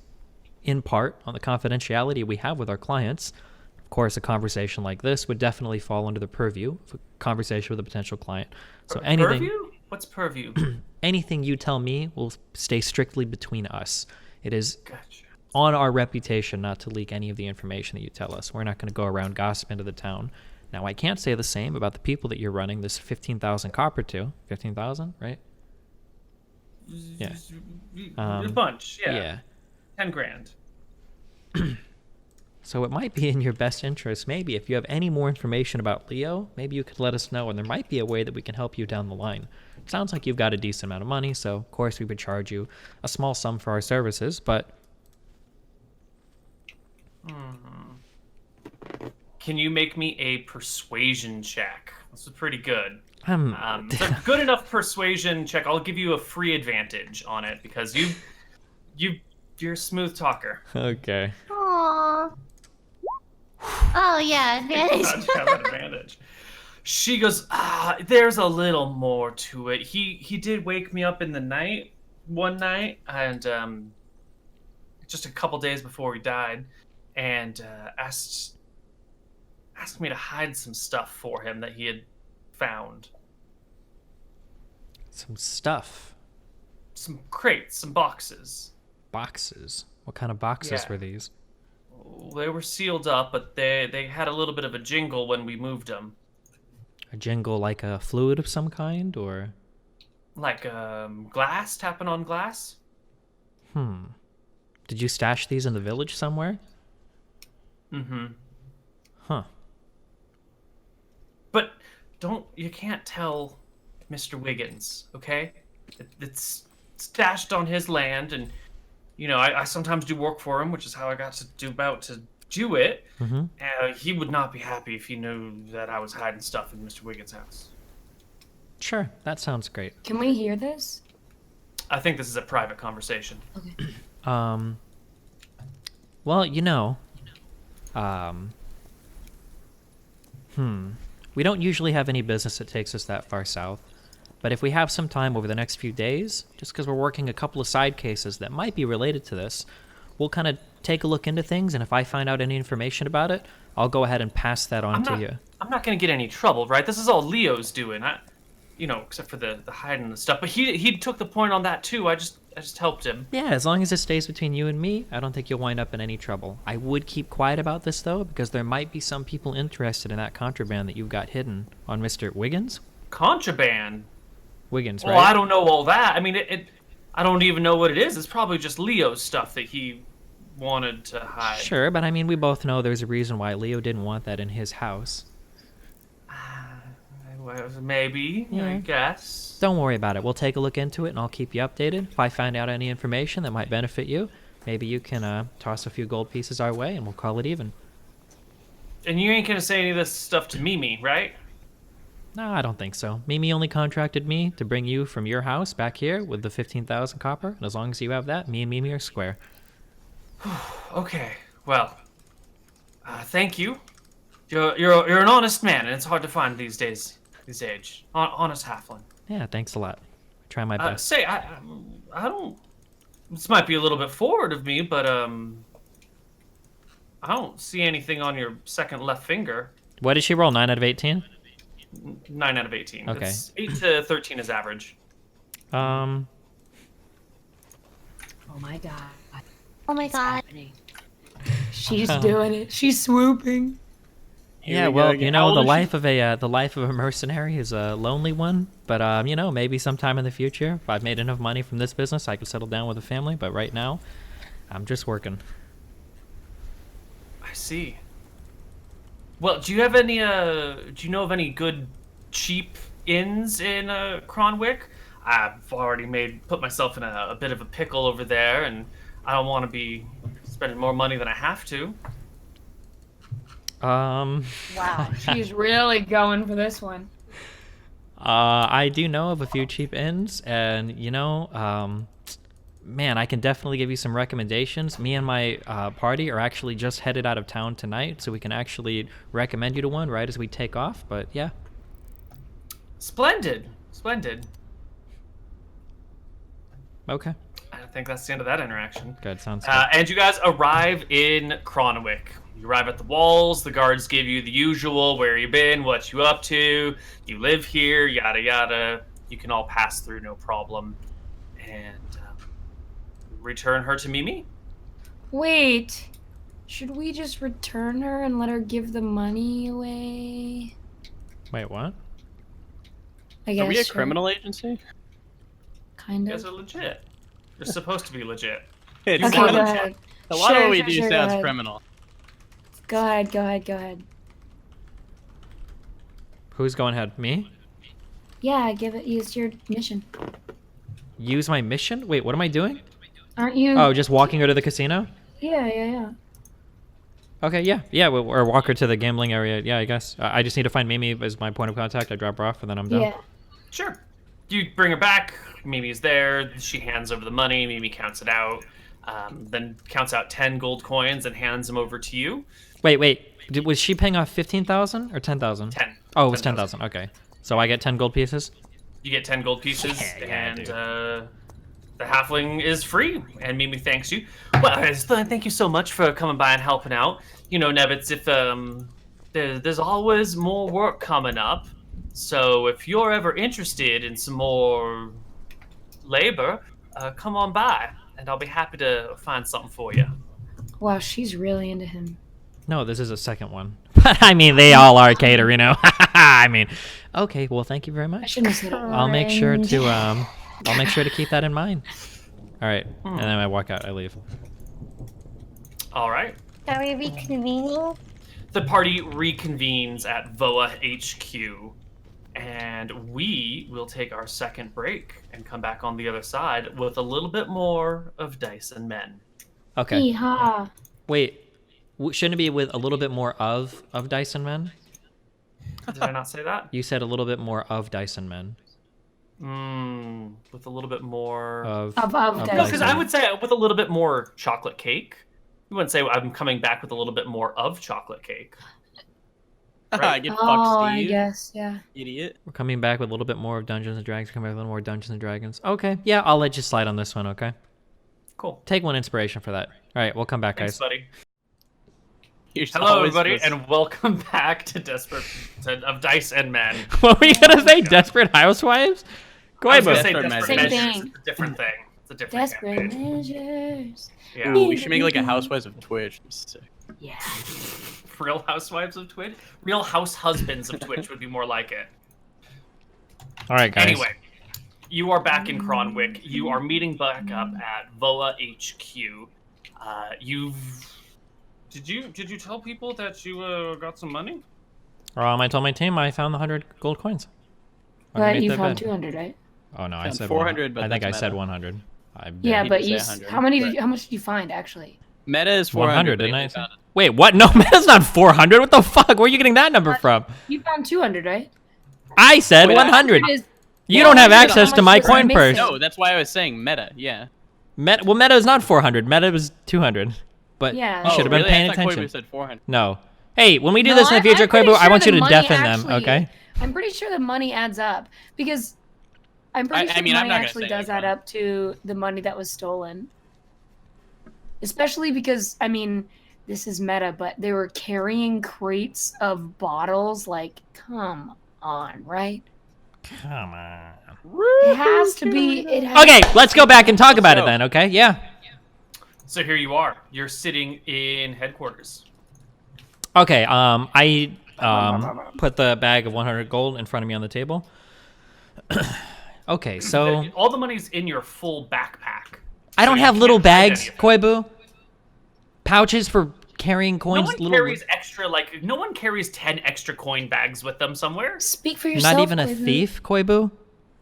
S4: in part, on the confidentiality we have with our clients. Of course, a conversation like this would definitely fall under the purview of a conversation with a potential client. So anything,
S3: Purview? What's purview?
S4: anything you tell me will stay strictly between us. It is
S3: Gotcha.
S4: on our reputation not to leak any of the information that you tell us. We're not going to go around gossiping to the town. Now, I can't say the same about the people that you're running this 15,000 copper to. 15,000, right? Yeah.
S3: A bunch, yeah.
S4: Yeah.
S3: 10 grand.
S4: So it might be in your best interest, maybe, if you have any more information about Leo, maybe you could let us know, and there might be a way that we can help you down the line. It sounds like you've got a decent amount of money, so of course we would charge you a small sum for our services, but...
S3: Can you make me a persuasion check? This is pretty good. It's a good enough persuasion check. I'll give you a free advantage on it because you're a smooth talker.
S4: Okay.
S1: Aww. Oh yeah, advantage.
S3: How'd you have an advantage? She goes, there's a little more to it. He did wake me up in the night, one night, and just a couple days before he died, and asked me to hide some stuff for him that he had found.
S4: Some stuff.
S3: Some crates, some boxes.
S4: Boxes? What kind of boxes were these?
S3: They were sealed up, but they had a little bit of a jingle when we moved them.
S4: A jingle like a fluid of some kind, or?
S3: Like glass, tapping on glass.
S4: Did you stash these in the village somewhere?
S3: Mm-hmm.
S4: Huh.
S3: But you can't tell Mr. Wiggins, okay? It's stashed on his land, and you know, I sometimes do work for him, which is how I got to do it. He would not be happy if he knew that I was hiding stuff in Mr. Wiggins' house.
S4: Sure, that sounds great.
S5: Can we hear this?
S3: I think this is a private conversation.
S5: Okay.
S4: Well, you know, we don't usually have any business that takes us that far south. But if we have some time over the next few days, just because we're working a couple of side cases that might be related to this, we'll kind of take a look into things, and if I find out any information about it, I'll go ahead and pass that on to you.
S3: I'm not going to get any trouble, right? This is all Leo's doing. Except for the hiding and stuff. But he took the point on that too. I just helped him.
S4: Yeah, as long as it stays between you and me, I don't think you'll wind up in any trouble. I would keep quiet about this, though, because there might be some people interested in that contraband that you've got hidden on Mr. Wiggins.
S3: Contraband?
S4: Wiggins, right?
S3: Well, I don't know all that. I mean, I don't even know what it is. It's probably just Leo's stuff that he wanted to hide.
S4: Sure, but I mean, we both know there's a reason why Leo didn't want that in his house.
S3: Well, maybe, I guess.
S4: Don't worry about it. We'll take a look into it, and I'll keep you updated. If I find out any information that might benefit you, maybe you can toss a few gold pieces our way, and we'll call it even.
S3: And you ain't gonna say any of this stuff to Mimi, right?
S4: No, I don't think so. Mimi only contracted me to bring you from your house back here with the 15,000 copper, and as long as you have that, me and Mimi are square.
S3: Okay, well, thank you. You're an honest man, and it's hard to find these days. This age, honest halfling.
S4: Yeah, thanks a lot. Try my best.
S3: I don't. This might be a little bit forward of me, but I don't see anything on your second left finger.
S4: What did she roll? 9 out of 18?
S3: 9 out of 18.
S4: Okay.
S3: It's 8 to 13 is average.
S5: Oh my god.
S1: Oh my
S5: It's
S1: god.
S5: happening. She's doing it. She's swooping.
S4: Yeah, well, you know, the life of a mercenary is a lonely one. But you know, maybe sometime in the future, if I've made enough money from this business, I could settle down with a family. But right now, I'm just working.
S3: I see. Well, do you have any? Do you know of any good, cheap inns in Cronwick? I've already put myself in a bit of a pickle over there, and I don't want to be spending more money than I have to.
S5: Wow, she's really going for this one.
S4: I do know of a few cheap inns, and you know, man, I can definitely give you some recommendations. Me and my party are actually just headed out of town tonight, so we can actually recommend you to one right as we take off. But yeah.
S3: Splendid.
S4: Okay.
S3: I think that's the end of that interaction.
S4: Good, sounds good.
S3: And you guys arrive in Cronwick. You arrive at the walls. The guards give you the usual: where you been, what you up to, you live here, yada yada. You can all pass through, no problem. And return her to Mimi.
S5: Wait, should we just return her and let her give the money away?
S4: Wait, what?
S5: I guess.
S2: Are we a
S5: sure.
S2: criminal agency?
S5: Kind
S3: You
S5: of.
S3: guys are legit. You're supposed to be legit.
S2: It's
S5: Okay,
S2: criminal.
S5: go ahead.
S2: A lot of what we
S5: Sure,
S2: do
S5: go
S2: sounds
S5: ahead.
S2: criminal.
S5: Go ahead, go ahead, go ahead.
S4: Who's going ahead? Me?
S5: Yeah, give it. Use your mission.
S4: Use my mission? Wait, what am I doing?
S5: Aren't you?
S4: Oh, just walking her to the casino?
S5: Yeah.
S4: Okay, yeah, or walk her to the gambling area. Yeah, I guess. I just need to find Mimi as my point of contact. I drop her off, and then I'm done.
S5: Yeah.
S3: Sure. You bring her back. Mimi's there. She hands over the money. Mimi counts it out. Then counts out 10 gold coins and hands them over to you.
S4: Wait. Was she paying off 15,000 or 10,000?
S3: 10.
S4: Oh, it was 10,000. Okay. So I get 10 gold pieces?
S3: You get 10 gold pieces,
S4: Yeah,
S3: and the halfling is free, and Mimi thanks you. Well, thank you so much for coming by and helping out. You know, Nevitz, if there's always more work coming up, so if you're ever interested in some more labor, come on by, and I'll be happy to find something for you.
S5: Wow, she's really into him.
S4: No, this is a second one. But I mean, they all are Katerino. I mean, okay. Well, thank you very
S5: I
S4: much.
S5: shouldn't have said
S4: I'll make sure to keep that in mind. All right, and then I walk out. I leave.
S3: All right.
S1: Are we reconvening?
S3: The party reconvenes at VOA HQ, and we will take our second break and come back on the other side with a little bit more of Dice and Men.
S4: Okay.
S5: Yeehaw.
S4: Wait. Shouldn't it be with a little bit more of Dyson Men?
S3: Did I not say that?
S4: You said a little bit more of Dyson Men.
S3: With a little bit more
S5: Of
S3: No,
S5: Dyson.
S3: because I would say with a little bit more chocolate cake. You wouldn't say I'm coming back with a little bit more of chocolate cake. Right.
S2: Get
S5: Oh,
S2: fucked,
S5: I
S2: Steve.
S5: guess, yeah.
S2: Idiot.
S4: We're coming back with a little bit more of Dungeons and Dragons. Coming back with a little more Dungeons and Dragons. Okay. Yeah, I'll let you slide on this one. Okay.
S3: Cool.
S4: Take one inspiration for that. All right, we'll come back,
S3: Thanks,
S4: guys.
S3: buddy.
S2: You're
S3: Hello,
S2: always
S3: everybody,
S2: supposed-
S3: and welcome back to of Dice and Men.
S4: What were you gonna say? Desperate Housewives?
S3: I was
S4: Koibu.
S3: gonna say
S2: Desperate
S3: Desperate
S5: Measures.
S3: Measures.
S5: Same thing.
S3: It's a different thing. It's a different
S5: Desperate
S3: campaign.
S5: measures.
S3: Yeah.
S2: Ooh, we should make like a Housewives of Twitch. Sick.
S5: Yeah.
S3: Real Housewives of Twitch? Real House Husbands of Twitch would be more like it.
S4: All right, guys.
S3: Anyway, you are back in Cronwick. You are meeting back up at VOA HQ. Did you tell people that you got some money?
S4: I told my team I found the 100 gold coins.
S5: But
S4: Underneath
S5: you
S4: their
S5: found
S4: bed.
S5: 200, right?
S4: Oh no, I
S2: Found
S4: said
S2: 400,
S4: 100.
S2: but
S4: I think I
S2: that's
S4: said
S2: meta.
S4: 100.
S5: Yeah,
S2: he
S5: but
S2: did
S5: you.
S2: say 100,
S5: How many? How much did you find actually?
S2: Meta is 400,
S4: 100,
S2: but
S4: didn't
S2: he
S4: I?
S2: found it.
S4: Wait, what? No, that's not 400. What the fuck? Where are you getting that number from?
S5: You found 200, right?
S4: I said
S2: Wait,
S4: 100.
S5: Is-
S4: You
S5: Yeah,
S4: don't have
S5: how
S4: access
S5: much
S4: to my
S5: was I
S4: coin purse.
S5: missing?
S2: No, that's why I was saying meta. Yeah.
S4: Meta is not 400. Meta was 200. But
S5: Yeah.
S4: you should have
S2: Oh,
S4: been
S2: really?
S4: paying
S2: I thought
S4: attention.
S2: Koibu said 400.
S4: No. Hey, when we do
S5: No,
S4: this in the future,
S5: I'm pretty
S4: Koibu, I
S5: sure
S4: want you
S5: the
S4: to
S5: money
S4: deafen them,
S5: actually-
S4: okay?
S5: I'm pretty sure the money adds up because I'm pretty
S2: I
S5: sure
S2: mean,
S5: the
S2: I'm
S5: money
S2: not gonna
S5: actually
S2: say
S5: does
S2: it,
S5: add
S2: but-
S5: up to the money that was stolen. Especially because I mean, this is meta, but they were carrying crates of bottles. Like, come on, right?
S4: Come on.
S5: It has to be. It has
S4: Okay, let's go back and talk about it then, okay? Yeah.
S3: So here you are. You're sitting in headquarters.
S4: Okay, I put the bag of 100 gold in front of me on the table. Okay, so
S3: All the money's in your full backpack.
S4: I don't
S3: you
S4: have
S3: can't
S4: little
S3: hide
S4: bags,
S3: any of it.
S4: Koibu. Pouches for carrying
S3: No
S4: coins.
S3: one
S4: little,
S3: carries extra, like, no one carries 10 extra coin bags with them somewhere.
S5: Speak for yourself.
S4: not even a
S5: Koibu.
S4: thief, Koibu,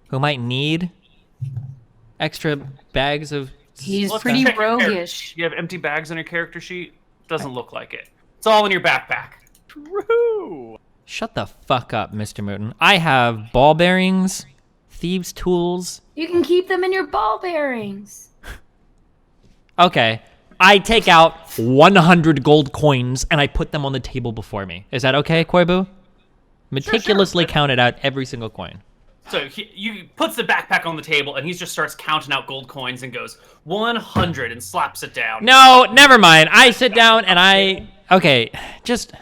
S4: who might need extra bags of.
S5: He's
S3: Let's
S5: pretty
S3: check your character.
S5: roguish.
S3: You have empty bags on your character sheet? Doesn't look like it. It's all in your backpack.
S2: True.
S4: Shut the fuck up, Mr. Mouton. I have ball bearings, thieves' tools.
S5: You can keep them in your ball bearings.
S4: Okay. I take out 100 gold coins and I put them on the table before me. Is that okay, Koibu? Meticulously counted out every single coin.
S3: So he puts the backpack on the table and he just starts counting out gold coins and goes 100 and slaps it down.
S4: No, never mind. I sit down and I... Okay, just...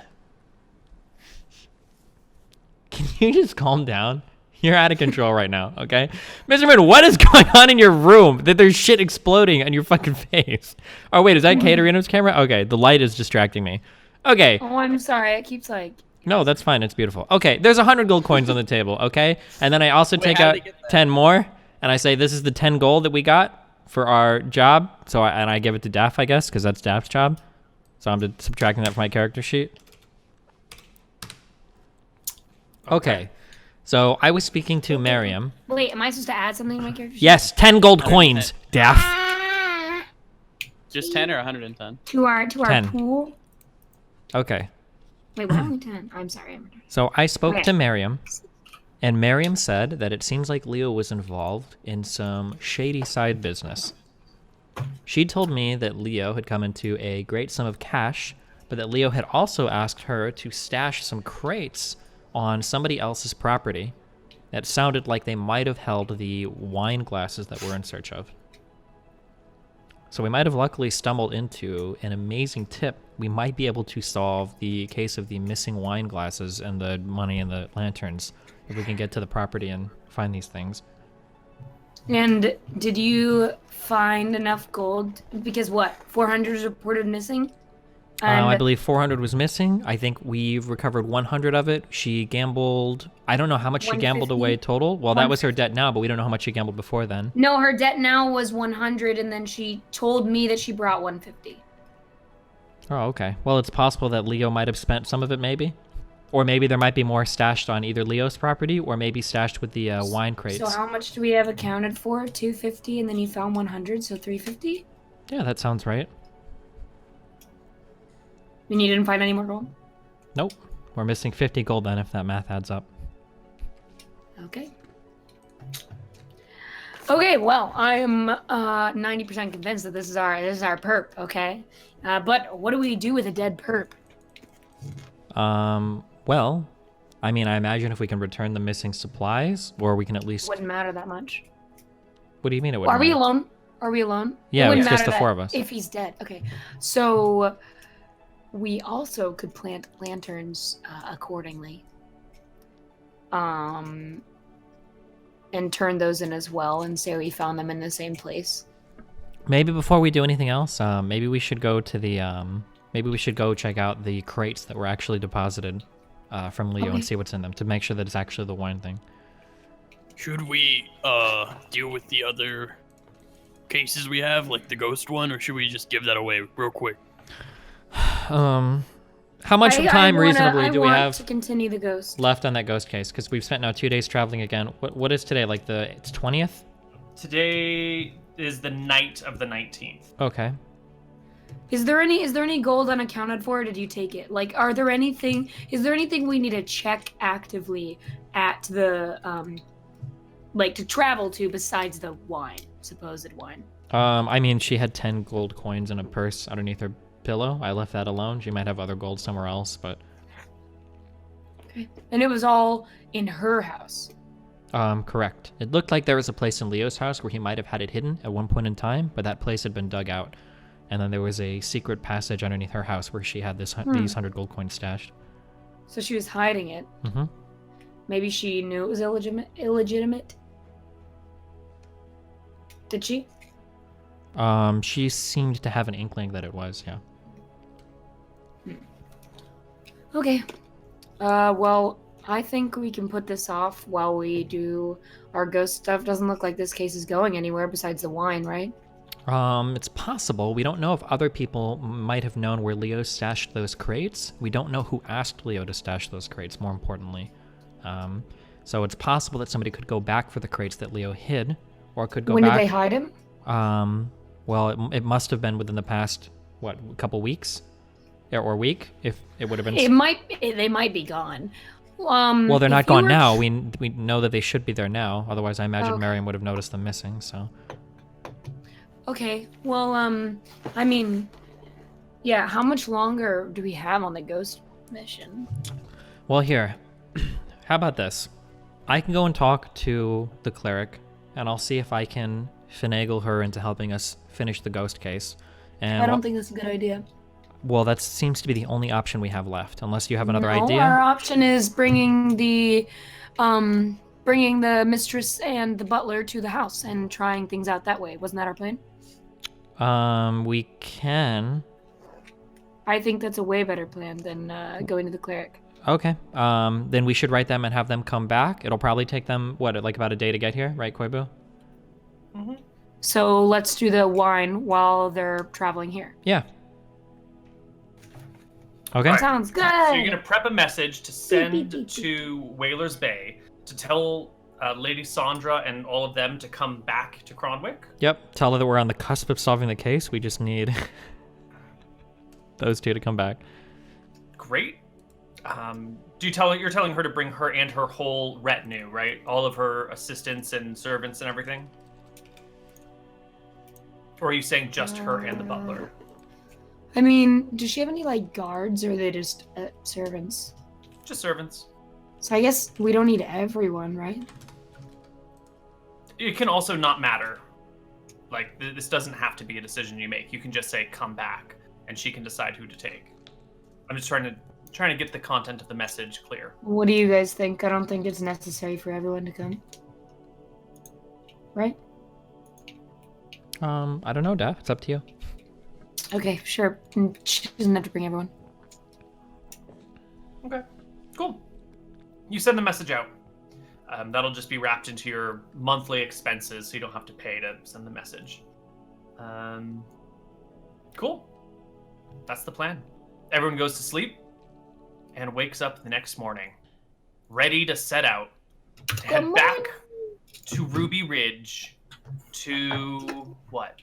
S4: Can you just calm down? You're out of control right now, okay? Mr. Mid, what is going on in your room that there's shit exploding on your fucking face? Oh, wait, is that Katerino's camera? Okay, the light is distracting me. Okay,
S5: Oh, I'm sorry. It keeps like.
S4: no, that's fine. It's beautiful. Okay, there's 100 gold coins on the table, okay? And then I also take
S2: how
S4: out
S2: did they get that?
S4: 10 more, and I say, this is the 10 gold that we got for our job. So I give it to Daff, I guess, because that's Daff's job. So I'm subtracting that from my character sheet. Okay. So I was speaking to Miriam.
S5: Wait, am I supposed to add something to my character sheet?
S4: Yes, 10 gold coins, Daff.
S2: Just 10 or 110?
S5: To our
S4: 10.
S5: pool?
S4: Okay.
S5: Wait, why only 10? I'm sorry.
S4: So I spoke
S5: Okay.
S4: to Miriam, and Miriam said that it seems like Leo was involved in some shady side business. She told me that Leo had come into a great sum of cash, but that Leo had also asked her to stash some crates on somebody else's property. That sounded like they might have held the wine glasses that we're in search of. So we might have luckily stumbled into an amazing tip. We might be able to solve the case of the missing wine glasses and the money and the lanterns if we can get to the property and find these things.
S5: And did you find enough gold? Because what? 400 is reported missing?
S4: I believe 400 was missing. I think we've recovered 100 of it. She gambled... I don't know how much she gambled
S5: 150?
S4: away total. Well, that was her debt now, but we don't know how much she gambled before then.
S5: No, her debt now was 100, and then she told me that she brought 150.
S4: Oh, okay. Well, it's possible that Leo might have spent some of it, maybe. Or maybe there might be more stashed on either Leo's property, or maybe stashed with the wine crates.
S5: So how much do we have accounted for? 250, and then you found 100, so 350?
S4: Yeah, that sounds right.
S5: And you didn't find any more gold?
S4: Nope. We're missing 50 gold then, if that math adds up.
S5: Okay. Okay, well, I am 90% convinced that this is our perp, okay? But what do we do with a dead perp?
S4: Well, I mean, I imagine if we can return the missing supplies, or we can at least...
S5: Wouldn't matter that much.
S4: What do you mean it wouldn't
S5: Are we
S4: matter?
S5: alone? Are we alone?
S4: Yeah,
S5: It
S4: it's
S5: wouldn't
S4: just the
S5: matter
S4: 4
S5: that
S4: of us.
S5: If he's dead. Okay. So we also could plant lanterns accordingly. And turn those in as well and say we found them in the same place.
S4: Maybe before we do anything else, maybe we should go to the... maybe we should go check out the crates that were actually deposited from Leo and see what's in them to make sure that it's actually the wine thing.
S6: Should we deal with the other cases we have, like the ghost one, or should we just give that away real quick?
S4: How much time reasonably do we have
S5: to continue the ghost
S4: left on that ghost case? Because we've spent now 2 days traveling again. What is today? Like it's 20th?
S3: Today is the night of the 19th.
S4: Okay.
S5: Is there any gold unaccounted for, or did you take it? Like, is there anything we need to check actively at the like to travel to besides the supposed wine?
S4: I mean, she had 10 gold coins in a purse underneath her pillow. I left that alone. She might have other gold somewhere else, but...
S5: Okay. And it was all in her house?
S4: Correct. It looked like there was a place in Leo's house where he might have had it hidden at one point in time, but that place had been dug out. And then there was a secret passage underneath her house where she had these 100 gold coins stashed.
S5: So she was hiding it.
S4: Mm-hmm.
S5: Maybe she knew it was illegitimate? Did she?
S4: She seemed to have an inkling that it was, yeah.
S5: Okay. Well, I think we can put this off while we do our ghost stuff. Doesn't look like this case is going anywhere besides the wine, right?
S4: It's possible. We don't know if other people might have known where Leo stashed those crates. We don't know who asked Leo to stash those crates, more importantly. So it's possible that somebody could go back for the crates that Leo hid, or could go
S5: When
S4: back...
S5: did they hide him?
S4: Well, it must have been within the past, what, couple weeks? Or week, if it would have been...
S5: They might be gone.
S4: Well, they're not gone now. We know that they should be there now. Otherwise, I imagine Miriam would have noticed them missing, so...
S5: Okay, well, I mean, yeah, how much longer do we have on the ghost mission?
S4: Well, here, how about this? I can go and talk to the cleric, and I'll see if I can finagle her into helping us finish the ghost case. And
S5: I don't think that's a good idea.
S4: Well, that seems to be the only option we have left, unless you have another
S5: No,
S4: idea.
S5: Our option is bringing the mistress and the butler to the house and trying things out that way. Wasn't that our plan?
S4: We can.
S5: I think that's a way better plan than going to the cleric.
S4: Okay. Then we should write them and have them come back. It'll probably take them, like about a day to get here, right, Koibu?
S3: Mm-hmm.
S5: So let's do the wine while they're traveling here.
S4: Yeah. Okay.
S3: Alright.
S5: Sounds good.
S3: So you're gonna prep a message to send to Whalers Bay to tell Lady Sandra and all of them to come back to Cronwick.
S4: Yep. Tell her that we're on the cusp of solving the case. We just need those two to come back.
S3: Great. You're telling her to bring her and her whole retinue, right? All of her assistants and servants and everything? Or are you saying just her and the butler?
S5: I mean, does she have any like guards, or are they just servants?
S3: Just servants.
S5: So I guess we don't need everyone, right?
S3: It can also not matter. Like, this doesn't have to be a decision you make. You can just say, come back, and she can decide who to take. I'm just trying to get the content of the message clear.
S5: What do you guys think? I don't think it's necessary for everyone to come. Right?
S4: I don't know, Daph. It's up to you.
S5: Okay, sure. She doesn't have to bring everyone.
S3: Okay, cool. You send the message out. That'll just be wrapped into your monthly expenses, so you don't have to pay to send the message. Cool. That's the plan. Everyone goes to sleep and wakes up the next morning, ready to set out to head back to Ruby Ridge to what?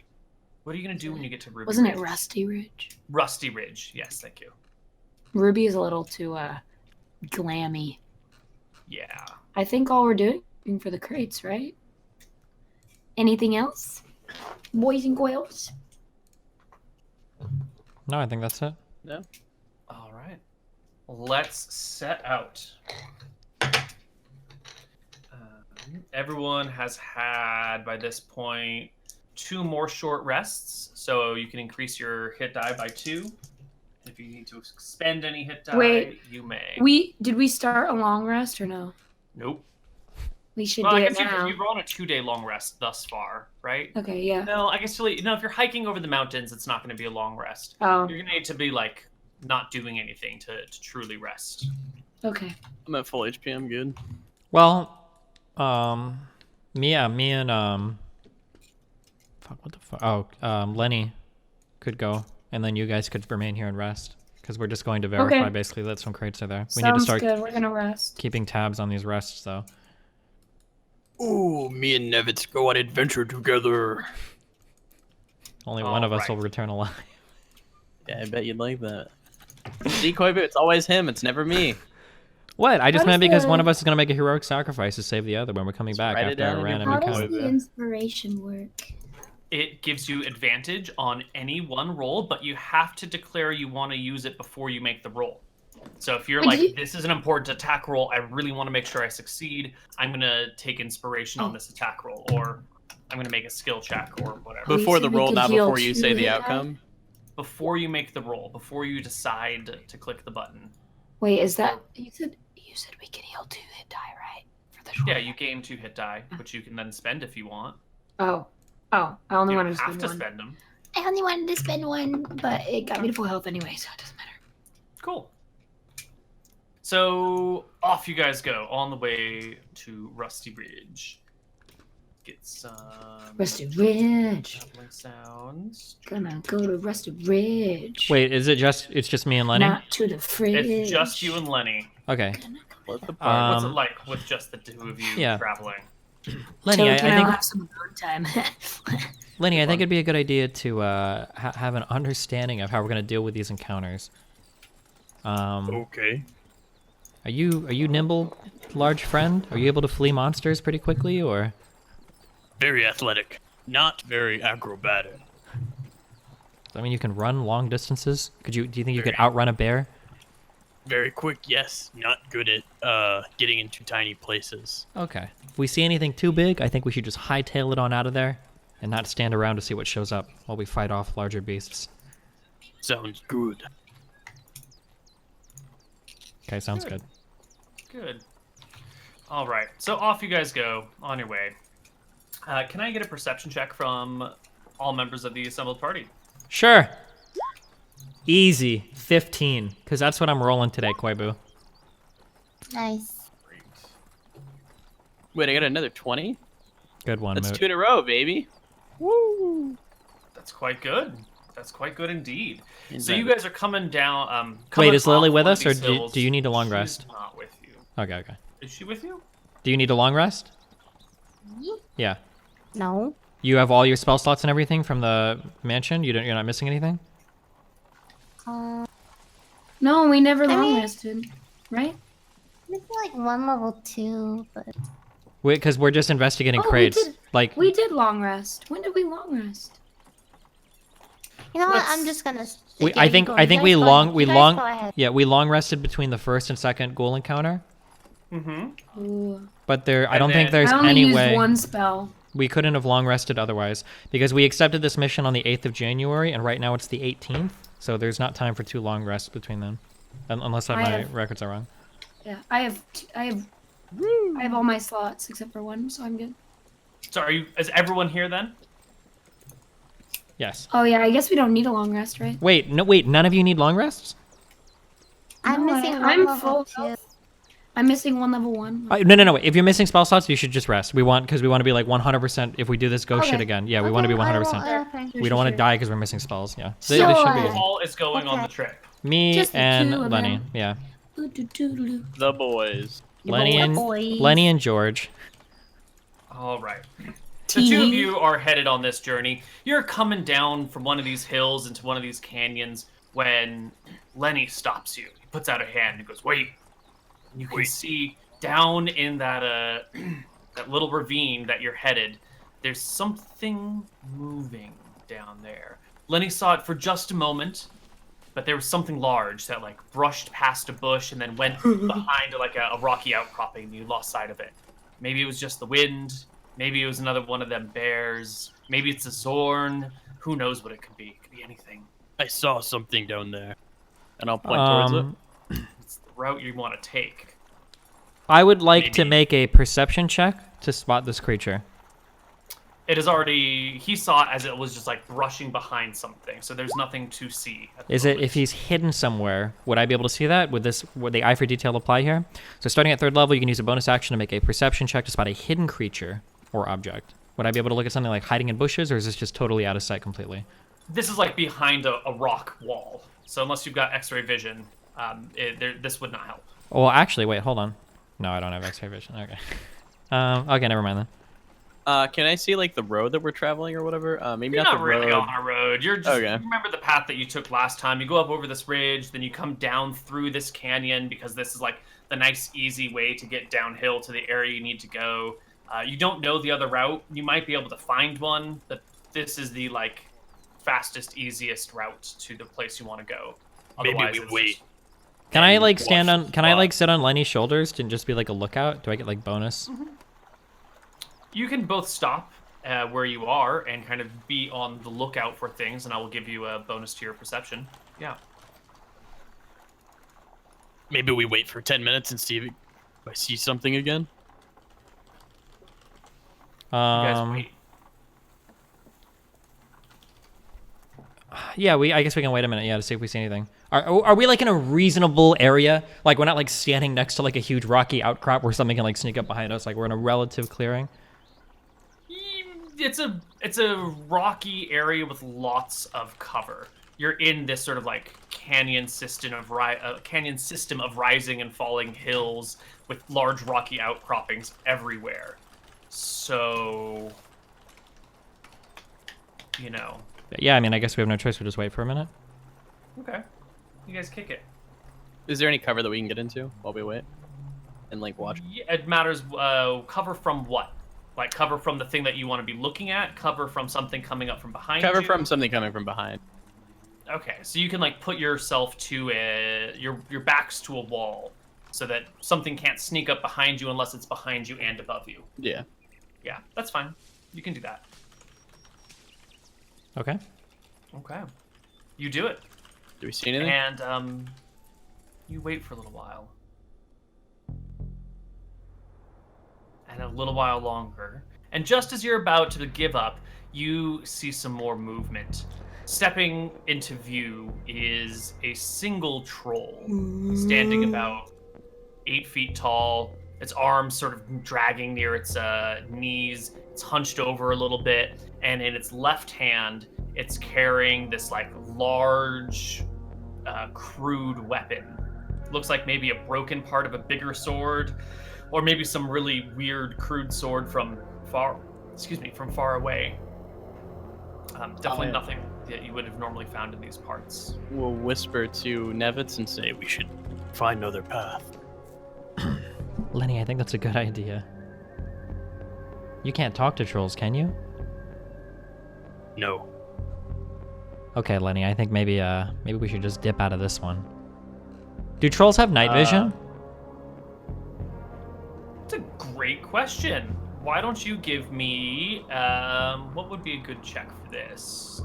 S3: What are you going to do when you get to Ruby
S5: Wasn't
S3: Ridge?
S5: it Rusty Ridge?
S3: Rusty Ridge, yes, thank you.
S5: Ruby is a little too, glammy.
S3: Yeah.
S5: I think all we're doing for the crates, right? Anything else? Boys and girls?
S4: No, I think that's it.
S2: No.
S3: All right. Let's set out. Everyone has had, by this point, 2 more short rests, so you can increase your hit die by 2. If you need to spend any hit die,
S5: Wait,
S3: you may.
S5: Did we start a long rest or no?
S3: Nope.
S5: We should
S3: Well,
S5: do
S3: I
S5: it
S3: guess
S5: now.
S3: you've on a 2-day long rest thus far, right?
S5: Okay, yeah.
S3: No, I guess if you're hiking over the mountains, it's not going to be a long rest.
S5: Oh,
S3: You're going to need to be, like, not doing anything to truly rest.
S5: okay.
S2: I'm at full HP. I'm good.
S4: Well, me and fuck, what the fuck? Oh, Lenny could go, and then you guys could remain here and rest, because we're just going to verify
S5: Okay.
S4: basically that some crates are there. We
S5: Sounds
S4: need to start
S5: good. We're gonna rest.
S4: keeping tabs on these rests, though.
S6: Ooh, me and Nevitz go on adventure together.
S4: Only one of us
S3: Alright.
S4: will return alive.
S2: Yeah, I bet you'd like that. See, Koibu, it's always him. It's never me.
S4: What? I just
S5: How
S4: meant
S5: does
S4: because
S5: the-
S4: one of us is gonna make a heroic sacrifice to save the other when we're coming back
S2: write it
S4: after
S2: down
S4: a
S2: in your
S4: random
S5: How
S2: book.
S5: does
S4: encounter.
S5: the inspiration work?
S3: It gives you advantage on any one roll, but you have to declare you want to use it before you make the roll. So if you're
S5: But
S3: like,
S5: you-
S3: this is an important attack roll, I really want to make sure I succeed, I'm going to take inspiration on this attack roll, or I'm going to make a skill check, or whatever.
S5: you
S2: Before
S5: said
S2: the
S5: we
S2: roll,
S5: could
S2: not
S5: heal
S2: before you
S5: 2
S2: say the
S5: hit die?
S2: outcome.
S3: Before you make the roll, before you decide to click the button.
S5: Wait, is that you said we could heal 2 hit die, right? For the short
S3: Yeah, you gain 2 hit die, which you can then spend if you want.
S5: Oh, I only
S3: You
S5: wanted
S3: don't
S5: to
S3: have
S5: spend
S3: to
S5: one.
S3: spend them.
S5: I only wanted to spend one, but it got me to full health anyway, so it doesn't matter.
S3: Cool. So off you guys go on the way to Rusty Ridge. Get some
S5: Rusty Ridge.
S3: shuffling sounds.
S5: Gonna go to Rusty Ridge.
S4: Wait, it's just me and Lenny?
S5: Not to the fridge.
S3: It's just you and Lenny.
S4: Okay.
S2: What the
S3: What's it
S4: Um,
S3: like with just the 2 of you
S4: yeah.
S3: traveling?
S4: Lenny, I
S5: So we can all
S4: think
S5: have some alone time.
S4: Lenny, I think it'd be a good idea to have an understanding of how we're gonna deal with these encounters.
S6: Okay.
S4: Are you nimble, large friend? Are you able to flee monsters pretty quickly, or?
S6: Very athletic. Not very acrobatic.
S4: I mean, you can run long distances. Do you think you could
S6: Very.
S4: outrun a bear?
S6: Very quick, yes. Not good at getting into tiny places.
S4: Okay. If we see anything too big, I think we should just hightail it on out of there, and not stand around to see what shows up while we fight off larger beasts.
S6: Sounds good.
S4: Okay, sounds good.
S3: Good. All right. So off you guys go on your way. Can I get a perception check from all members of the assembled party?
S4: Sure. Easy. 15, because that's what I'm rolling today, Koibu.
S1: Nice.
S3: Great.
S2: Wait, I got another 20?
S4: Good one,
S2: That's
S4: Moot.
S2: 2 in a row, baby. Woo!
S3: That's quite good. That's quite good indeed. So
S2: Exactly.
S3: you guys are coming down.
S4: Wait, is Lily
S3: off
S4: with
S3: one
S4: us,
S3: of
S4: or
S3: these
S4: do
S3: hills.
S4: you need a long
S3: She's
S4: rest?
S3: not with you.
S4: Okay, okay.
S3: Is she with you?
S4: Do you need a long rest? Yeah.
S1: No.
S4: You have all your spell slots and everything from the mansion? You're not missing anything?
S5: No, we never long
S1: mean-
S5: rested, right?
S1: Maybe like 1 level 2, but
S4: Wait, because we're just investigating
S5: Oh, we
S4: crates.
S5: did-
S4: Like,
S5: We did long rest. When did we long rest?
S1: you know what?
S3: Let's-
S1: I'm just gonna.
S4: I think we long
S1: Go ahead.
S4: yeah, we long rested between the first and second ghoul encounter.
S3: Mm-hmm.
S5: Ooh.
S4: But I
S3: And
S4: don't think
S3: then-
S4: there's
S5: I only
S4: any
S5: used
S4: way
S5: one spell.
S4: we couldn't have long rested otherwise because we accepted this mission on the 8th of January and right now it's the 18th, so there's not time for 2 long rests between them, unless
S5: I
S4: my
S5: have-
S4: records are wrong.
S5: Yeah, I have all my slots except for one, so I'm good.
S3: So is everyone here then?
S4: Yes.
S5: Oh yeah, I guess we don't need a long rest, right?
S4: Wait, none of you need long rests?
S1: I'm
S5: No,
S1: missing
S5: I'm
S1: one
S5: full
S1: level 2.
S5: health. I'm missing 1 level 1.
S4: No. If you're missing spell slots, you should just rest. Because we want to be like 100% if we do this ghost shit
S5: Okay.
S4: again. Yeah, we want to be 100%.
S1: Okay.
S4: We don't want to die because we're missing spells. Yeah. They
S5: So,
S4: should be
S3: Who
S4: easy.
S3: all is going on the trip?
S4: Me
S5: Just the
S4: and
S5: two of
S4: Lenny.
S5: them.
S4: Yeah.
S5: Ooh-doo-doo-doo-doo.
S2: The boys.
S4: Lenny
S1: boys.
S4: and George.
S3: All right. The two of you are headed on this journey. You're coming down from one of these hills into one of these canyons when Lenny stops you. He puts out a hand and goes, "Wait." And you can see down in that that little ravine that you're headed, there's something moving down there. Lenny saw it for just a moment, but there was something large that like brushed past a bush and then went behind like a rocky outcropping and you lost sight of it. Maybe it was just the wind. Maybe it was another one of them bears. Maybe it's a Zorn. Who knows what it could be? It could be anything.
S6: I saw something down there.
S2: And I'll point towards it.
S3: It's the route you want to take.
S4: I would like to
S3: Maybe.
S4: make a perception check to spot this creature.
S3: It is already. He saw it as it was just like brushing behind something, so there's nothing to see. At the
S4: Is it
S3: moment.
S4: if he's hidden somewhere? Would I be able to see that? Would the eye for detail apply here? So starting at 3rd level, you can use a bonus action to make a perception check to spot a hidden creature or object. Would I be able to look at something like hiding in bushes, or is this just totally out of sight completely?
S3: This is like behind a rock wall, so unless you've got X-ray vision, this would not help.
S4: Well, actually, wait, hold on. No, I don't have X-ray vision. Okay. Okay, never mind then.
S2: Can I see like the road that we're traveling or whatever? Maybe
S3: You're
S2: not
S3: not
S2: the
S3: really
S2: road.
S3: on a road. You're just
S2: Okay.
S3: you remember the path that you took last time. You go up over this ridge, then you come down through this canyon because this is like the nice, easy way to get downhill to the area you need to go. You don't know the other route. You might be able to find one, but this is the like fastest, easiest route to the place you want to go.
S6: Maybe
S3: Otherwise,
S6: we
S3: it's
S6: wait.
S3: just-
S4: Can I like
S6: watch
S4: stand on?
S6: the
S4: Can I
S6: spot.
S4: like sit on Lenny's shoulders to just be like a lookout? Do I get like bonus?
S3: You can both stop where you are and kind of be on the lookout for things, and I will give you a bonus to your perception. Yeah.
S6: Maybe we wait for 10 minutes and see if I see something again.
S3: You guys wait.
S4: Yeah, I guess we can wait a minute. Yeah, to see if we see anything. Are we like in a reasonable area? Like we're not like standing next to like a huge rocky outcrop where something can like sneak up behind us. Like we're in a relative clearing.
S3: It's a rocky area with lots of cover. You're in this sort of like canyon system of rising and falling hills with large rocky outcroppings everywhere. So, you know.
S4: Yeah, I mean, I guess we have no choice. We'll just wait for a minute.
S3: Okay. You guys kick it.
S2: Is there any cover that we can get into while we wait? And like watch?
S3: Yeah, it matters. Cover from what? Like cover from the thing that you want to be looking at. Cover from something coming up from behind.
S2: Cover
S3: you?
S2: from something coming from behind.
S3: Okay, so you can like put yourself to your back's to a wall, so that something can't sneak up behind you unless it's behind you and above you.
S2: Yeah.
S3: Yeah, that's fine. You can do that.
S4: Okay.
S3: Okay. You do it,
S2: Do we see anything?
S3: and you wait for a little while, and a little while longer, and just as you're about to give up, you see some more movement. Stepping into view is a single troll, standing about 8 feet tall, its arms sort of dragging near its knees, it's hunched over a little bit, and in its left hand, It's carrying this like large, crude weapon. Looks like maybe a broken part of a bigger sword, or maybe some really weird, crude sword from far away. Definitely nothing that you would have normally found in these parts.
S2: We'll whisper to Nevitz and say we should find another path.
S4: Lenny, I think that's a good idea. You can't talk to trolls, can you?
S6: No.
S4: Okay, Lenny, I think maybe we should just dip out of this one. Do trolls have night vision?
S3: It's a great question. Why don't you give me, what would be a good check for this?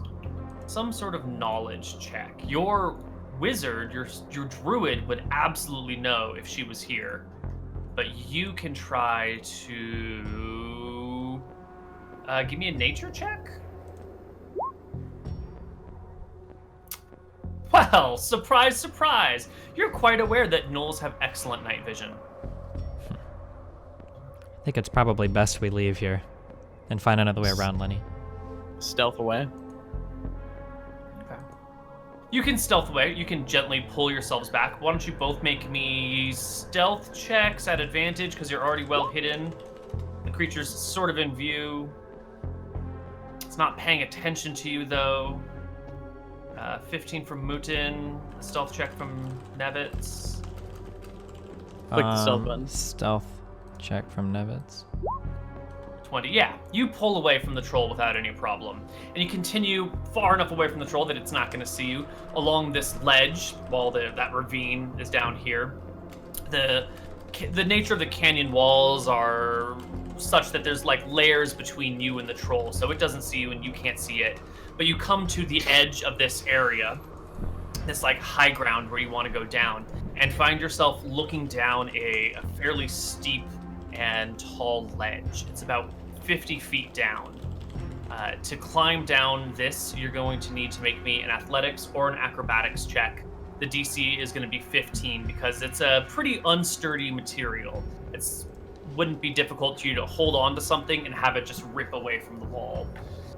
S3: Some sort of knowledge check. Your wizard, your druid would absolutely know if she was here. But you can try to give me a nature check? Well, surprise, surprise. You're quite aware that gnolls have excellent night vision.
S4: I think it's probably best we leave here and find another way around, Lenny.
S2: Stealth away.
S3: Okay. You can stealth away. You can gently pull yourselves back. Why don't you both make me stealth checks at advantage because you're already well hidden. The creature's sort of in view. It's not paying attention to you, though. 15 from Mouton. Stealth check from Nevitz.
S2: Click the stealth button.
S4: Stealth check from Nevitz.
S3: 20. Yeah, you pull away from the troll without any problem. And you continue far enough away from the troll that it's not going to see you along this ledge while that ravine is down here. The nature of the canyon walls are such that there's like layers between you and the troll, so it doesn't see you and you can't see it. But you come to the edge of this area, this like high ground where you want to go down, and find yourself looking down a fairly steep and tall ledge. It's about 50 feet down. To climb down this, you're going to need to make me an athletics or an acrobatics check. The DC is going to be 15 because it's a pretty unsturdy material. It wouldn't be difficult for you to hold on to something and have it just rip away from the wall.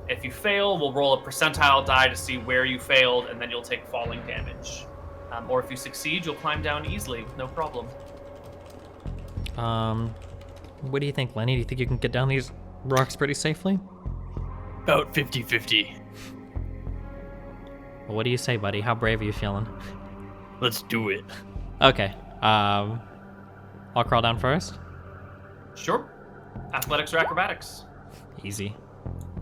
S3: If you fail, we'll roll a percentile die to see where you failed, and then you'll take falling damage. Or if you succeed, you'll climb down easily, no problem.
S4: What do you think, Lenny? Do you think you can get down these rocks pretty safely?
S6: About 50-50.
S4: Well, what do you say, buddy? How brave are you feeling?
S6: Let's do it.
S4: Okay. I'll crawl down first.
S3: Sure. Athletics or acrobatics?
S4: Easy.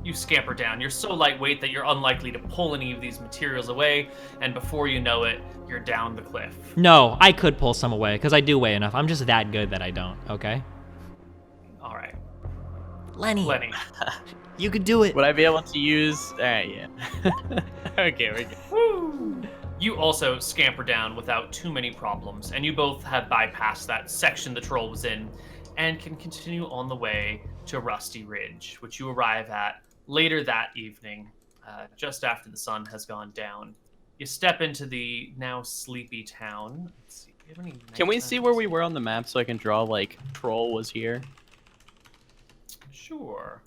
S3: You scamper down. You're so lightweight that you're unlikely to pull any of these materials away, and before you know it, you're down the cliff.
S4: No, I could pull some away, because I do weigh enough. I'm just that good that I don't, okay?
S3: All right.
S4: Lenny,
S7: You could do it.
S2: Would I be able to use... Alright, yeah. Okay, we're good.
S3: Woo! You also scamper down without too many problems, and you both have bypassed that section the troll was in, and can continue on the way to Rusty Ridge, which you arrive at later that evening, just after the sun has gone down. You step into the now sleepy town. Let's see, do you have any
S2: Can we
S3: nighttime
S2: see where we
S3: visitor?
S2: were on the map so I can draw, like, troll was here?
S3: Sure.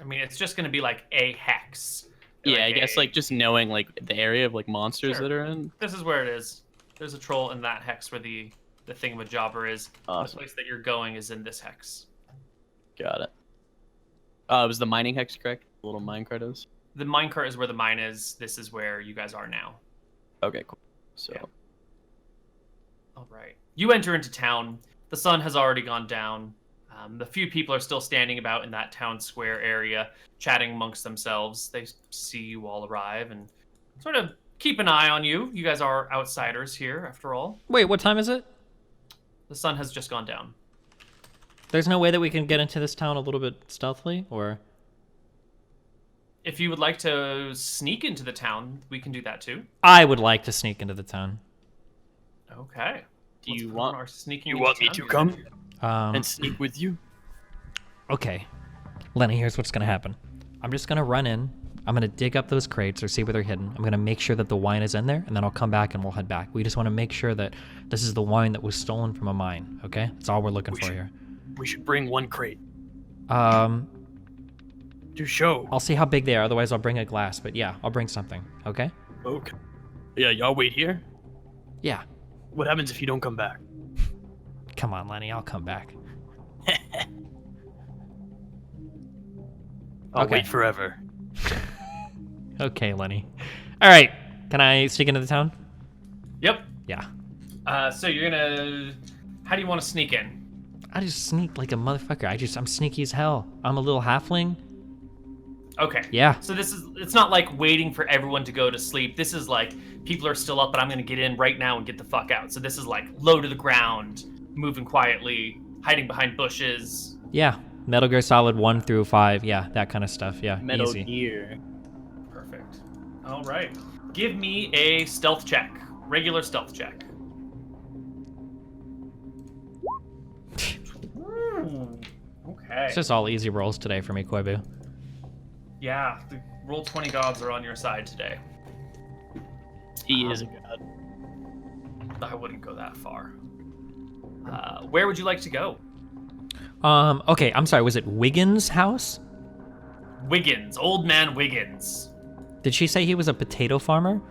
S3: I mean, it's just going to be like a hex.
S2: Yeah, I
S3: Like
S2: guess, like, just knowing, like, the area of, like, monsters
S3: Sure.
S2: that are in.
S3: This is where it is. There's a troll in that hex where the thingamajobber is.
S2: Awesome.
S3: The place that you're going is in this hex.
S2: Got it. It was the mining hex, correct? The little minecart is?
S3: The minecart is where the mine is. This is where you guys are now.
S2: Okay, cool. So,
S3: Yeah. All right. You enter into town. The sun has already gone down. The few people are still standing about in that town square area, chatting amongst themselves. They see you all arrive and sort of keep an eye on you. You guys are outsiders here, after all.
S4: Wait, what time is it?
S3: The sun has just gone down.
S4: There's no way that we can get into this town a little bit stealthily, or...
S3: If you would like to sneak into the town, we can do that too.
S4: I would like to sneak into the town.
S3: Okay.
S2: Do you
S3: Let's put on
S2: want-
S3: our sneaking
S6: You
S3: into
S6: want me
S3: town
S6: to
S3: here.
S6: come
S4: And
S6: and sneak with you?
S4: Okay. Lenny, here's what's gonna happen. I'm just gonna run in. I'm gonna dig up those crates or see where they're hidden. I'm gonna make sure that the wine is in there, and then I'll come back and we'll head back. We just want to make sure that this is the wine that was stolen from a mine, okay? That's all we're looking for here.
S6: We should bring one crate. to show.
S4: I'll see how big they are. Otherwise, I'll bring a glass. But yeah, I'll bring something. Okay?
S6: Okay. Yeah, y'all wait here.
S4: Yeah.
S6: What happens if you don't come back?
S4: Come on, Lenny. I'll come back.
S6: I'll
S4: Okay.
S6: wait forever.
S4: Okay, Lenny. All right. Can I sneak into the town?
S3: Yep.
S4: Yeah.
S3: So you're gonna. How do you want to sneak in?
S4: I just sneak like a motherfucker. I'm sneaky as hell. I'm a little halfling.
S3: Okay.
S4: Yeah.
S3: So it's not like waiting for everyone to go to sleep. This is like people are still up, but I'm gonna get in right now and get the fuck out. So this is like low to the ground, moving quietly, hiding behind bushes.
S4: Yeah. Metal Gear Solid 1 through 5. Yeah, that kind of stuff. Yeah,
S2: Metal
S4: easy.
S2: Gear.
S3: Perfect. All right. Give me a stealth check. Regular stealth check. Ooh, okay.
S4: It's just all easy rolls today for me, Koibu.
S3: Yeah, the roll 20 gods are on your side today.
S2: He is a god.
S3: I wouldn't go that far. Where would you like to go?
S4: Okay, I'm sorry. Was it Wiggins' house?
S3: Wiggins, old man Wiggins.
S4: Did she say he was a potato farmer?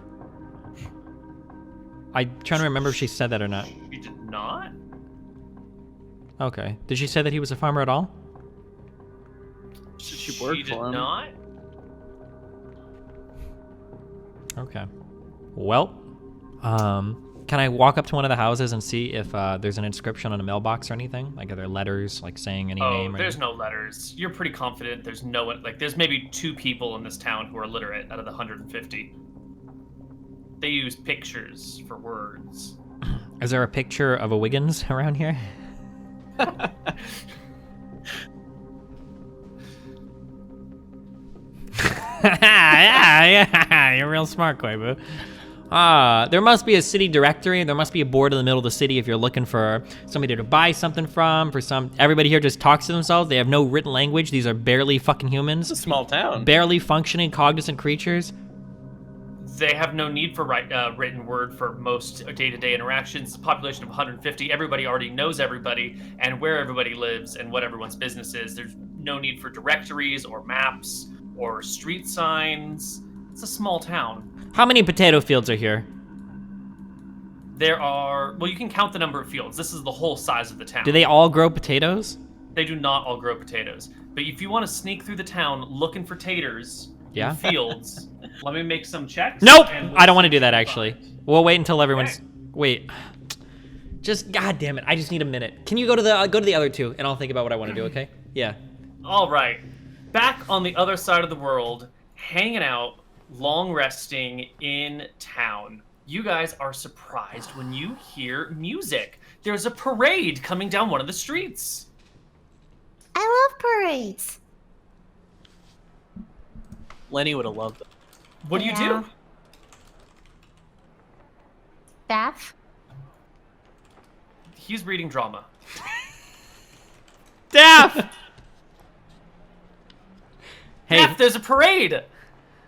S4: I'm trying to remember if she said that or not.
S3: She did not?
S4: Okay. Did she say that he was a farmer at all?
S2: She worked
S3: did
S2: for him.
S3: not?
S4: Okay. Well, can I walk up to one of the houses and see if there's an inscription on a mailbox or anything? Like, are there letters, like, saying any name?
S3: Oh,
S4: Or
S3: there's
S4: anything?
S3: no letters. You're pretty confident there's no one. Like, there's maybe 2 people in this town who are literate out of the 150. They use pictures for words.
S4: Is there a picture of a Wiggins around here? yeah, you're real smart, Koibu. There must be a city directory. There must be a board in the middle of the city if you're looking for somebody to buy something from. Everybody here just talks to themselves. They have no written language. These are barely fucking humans.
S2: It's a small town.
S4: Barely functioning, cognizant creatures.
S3: They have no need for written word for most day-to-day interactions. A population of 150, everybody already knows everybody and where everybody lives and what everyone's business is. There's no need for directories or maps or street signs. It's a small town.
S4: How many potato fields are here?
S3: There are, well, you can count the number of fields. This is the whole size of the town.
S4: Do they all grow potatoes?
S3: They do not all grow potatoes. But if you want to sneak through the town looking for taters
S4: Yeah.
S3: in fields, let me make some checks.
S4: Nope!
S3: and we'll
S4: I don't want to
S3: see
S4: do that,
S3: what we
S4: actually.
S3: find.
S4: We'll wait until everyone's...
S3: Okay.
S4: Wait. Just, god damn it. I just need a minute. Can you go to the other 2, and I'll think about what I want to do, okay? Yeah.
S3: All right. Back on the other side of the world, hanging out, long resting in town. You guys are surprised when you hear music. There's a parade coming down one of the streets.
S1: I love parades.
S2: Lenny would have loved it.
S3: What do you
S1: Yeah.
S3: do?
S1: Staff.
S3: He's reading drama.
S4: Daff! Hey,
S3: Jeff, there's a parade.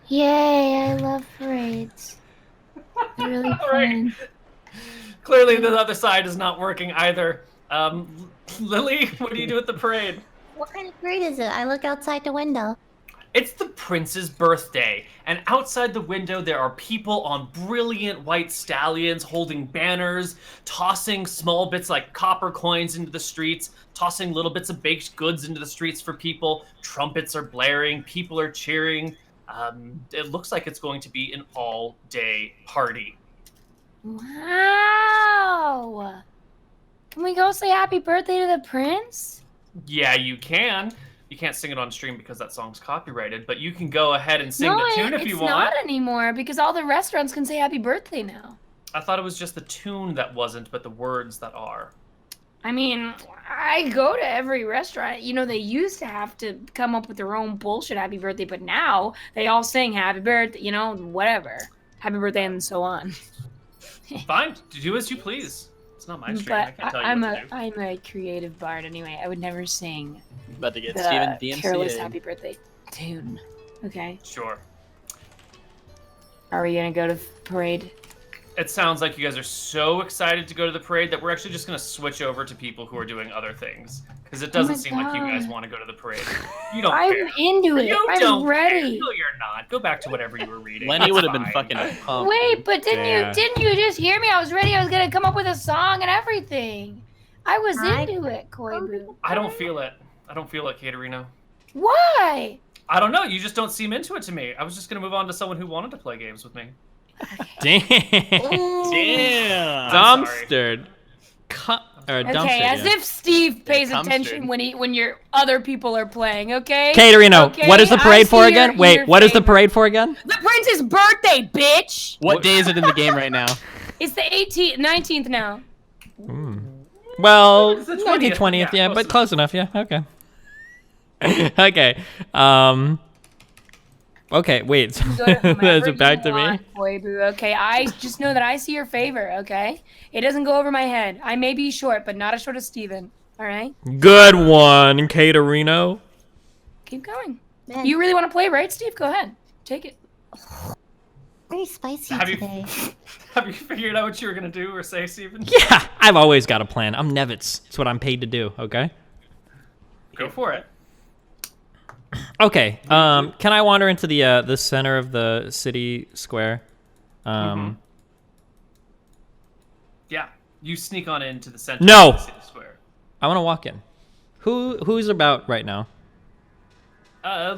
S1: Yay, I love parades. They're really
S3: All right.
S1: fun.
S3: Clearly, the other side is not working either. Lily, what do you do at the parade?
S1: What kind of parade is it? I look outside the window.
S3: It's the prince's birthday, and outside the window there are people on brilliant white stallions holding banners, tossing small bits like copper coins into the streets, tossing little bits of baked goods into the streets for people. Trumpets are blaring, people are cheering. It looks like it's going to be an all-day party.
S5: Wow! Can we go say happy birthday to the prince?
S3: Yeah, you can. You can't sing it on stream because that song's copyrighted, but you can go ahead and sing
S5: no,
S3: the tune if you
S5: it's
S3: want.
S5: not anymore because all the restaurants can say happy birthday now.
S3: I thought it was just the tune that wasn't, but the words that are.
S5: I mean, I go to every restaurant. You know, they used to have to come up with their own bullshit happy birthday, but now they all sing happy birthday, you know, whatever. Happy birthday and so on.
S3: Fine, do as you please. It's not my stream. I
S5: But
S3: can't tell you
S5: I'm
S3: what to do.
S5: I'm a creative bard anyway. I would never sing
S2: About to get
S5: the
S2: Steven DMCA'd.
S5: careless happy birthday tune. Okay.
S3: Sure.
S5: Are we gonna go to parade?
S3: It sounds like you guys are so excited to go to the parade that we're actually just going to switch over to people who are doing other things. Because it doesn't
S5: my
S3: seem like you guys
S5: God.
S3: want to go to the parade. You don't
S5: I'm
S3: care.
S5: into it.
S3: You
S5: I'm
S3: don't
S5: ready.
S3: Care. No, you're not. Go back to whatever you were reading.
S2: Lenny
S3: That's
S2: would have been
S3: fine.
S2: fucking pumped.
S5: Wait, but
S4: Yeah.
S5: didn't you just hear me? I was ready. I was gonna come up with a song and everything. I was
S1: I-
S5: into it, Koibu.
S3: I don't feel it. I don't feel it, Katerino.
S5: Why?
S3: I don't know. You just don't seem into it to me. I was just gonna move on to someone who wanted to play games with me.
S4: Damn.
S2: Damn.
S3: I'm sorry.
S4: Dumpstered. Or dumpstered,
S5: Okay, as
S4: yeah.
S5: if Steve pays
S2: Dumpstered.
S5: attention when your other people are playing. Okay.
S4: Katerino,
S5: Okay,
S4: what is the
S5: I
S4: parade for
S5: see your
S4: again? Wait,
S5: inner
S4: what is the
S5: favor.
S4: parade for again?
S5: The prince's birthday, bitch.
S2: What day is it in the game right now?
S5: It's the 19th now.
S4: Well,
S3: It's the
S4: 19th,
S3: 20th,
S4: 20th, yeah,
S3: yeah,
S4: but
S3: close
S4: close enough, yeah, okay. Okay, okay, wait, so
S5: Go to whomever
S4: is it back
S5: you
S4: to me?
S5: want, Koibu, okay? I just know that I see your favor, okay? It doesn't go over my head. I may be short, but not as short as Steven, all right?
S4: Good one, Katerino.
S5: Keep going.
S1: Man,
S5: You really want to play, right, Steve? Go ahead. Take it.
S1: very spicy
S3: Have you-
S1: today.
S3: Have you figured out what you were gonna do or say, Steven?
S4: Yeah, I've always got a plan. I'm Nevitz. It's what I'm paid to do, okay?
S3: Go for it.
S4: Okay, can I wander into the center of the city square?
S3: Yeah. You sneak on into the center
S4: No!
S3: of the city square.
S4: I want to walk in. Who's about right now?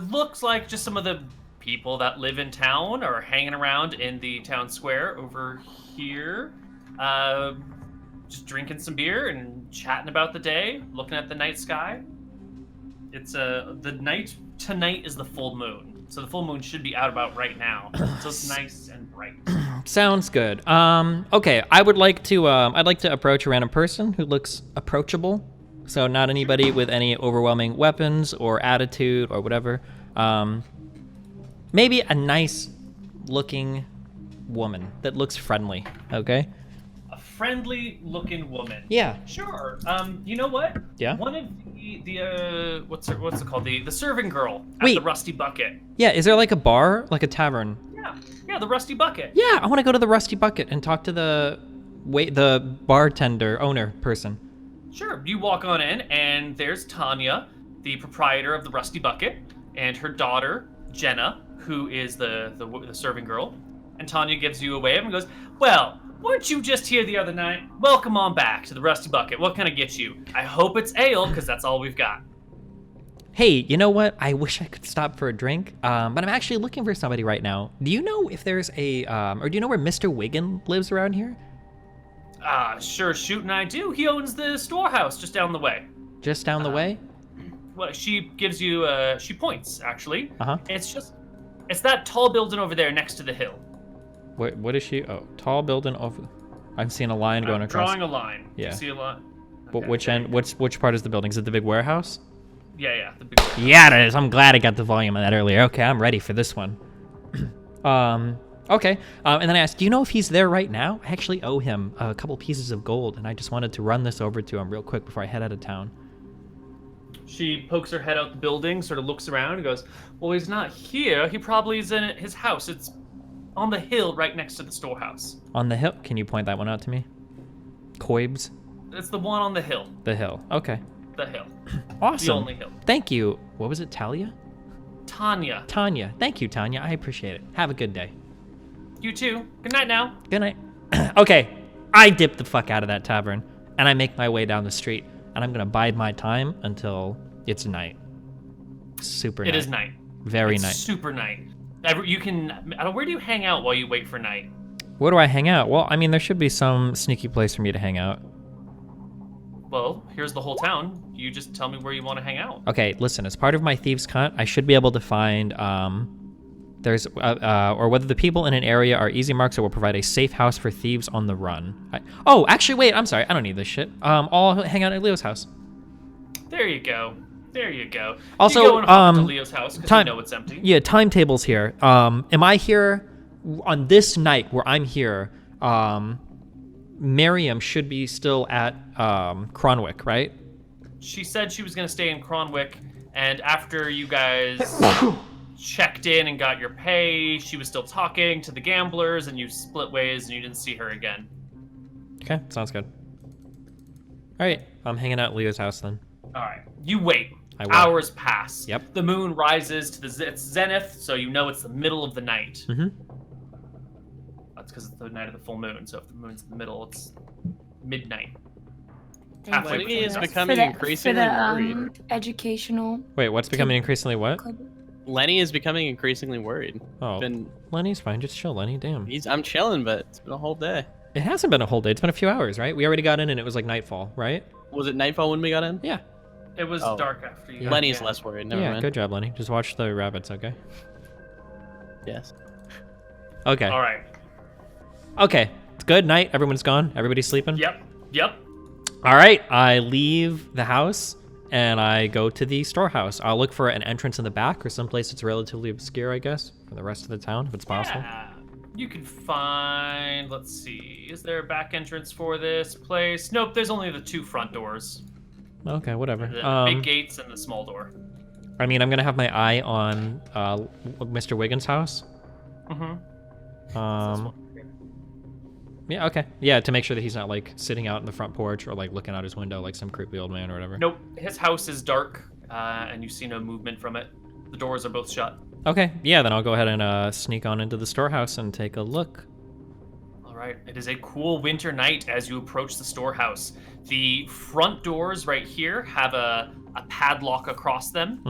S3: Looks like just some of the people that live in town are hanging around in the town square over here. Just drinking some beer and chatting about the day, looking at the night sky. It's the night tonight is the full moon, so the full moon should be out about right now. So it's nice and bright.
S4: Sounds good. Okay, I'd like to approach a random person who looks approachable. So not anybody with any overwhelming weapons or attitude or whatever. Maybe a nice looking woman that looks friendly, okay?
S3: A friendly-looking woman.
S4: Yeah.
S3: Sure. You know what?
S4: Yeah?
S3: One of the what's it called? The serving girl at
S4: Wait.
S3: the Rusty Bucket.
S4: Yeah, is there like a bar, like a tavern?
S3: Yeah, the Rusty Bucket.
S4: Yeah, I want to go to the Rusty Bucket and talk to the bartender, owner person.
S3: Sure. You walk on in, and there's Tanya, the proprietor of the Rusty Bucket, and her daughter Jenna, who is the serving girl. And Tanya gives you a wave and goes, "Well, weren't you just here the other night? Welcome on back to the Rusty Bucket. What can I get you? I hope it's ale, because that's all we've got."
S4: Hey, you know what? I wish I could stop for a drink, but I'm actually looking for somebody right now. Do you know if there's or do you know where Mr. Wiggin lives around here?
S3: Sure, shoot, and I do. He owns the storehouse just down the way.
S4: Just down the way?
S3: Well, she gives you, she points, actually.
S4: Uh-huh.
S3: It's that tall building over there next to the hill.
S4: What is she? Oh, tall building over. I'm seeing a line going
S3: I'm
S4: across.
S3: drawing a line.
S4: Yeah.
S3: You see a line?
S4: But
S3: Okay.
S4: which end? Which part is the building? Is it the big warehouse?
S3: Yeah, the big one.
S4: Yeah, it is. I'm glad I got the volume of that earlier. Okay, I'm ready for this one. Okay. And then I asked, do you know if he's there right now? I actually owe him a couple pieces of gold, and I just wanted to run this over to him real quick before I head out of town.
S3: She pokes her head out the building, sort of looks around, and goes, "Well, he's not here. He probably is in his house. It's on the hill right next to the storehouse.
S4: On the hill? Can you point that one out to me? Koib's?
S3: It's the one on the hill.
S4: The hill. Okay.
S3: The hill.
S4: Awesome.
S3: The only hill.
S4: Thank you. What was it, Talia?
S3: Tanya.
S4: Tanya. Thank you, Tanya. I appreciate it. Have a good day.
S3: You too. Good night now."
S4: Good night. Okay, I dip the fuck out of that tavern, and I make my way down the street, and I'm gonna bide my time until it's night. Super night.
S3: It is night.
S4: Very
S3: It's
S4: night.
S3: super night. You can. I don't. Where do you hang out while you wait for night?
S4: Where do I hang out? Well, I mean, there should be some sneaky place for me to hang out.
S3: Well, here's the whole town. You just tell me where you want to hang out.
S4: Okay, listen, as part of my thieves' hunt, I should be able to find, or whether the people in an area are easy marks or will provide a safe house for thieves on the run. Oh, actually, wait, I'm sorry, I don't need this shit. I'll hang out at Leo's house.
S3: There you go. There you go.
S4: Also,
S3: you go and hop to Leo's house because you know it's empty.
S4: Yeah, timetables here. Am I here on this night where I'm here? Miriam should be still at Cronwick, right?
S3: She said she was going to stay in Cronwick, and after you guys checked in and got your pay, she was still talking to the gamblers, and you split ways, and you didn't see her again.
S4: Okay, sounds good. All right, I'm hanging out at Leo's house then.
S3: All right. You wait.
S4: I will.
S3: Hours pass.
S4: Yep.
S3: The moon rises to its zenith, so you know it's the middle of the night.
S4: Mm-hmm.
S3: That's because it's the night of the full moon. So if the moon's in the middle, it's midnight.
S1: Thank
S3: Halfway
S1: you
S2: Lenny
S3: between
S2: is
S3: us.
S2: becoming increasingly worried.
S5: Educational.
S4: Wait, what's becoming increasingly what?
S2: Lenny is becoming increasingly worried.
S4: Oh,
S2: Been,
S4: Lenny's fine. Just chill, Lenny. Damn.
S2: I'm chilling, but it's been a whole day.
S4: It hasn't been a whole day. It's been a few hours, right? We already got in and it was like nightfall, right?
S2: Was it nightfall when we got in?
S4: Yeah.
S3: It was
S2: Oh.
S3: dark after you.
S2: Lenny's
S3: yeah.
S2: less worried. Never
S4: Yeah,
S2: mind.
S4: good job, Lenny. Just watch the rabbits, okay?
S2: Yes.
S4: Okay.
S3: All right.
S4: Okay. It's good night. Everyone's gone. Everybody's sleeping.
S3: Yep. Yep.
S4: All right. I leave the house and I go to the storehouse. I'll look for an entrance in the back or someplace that's relatively obscure, I guess, for the rest of the town, if it's possible.
S3: Yeah. You can find. Let's see. Is there a back entrance for this place? Nope. There's only the 2 front doors.
S4: Okay, whatever.
S3: The big gates and the small door.
S4: I mean, I'm gonna have my eye on Mr. Wiggins' house.
S3: Mm-hmm.
S4: Yeah, okay. Yeah, to make sure that he's not like sitting out in the front porch or like looking out his window like some creepy old man or whatever.
S3: Nope. His house is dark, and you see no movement from it. The doors are both shut.
S4: Okay, yeah, then I'll go ahead and sneak on into the storehouse and take a look.
S3: All right. It is a cool winter night as you approach the storehouse. The front doors right here have a padlock across them,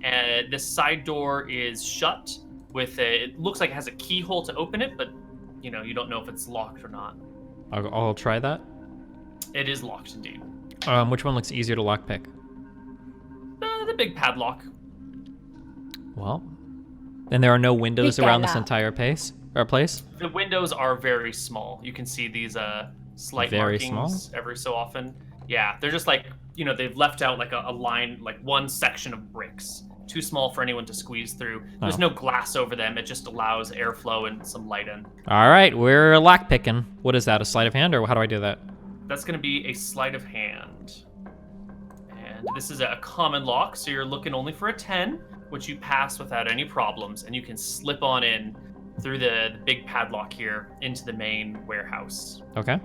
S3: and this side door is shut with it looks like it has a keyhole to open it, but you don't know if it's locked or not.
S4: I'll try that.
S3: It is locked indeed.
S4: Which one looks easier to lockpick?
S3: The big padlock.
S4: Well, and there are no windows
S5: Pick
S4: around
S5: that
S4: this
S5: up.
S4: entire place.
S3: The windows are very small. You can see these slight
S4: Very
S3: markings every so often. Yeah, they're just like, they've left out like a line, like one section of bricks. Too small for anyone to squeeze through. There's no glass over them. It just allows airflow and some light in.
S4: All right, we're lockpicking. What is that, a sleight of hand, or how do I do that?
S3: That's going to be a sleight of hand. And this is a common lock, so you're looking only for a 10, which you pass without any problems, and you can slip on in through the big padlock here into the main warehouse.
S4: Okay.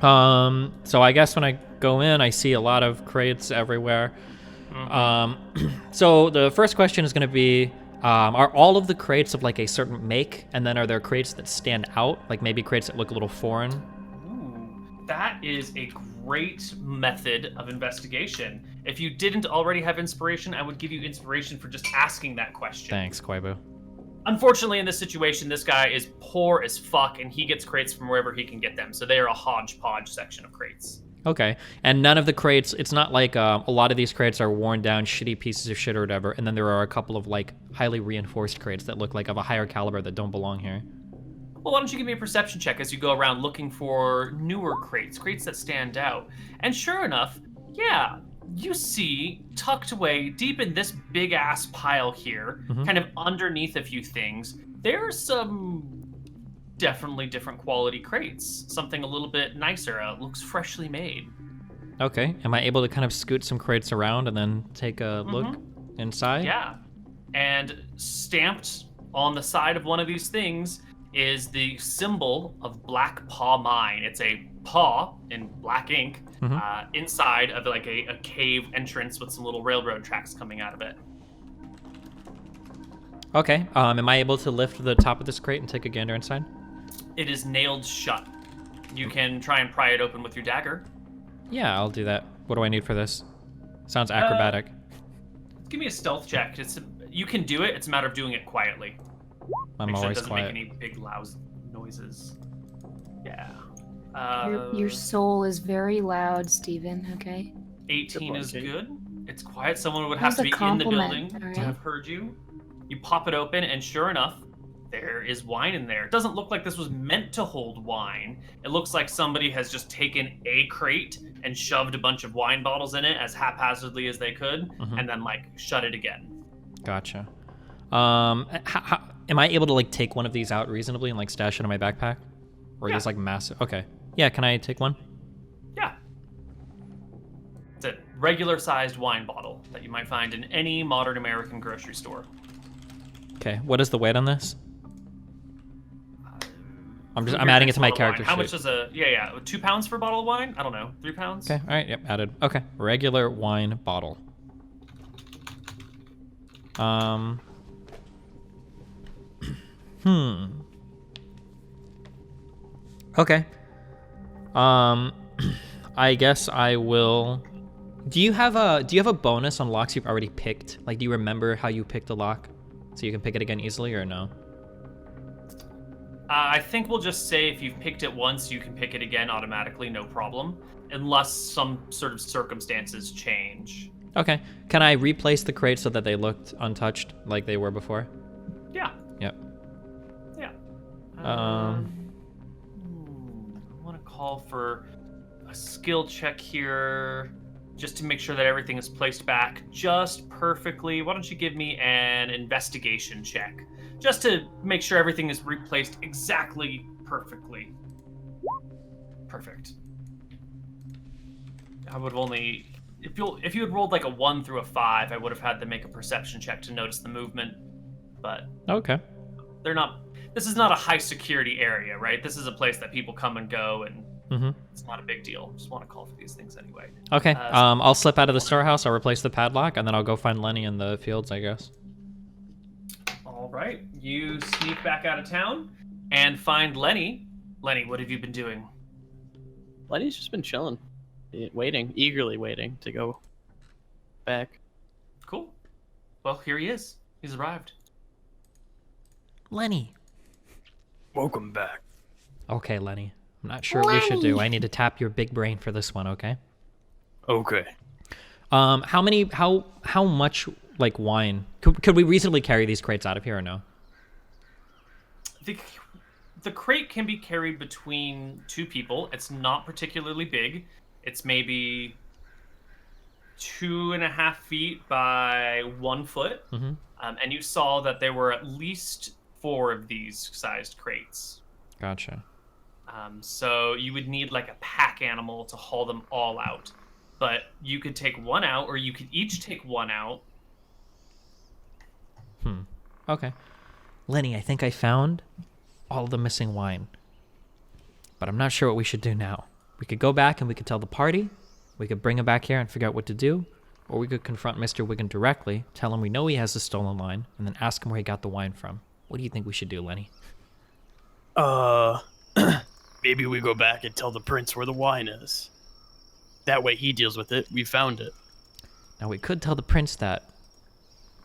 S4: So I guess when I go in, I see a lot of crates everywhere. So the first question is going to be, are all of the crates of like a certain make, and then are there crates that stand out, like maybe crates that look a little foreign?
S3: Ooh, that is a great method of investigation. If you didn't already have inspiration, I would give you inspiration for just asking that question.
S4: Thanks, Koibu.
S3: Unfortunately, in this situation, this guy is poor as fuck, and he gets crates from wherever he can get them. So they are a hodgepodge section of crates.
S4: Okay, and none of the crates, it's not like a lot of these crates are worn down shitty pieces of shit or whatever, and then there are a couple of like highly reinforced crates that look like of a higher caliber that don't belong here.
S3: Well, why don't you give me a perception check as you go around looking for newer crates that stand out. And sure enough, yeah, you see tucked away deep in this big ass pile here, kind of underneath a few things, there's some definitely different quality crates. Something a little bit nicer. Looks freshly made.
S4: Okay, am I able to kind of scoot some crates around and then take a look inside?
S3: Yeah. And stamped on the side of one of these things is the symbol of Black Paw Mine. It's a paw in black ink inside of like a cave entrance with some little railroad tracks coming out of it.
S4: Okay, am I able to lift the top of this crate and take a gander inside?
S3: It is nailed shut. You can try and pry it open with your dagger.
S4: Yeah, I'll do that. What do I need for this? Sounds acrobatic.
S3: Give me a stealth check. You can do it. It's a matter of doing it quietly.
S4: I'm
S3: Make sure it
S4: always
S3: doesn't
S4: quiet.
S3: make any big loud noises. Yeah.
S5: Your soul is very loud, Steven, okay?
S3: 18 is
S2: Good
S3: good. It's quiet. Someone would
S5: That's
S3: have to
S5: a
S3: be in the
S5: compliment,
S3: building
S5: alright.
S3: to have heard you. You pop it open, and sure enough, there is wine in there. It doesn't look like this was meant to hold wine. It looks like somebody has just taken a crate and shoved a bunch of wine bottles in it as haphazardly as they could, and then like shut it again.
S4: Gotcha. Am I able to like take one of these out reasonably and like stash it in my backpack? Or are
S3: Yeah.
S4: these like massive? Okay. Yeah, can I take one?
S3: Yeah. It's a regular-sized wine bottle that you might find in any modern American grocery store.
S4: Okay. What is the weight on this? I'm
S3: Who
S4: adding it
S3: drinks
S4: to my
S3: bottled wine?
S4: character
S3: How much
S4: sheet.
S3: does a 2 pounds for a bottle of wine? I don't know, 3 pounds.
S4: Okay, all right, yep, added. Okay, regular wine bottle. Okay. I guess I will. Do you have a bonus on locks you've already picked? Like, do you remember how you picked a lock, so you can pick it again easily, or no?
S3: I think we'll just say if you've picked it once, you can pick it again automatically, no problem, unless some sort of circumstances change.
S4: Okay. Can I replace the crates so that they looked untouched like they were before?
S3: Yeah.
S4: Yep.
S3: Yeah.
S4: Um.
S3: I want to call for a skill check here, just to make sure that everything is placed back just perfectly. Why don't you give me an investigation check, just to make sure everything is replaced exactly perfectly. Perfect. I would have only, if you had rolled like a 1 through a 5, I would have had to make a perception check to notice the movement. But
S4: Okay.
S3: they're not. This is not a high security area, right? This is a place that people come and go, and it's not a big deal. Just want to call for these things anyway.
S4: Okay. I'll slip out of the storehouse. I'll replace the padlock, and then I'll go find Lenny in the fields, I guess.
S3: All right. You sneak back out of town and find Lenny. Lenny, what have you been doing?
S2: Lenny's just been chilling, waiting, eagerly waiting to go back.
S3: Cool. Well, here he is. He's arrived.
S4: Lenny.
S6: Welcome back.
S4: Okay, Lenny. I'm not sure what we should do. I need to tap your big brain for this one, okay?
S6: Okay.
S4: How much, like, wine? Could we reasonably carry these crates out of here or no?
S3: The crate can be carried between 2 people. It's not particularly big. It's maybe 2.5 feet by 1 foot. And you saw that there were at least 4 of these sized crates.
S4: Gotcha.
S3: So you would need like a pack animal to haul them all out. But you could take 1 out, or you could each take 1 out.
S4: Okay. Lenny, I think I found all the missing wine. But I'm not sure what we should do now. We could go back and we could tell the party. We could bring him back here and figure out what to do. Or we could confront Mr. Wiggin directly, tell him we know he has the stolen wine, and then ask him where he got the wine from. What do you think we should do, Lenny?
S6: Maybe we go back and tell the prince where the wine is. That way he deals with it. We found it.
S4: Now, we could tell the prince that,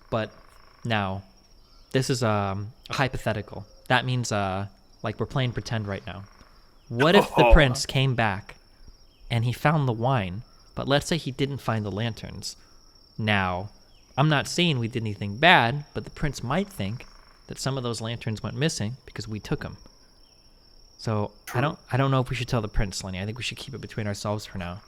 S4: but now, this is a hypothetical. That means, like, we're playing pretend right now. What if the prince came back and he found the wine, but let's say he didn't find the lanterns? Now, I'm not saying we did anything bad, but the prince might think that some of those lanterns went missing because we took them. So I don't know if we should tell the prince, Lenny. I think we should keep it between ourselves for now.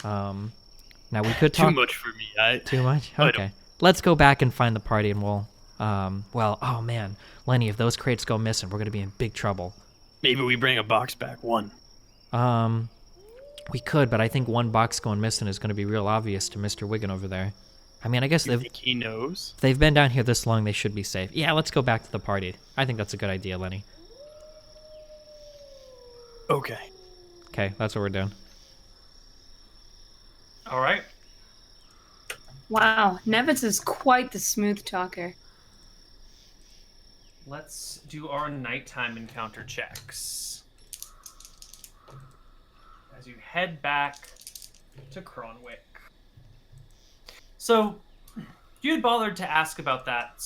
S4: Now we could talk.
S6: Too much for me.
S4: Too much? Okay. Let's go back and find the party, and we'll. Well, oh man, Lenny, if those crates go missing, we're gonna be in big trouble.
S6: Maybe we bring a box back. 1.
S4: We could, but I think 1 box going missing is gonna be real obvious to Mr. Wiggin over there. I mean, I guess
S6: You think he knows?
S4: they've been down here this long, they should be safe. Yeah, let's go back to the party. I think that's a good idea, Lenny.
S6: Okay.
S4: Okay, that's what we're doing.
S3: All right.
S5: Wow, Nevitz is quite the smooth talker.
S3: Let's do our nighttime encounter checks. As you head back to Cronwick. So, you had bothered to ask about that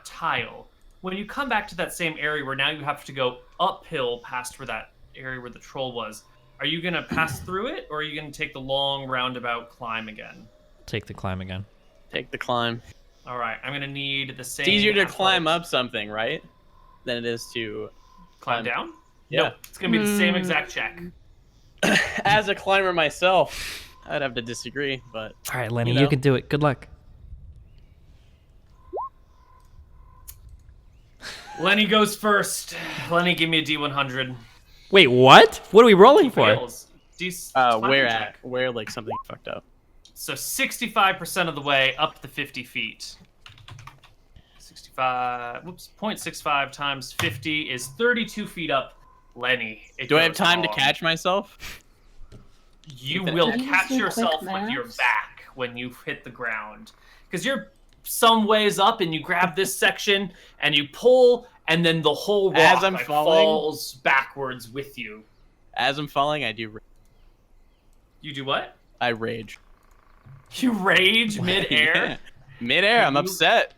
S3: tile. When you come back to that same area where now you have to go uphill past where that area where the troll was, are you going to pass through it, or are you going to take the long roundabout climb again?
S4: Take the climb again.
S2: Take the climb.
S3: All right, I'm going to need the same...
S2: It's easier to
S3: athletic-
S2: climb up something, right? Than it is to
S3: Climb down?
S2: Yeah.
S3: No, it's going to be the same exact check.
S2: As a climber myself, I'd have to disagree, but...
S4: All right, Lenny,
S2: You know.
S4: you can do it. Good luck.
S3: Lenny goes first. Lenny, give me a D100.
S4: Wait, what? What are we rolling for?
S3: Fails. Climbing
S2: Where
S3: check.
S2: at? Where, like, something fucked up.
S3: So 65% of the way up the 50 feet. 65. Whoops. 0.65 times 50 is 32 feet up. Lenny.
S2: Do I have time to catch myself?
S3: You
S2: Can
S3: will
S5: you
S3: catch
S5: do
S3: yourself
S5: quick
S3: with your
S5: maths?
S3: back when you hit the ground. Because you're some ways up and you grab this section and you pull, and then the whole rock
S2: As I'm falling?
S3: falls backwards with you.
S2: As I'm falling, I do.
S3: You do what?
S2: I rage.
S3: You rage midair?
S2: Yeah. Midair, I'm
S3: you-
S2: upset.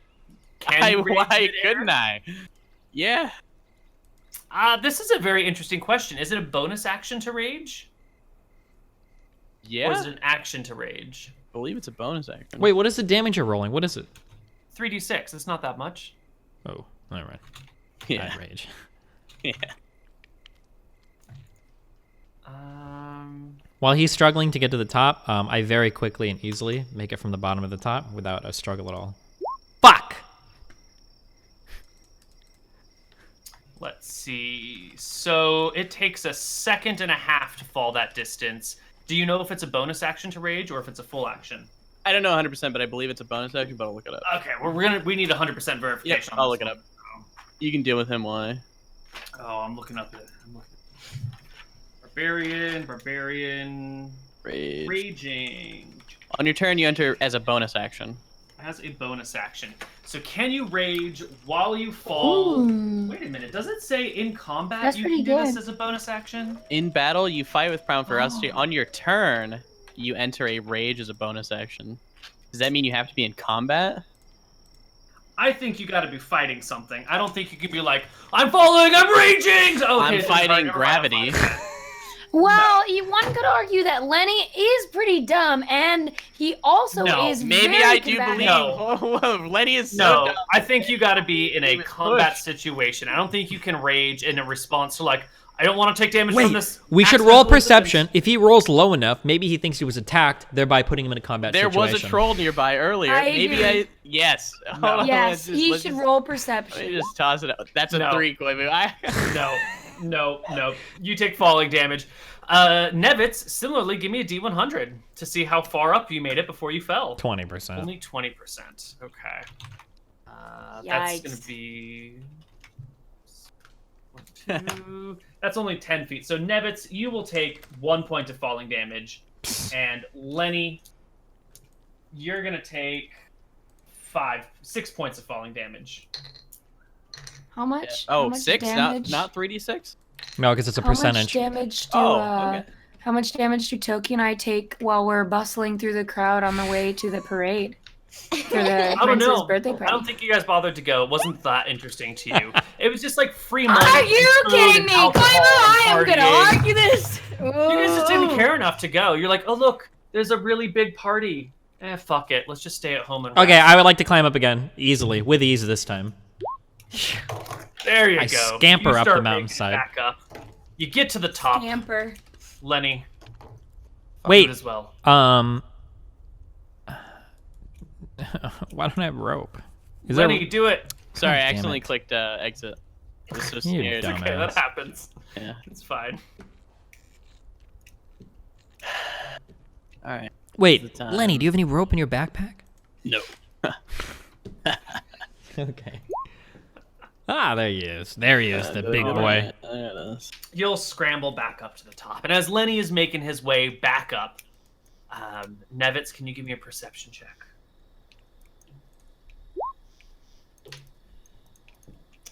S3: Can you rage
S2: Why
S3: midair?
S2: couldn't I? Yeah.
S3: This is a very interesting question. Is it a bonus action to rage?
S2: Yeah.
S3: Or is it an action to rage?
S2: I believe it's a bonus action.
S4: Wait, what is the damage you're rolling? What is it?
S3: 3d6. It's not that much.
S4: Oh, all right.
S2: Yeah.
S4: I rage.
S2: Yeah.
S4: While he's struggling to get to the top, I very quickly and easily make it from the bottom of the top without a struggle at all. Fuck!
S3: Let's see. So it takes a second and a half to fall that distance. Do you know if it's a bonus action to rage or if it's a full action?
S2: I don't know 100%, but I believe it's a bonus action, but I'll look it up.
S3: Okay, we need 100% verification.
S2: Yep, I'll look it up. You can deal with him while I...
S3: Oh, I'm looking up it. Barbarian,
S2: Rage.
S3: raging.
S2: On your turn, you enter as a bonus action.
S3: As a bonus action. So can you rage while you fall?
S5: Ooh.
S3: Wait a minute. Does it say in combat
S5: That's
S3: you
S5: pretty
S3: can do this
S5: good.
S3: as a bonus action?
S2: In battle, you fight with Proud Ferocity. On your turn, you enter a rage as a bonus action. Does that mean you have to be in combat?
S3: I think you got to be fighting something. I don't think you can be like, I'm falling, I'm raging. Okay,
S2: I'm
S3: so
S2: fighting
S3: never mind, I'm
S2: gravity.
S3: fighting.
S5: Well, one could argue that Lenny is pretty dumb, and he also
S3: No,
S5: is
S2: Maybe
S5: very
S2: I do
S5: combative.
S2: believe.
S3: No.
S2: Whoa, whoa, Lenny is so
S3: No,
S2: dumb.
S3: I think you got to be in a
S2: Even
S3: combat
S2: push.
S3: situation. I don't think you can rage in a response to like, I don't want to take damage
S4: Wait,
S3: from this.
S4: we should
S3: accidental
S4: roll
S3: incident.
S4: perception. If he rolls low enough, maybe he thinks he was attacked, thereby putting him in a combat
S2: There
S4: situation.
S2: was a troll nearby earlier.
S5: I
S2: Maybe
S5: agree.
S2: Yes. Hold
S3: No.
S2: on,
S5: Yes,
S2: let's
S5: he
S2: just-
S5: should
S2: let's
S5: roll
S2: Let me
S5: perception.
S2: just toss it out. That's a
S3: No.
S2: 3, Koibu.
S3: No. You take falling damage. Nevitz, similarly, give me a D100 to see how far up you made it before you fell.
S4: 20%.
S3: Only 20%. Okay. That's
S5: Yikes.
S3: going to be... 2. That's only 10 feet. So, Nevitz, you will take 1 point of falling damage. And Lenny, you're going to take 6 points of falling damage.
S5: How much?
S2: Oh,
S5: how much
S2: 6?
S5: Damage?
S2: Not 3d6?
S4: No, because it's a
S5: How much
S4: percentage.
S5: damage do
S2: Okay.
S5: how much damage do Toki and I take while we're bustling through the crowd on the way to the parade? For the
S3: I don't
S5: prince's
S3: know.
S5: birthday party.
S3: I don't think you guys bothered to go. It wasn't that interesting to you. It was just like free money.
S5: Are you
S3: and food
S5: kidding
S3: and
S5: me?
S3: alcohol
S5: Koibu, I am
S3: and
S5: gonna
S3: partying.
S5: argue this.
S3: You guys just didn't care enough to go. You're like, oh look, there's a really big party. Fuck it. Let's just stay at home and rest.
S4: Okay, I would like to climb up again. Easily. With ease this time.
S3: There you
S4: I
S3: go.
S4: scamper
S3: You
S4: up
S3: start
S4: the
S3: making it
S4: mountainside.
S3: Back up. You get to the top,
S5: Scamper.
S3: Lenny. I'll
S4: Wait.
S3: do it as well.
S4: Why don't I have rope? Is
S3: Lenny,
S4: there...
S3: do it.
S2: Sorry, I
S4: God damn
S2: accidentally
S4: it.
S2: clicked exit. I was so
S4: You
S2: scared.
S4: dumb-
S3: Okay, that
S4: Dumbass.
S3: happens.
S2: Yeah.
S3: It's fine.
S2: Alright.
S4: Wait,
S2: the time.
S4: Lenny, do you have any rope in your backpack?
S2: No.
S4: Okay. Ah, there he is. There he is, the big boy.
S2: Alright, there it is.
S3: You'll scramble back up to the top. And as Lenny is making his way back up, Nevitz, can you give me a perception check?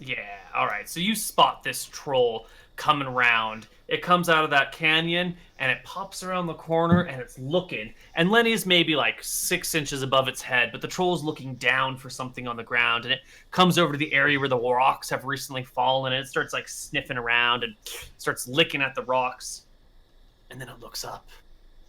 S3: Yeah, all right. So you spot this troll coming around. It comes out of that canyon, and it pops around the corner, and it's looking. And Lenny's maybe like 6 inches above its head, but the troll's looking down for something on the ground, and it comes over to the area where the rocks have recently fallen, and it starts like sniffing around and starts licking at the rocks. And then it looks up,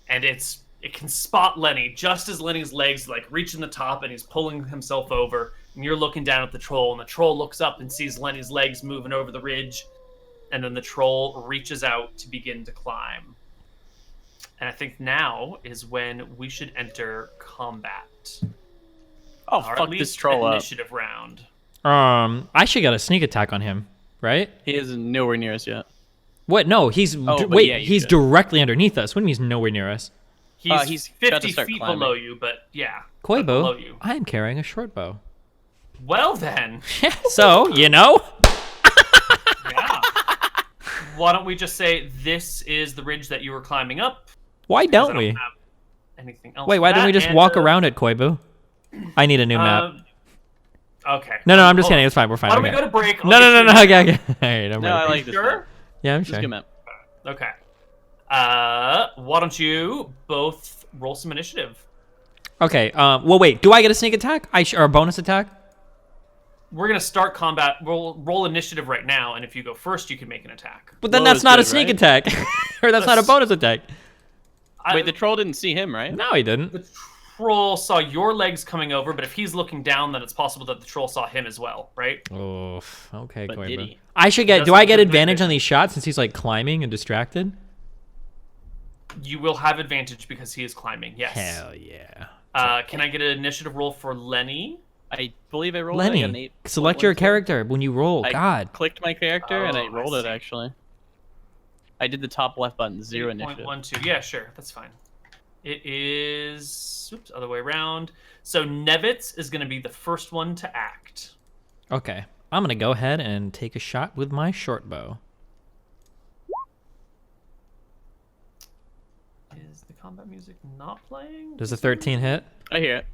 S3: and it can spot Lenny just as Lenny's legs like reaching the top, and he's pulling himself over. And you're looking down at the troll, and the troll looks up and sees Lenny's legs moving over the ridge. And then the troll reaches out to begin to climb. And I think now is when we should enter combat.
S2: Oh,
S3: Or at
S2: fuck
S3: least
S2: this troll up.
S3: initiative round.
S4: I should get a sneak attack on him, right?
S2: He is nowhere near us yet.
S4: What? No, he's...
S2: but
S4: wait,
S2: yeah, you
S4: he's
S2: should.
S4: directly underneath us. What do you mean he's nowhere near us?
S3: He's
S2: He's about to
S3: 50
S2: start
S3: feet
S2: climbing.
S3: below you, but yeah. but below
S4: Koibu,
S3: you.
S4: I am carrying a short bow.
S3: Well then,
S4: So, you know?
S3: yeah. Why don't we just say this is the ridge that you were climbing up?
S4: Why
S3: 'Cause I
S4: don't we?
S3: have anything else?
S4: Wait,
S3: for
S4: why don't
S3: that,
S4: we just
S3: and,
S4: walk around it, Koibu? I need a new map.
S3: Okay.
S4: No, I'm just
S3: Hold
S4: kidding.
S3: on.
S4: It's fine. We're fine.
S3: Why don't
S4: okay.
S3: we go to break?
S4: No, okay. Okay. All right, I'm
S2: No, I
S4: ready.
S2: like this.
S3: Sure?
S2: Map.
S4: Yeah, I'm
S2: This is a
S4: sure.
S2: good map.
S3: Okay. Why don't you both roll some initiative?
S4: Okay. Well, wait. Do I get a sneak attack? Or a bonus attack?
S3: We're gonna start combat. Roll initiative right now, and if you go first, you can make an attack.
S4: But then
S2: Low
S4: that's
S2: is
S4: not a
S2: good,
S4: sneak
S2: right?
S4: attack, or that's not a bonus attack.
S2: Wait, the troll didn't see him, right?
S4: No, he didn't.
S3: The troll saw your legs coming over, but if he's looking down, then it's possible that the troll saw him as well, right?
S4: Oh, okay,
S2: But did
S4: Koibu.
S2: he?
S4: I should get. Do
S3: Doesn't
S4: I get
S3: look
S4: advantage
S3: good.
S4: on these shots since he's like climbing and distracted?
S3: You will have advantage because he is climbing. Yes.
S4: Hell yeah.
S3: Can I get an initiative roll for Lenny?
S2: I believe I rolled like an
S4: Lenny,
S2: 8.
S4: select your character when you roll.
S2: I
S4: God.
S2: clicked my character and I
S3: Oh, I
S2: rolled it
S3: see.
S2: actually. I did the top left button, 0 initiative.
S3: 8.12. Yeah, sure, that's fine. It is. Oops, other way around. So Nevitz is going to be the first one to act.
S4: Okay. I'm gonna go ahead and take a shot with my short bow.
S3: Is the combat music not playing?
S4: Does a 13 hit?
S2: I hear it.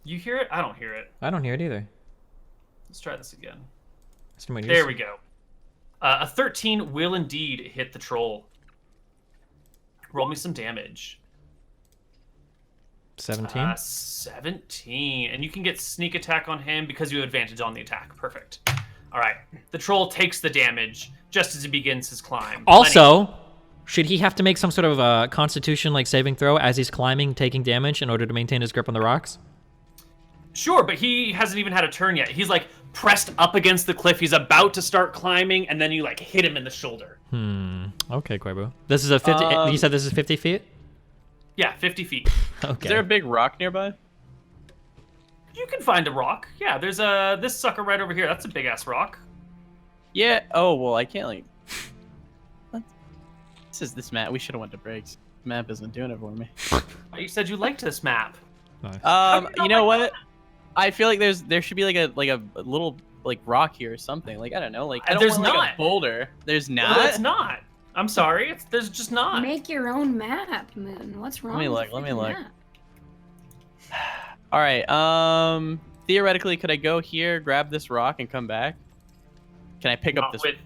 S3: You hear it? I don't hear it.
S4: I don't hear it either.
S3: Let's try this again.
S4: Somebody
S3: There
S4: just-
S3: we go. A 13 will indeed hit the troll. Roll me some damage.
S4: 17.
S3: 17. And you can get sneak attack on him because you have advantage on the attack. Perfect. All right. The troll takes the damage just as he begins his climb.
S4: Also, should he have to make some sort of constitution like saving throw as he's climbing, taking damage in order to maintain his grip on the rocks?
S3: Sure, but he hasn't even had a turn yet. He's like pressed up against the cliff. He's about to start climbing, and then you like hit him in the shoulder.
S4: Okay, Koibu. This is a 50. You said this is 50 feet?
S3: Yeah, 50 feet.
S4: Okay.
S2: Is there a big rock nearby?
S3: You can find a rock. Yeah, there's this sucker right over here. That's a big ass rock.
S2: Yeah. Oh well, I can't like. What? This map. We should have went to breaks. Map isn't doing it for me.
S3: You said you liked this map.
S4: Nice.
S2: You know what? I feel like there should be like a little like rock here or something. Like I don't know. Like I don't
S3: There's
S2: want, like,
S3: not.
S2: a boulder. There's
S3: No,
S2: not.
S3: it's not. I'm sorry. There's just not.
S5: Make your own map, Moon. What's wrong?
S2: me
S5: with
S2: look,
S5: the
S2: let me
S5: freaking
S2: look.
S5: map?
S2: All right. Theoretically, could I go here, grab this rock, and come back? Can I pick up
S3: Not
S2: this?
S3: with-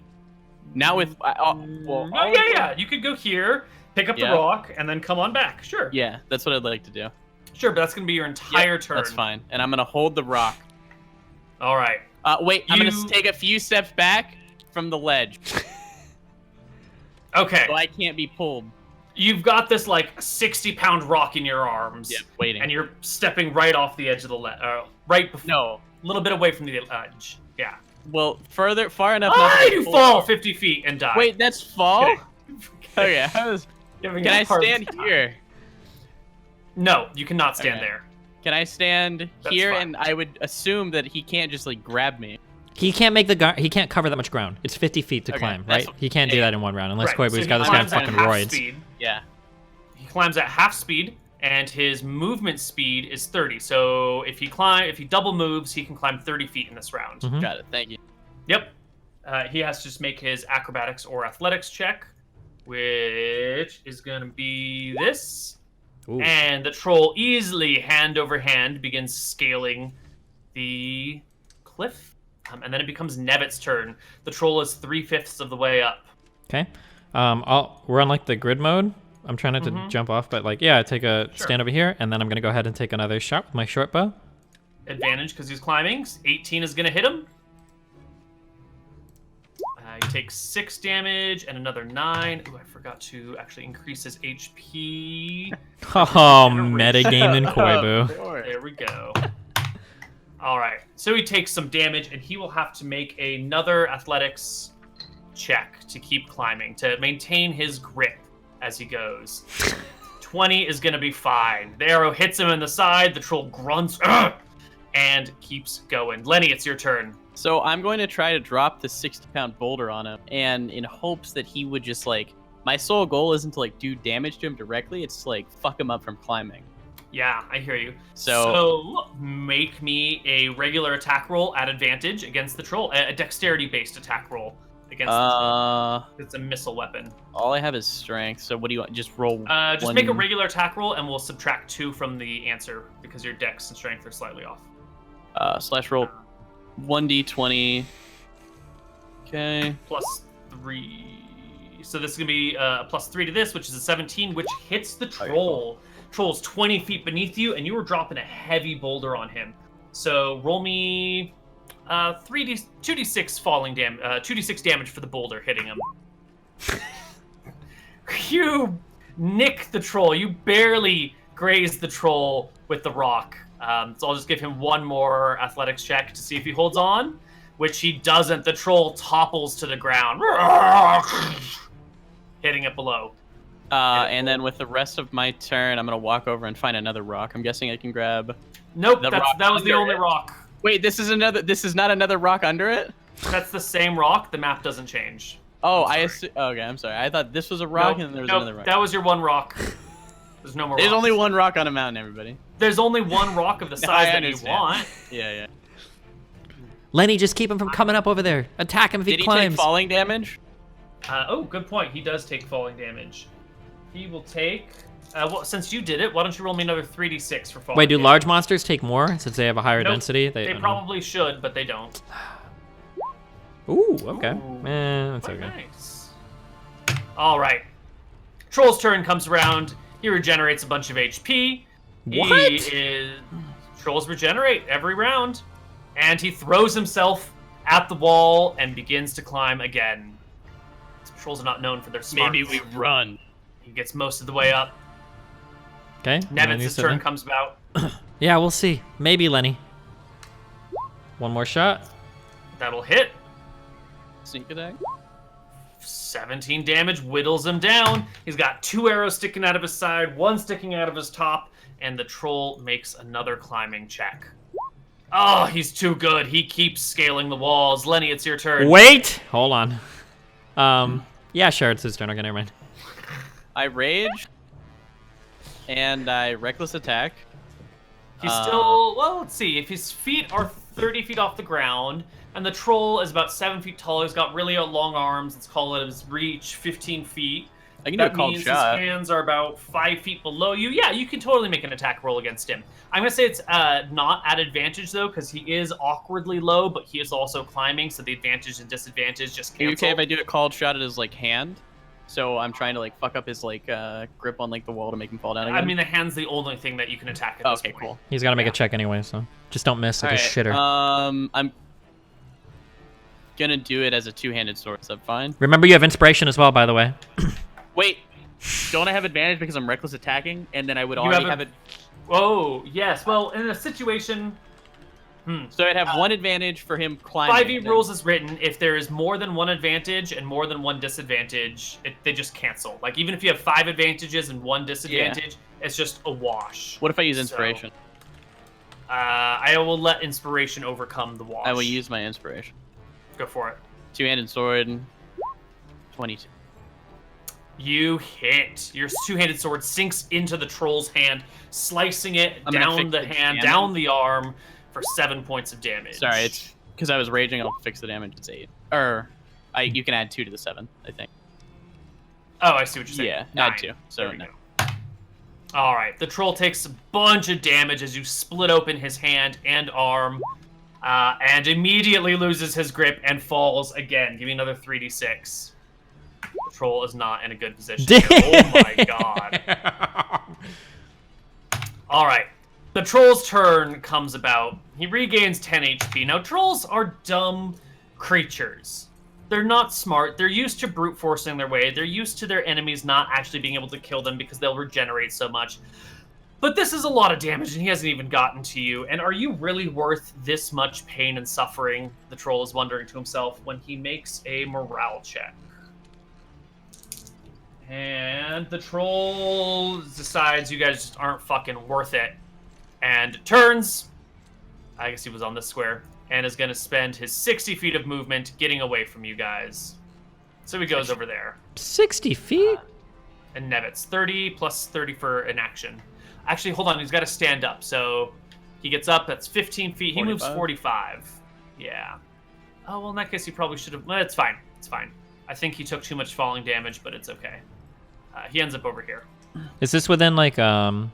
S2: Not with. Well,
S3: Oh yeah. You could go here, pick up
S2: Yeah.
S3: the rock, and then come on back. Sure.
S2: Yeah, that's what I'd like to do.
S3: Sure, but that's gonna be your entire
S2: Yep,
S3: turn.
S2: That's fine. And I'm gonna hold the rock.
S3: All right.
S2: Wait, I'm
S3: You-
S2: gonna take a few steps back from the ledge,
S3: Okay.
S2: so I can't be pulled.
S3: You've got this like 60-pound rock in your arms.
S2: Yeah, waiting.
S3: And you're stepping right off the edge of the right before,
S2: No.
S3: a little bit away from the edge. Yeah.
S2: Well, far enough. not to be
S3: You
S2: pulled.
S3: fall 50 feet and die.
S2: Wait, that's fall.
S3: Okay.
S2: Okay.
S3: Giving
S2: Can
S3: you
S2: I
S3: a hard
S2: stand
S3: time.
S2: here?
S3: No, you cannot stand
S2: Okay.
S3: there.
S2: Can I stand
S3: That's
S2: here?
S3: fine.
S2: And I would assume that he can't just like grab me.
S4: He can't make he can't cover that much ground. It's 50 feet to
S2: Okay,
S4: climb,
S2: that's-
S4: right? He can't do
S2: yeah.
S4: that in one round unless
S3: Right,
S4: Koibu's
S3: so
S4: got
S3: he
S4: this kind of
S3: climbs at
S4: fucking
S3: half
S4: roids.
S3: speed.
S2: Yeah.
S3: He climbs at half speed, and his movement speed is 30. So if he double moves, he can climb 30 feet in this round.
S4: Mhm.
S2: Got it. Thank you.
S3: Yep. He has to just make his acrobatics or athletics check, which is going to be this.
S4: Ooh.
S3: And the troll easily, hand over hand, begins scaling the cliff. And then it becomes Nevitt's turn. The troll is 3/5 of the way up.
S4: Okay. We're on like the grid mode. I'm trying not to jump off, but like, yeah, take a stand over here, and then I'm gonna go ahead and take another shot with my short bow.
S3: Advantage because he's climbing. 18 is going to hit him. He takes 6 damage and another 9. Ooh, I forgot to actually increase his HP.
S4: Oh, metagaming Koibu.
S3: There we go. All right. So he takes some damage, and he will have to make another athletics check to keep climbing, to maintain his grip as he goes. 20 is going to be fine. The arrow hits him in the side. The troll grunts and keeps going. Lenny, it's your turn.
S2: So I'm going to try to drop the 60-pound boulder on him, and in hopes that he would just like. My sole goal isn't to like do damage to him directly. It's to like fuck him up from climbing.
S3: Yeah, I hear you.
S2: So-
S3: So make me a regular attack roll at advantage against the troll. A dexterity-based attack roll against the troll. It's a missile weapon.
S2: All I have is strength. So what do you want? Just roll.
S3: Just
S2: one...
S3: make a regular attack roll, and we'll subtract 2 from the answer because your dex and strength are slightly off.
S2: Slash roll 1d20. Okay.
S3: Plus 3. So this is gonna be plus 3 to this, which is a 17, which hits the troll. Troll's 20 feet beneath you, and you were dropping a heavy boulder on him. So roll me 2d6 falling 2d6 damage for the boulder hitting him. You nick the troll. You barely graze the troll with the rock. So I'll just give him one more athletics check to see if he holds on, which he doesn't. The troll topples to the ground, hitting it below.
S2: And then with the rest of my turn, I'm gonna walk over and find another rock. I'm guessing I can grab.
S3: Nope,
S2: the
S3: that was the
S2: under
S3: only
S2: it.
S3: rock.
S2: Wait, this is another. This is not another rock under it.
S3: That's the same rock. The map doesn't change.
S2: Oh, I assume. Okay, I'm sorry. I thought this was a rock,
S3: Nope,
S2: and then there was
S3: nope,
S2: another rock.
S3: that was your one rock. There's no more.
S2: There's
S3: rocks.
S2: only one rock on a mountain, everybody.
S3: There's only one rock of the
S2: I
S3: size that you
S2: understand.
S3: want.
S2: Yeah.
S4: Lenny, just keep him from coming up over there. Attack him if
S2: Did
S4: he
S2: he
S4: climbs.
S2: take falling damage?
S3: Oh, good point. He does take falling damage. He will take. Well, since you did it, why don't you roll me another 3d6 for falling?
S4: Wait, do
S3: damage?
S4: large monsters take more since they have a higher
S3: Nope,
S4: density?
S3: They probably should, but they don't.
S4: Ooh, okay.
S3: Ooh,
S4: That's
S3: quite
S4: okay.
S3: nice. All right. Troll's turn comes around. He regenerates a bunch of HP.
S4: What?
S3: Trolls regenerate every round. And he throws himself at the wall and begins to climb again. Trolls are not known for their smarts.
S6: Maybe we run.
S3: He gets most of the way up.
S4: Okay.
S3: Nevin's turn comes about.
S4: Yeah, we'll see. Maybe, Lenny. One more shot.
S3: That'll hit.
S2: Sneak attack.
S3: 17 damage, whittles him down. He's got 2 arrows sticking out of his side, 1 sticking out of his top, and the troll makes another climbing check. Oh, he's too good. He keeps scaling the walls. Lenny, it's your turn.
S4: Wait! Hold on. Yeah, sure, it's his turn. Okay, never mind.
S2: I rage. And I reckless attack.
S3: He's still, well, let's see. If his feet are 30 feet off the ground, and the troll is about 7 feet tall, he's got really long arms. Let's call it his reach, 15 feet.
S2: I can do a
S3: That
S2: called
S3: means
S2: shot.
S3: his hands are about 5 feet below you. Yeah, you can totally make an attack roll against him. I'm going to say it's not at advantage, though, because he is awkwardly low, but he is also climbing, so the advantage and disadvantage just
S2: Are you
S3: cancel.
S2: okay if I do a called shot at his like hand? So I'm trying to like fuck up his like grip on like the wall to make him fall down again.
S3: I mean, the hand's the only thing that you can attack at this
S2: okay,
S3: point.
S2: cool.
S4: He's got to make a check anyway, so just don't miss like a
S2: Alright,
S4: shitter.
S2: I'm gonna do it as a two-handed sword. Is that fine?
S4: Remember, you have inspiration as well, by the way.
S2: Wait, don't I have advantage because I'm reckless attacking, and then I would
S3: You
S2: already
S3: have
S2: have it?
S3: Oh, yes. Well, in a situation...
S2: So I'd have one advantage for him climbing.
S3: 5e rules is written, if there is more than one advantage and more than one disadvantage, they just cancel. Like, even if you have 5 advantages and 1 disadvantage, it's just a wash.
S2: What if I use
S3: So,
S2: inspiration?
S3: I will let inspiration overcome the wash.
S2: I will use my inspiration.
S3: Go for it.
S2: Two-handed sword. 22.
S3: You hit. Your two-handed sword sinks into the troll's hand, slicing it
S2: I'm gonna
S3: down
S2: fix
S3: the
S2: the
S3: hand,
S2: damage.
S3: down the arm for 7 points of damage.
S2: Sorry, it's because I was raging. I'll fix the damage. It's 8. Or you can add 2 to the 7, I think.
S3: Oh, I see what you're saying.
S2: Yeah,
S3: 9.
S2: add 2. So
S3: There we
S2: no.
S3: go. All right, the troll takes a bunch of damage as you split open his hand and arm, and immediately loses his grip and falls again. Give me another 3d6. The troll is not in a good position. Oh my god. All right. The troll's turn comes about. He regains 10 HP. Now, trolls are dumb creatures. They're not smart. They're used to brute forcing their way. They're used to their enemies not actually being able to kill them because they'll regenerate so much. But this is a lot of damage, and he hasn't even gotten to you. And are you really worth this much pain and suffering? The troll is wondering to himself when he makes a morale check. And the troll decides you guys just aren't fucking worth it. And turns, I guess he was on this square, and is going to spend his 60 feet of movement getting away from you guys. So he goes over there.
S4: 60 feet?
S3: And Nevitz, 30 plus 30 for an action. Actually, hold on. He's got to stand up. So he gets up. That's 15 feet. He moves 45. Yeah. Oh, well, in that case, he probably should have... Well, it's fine. It's fine. I think he took too much falling damage, but it's okay. He ends up over here.
S4: Is this within, like, Oh,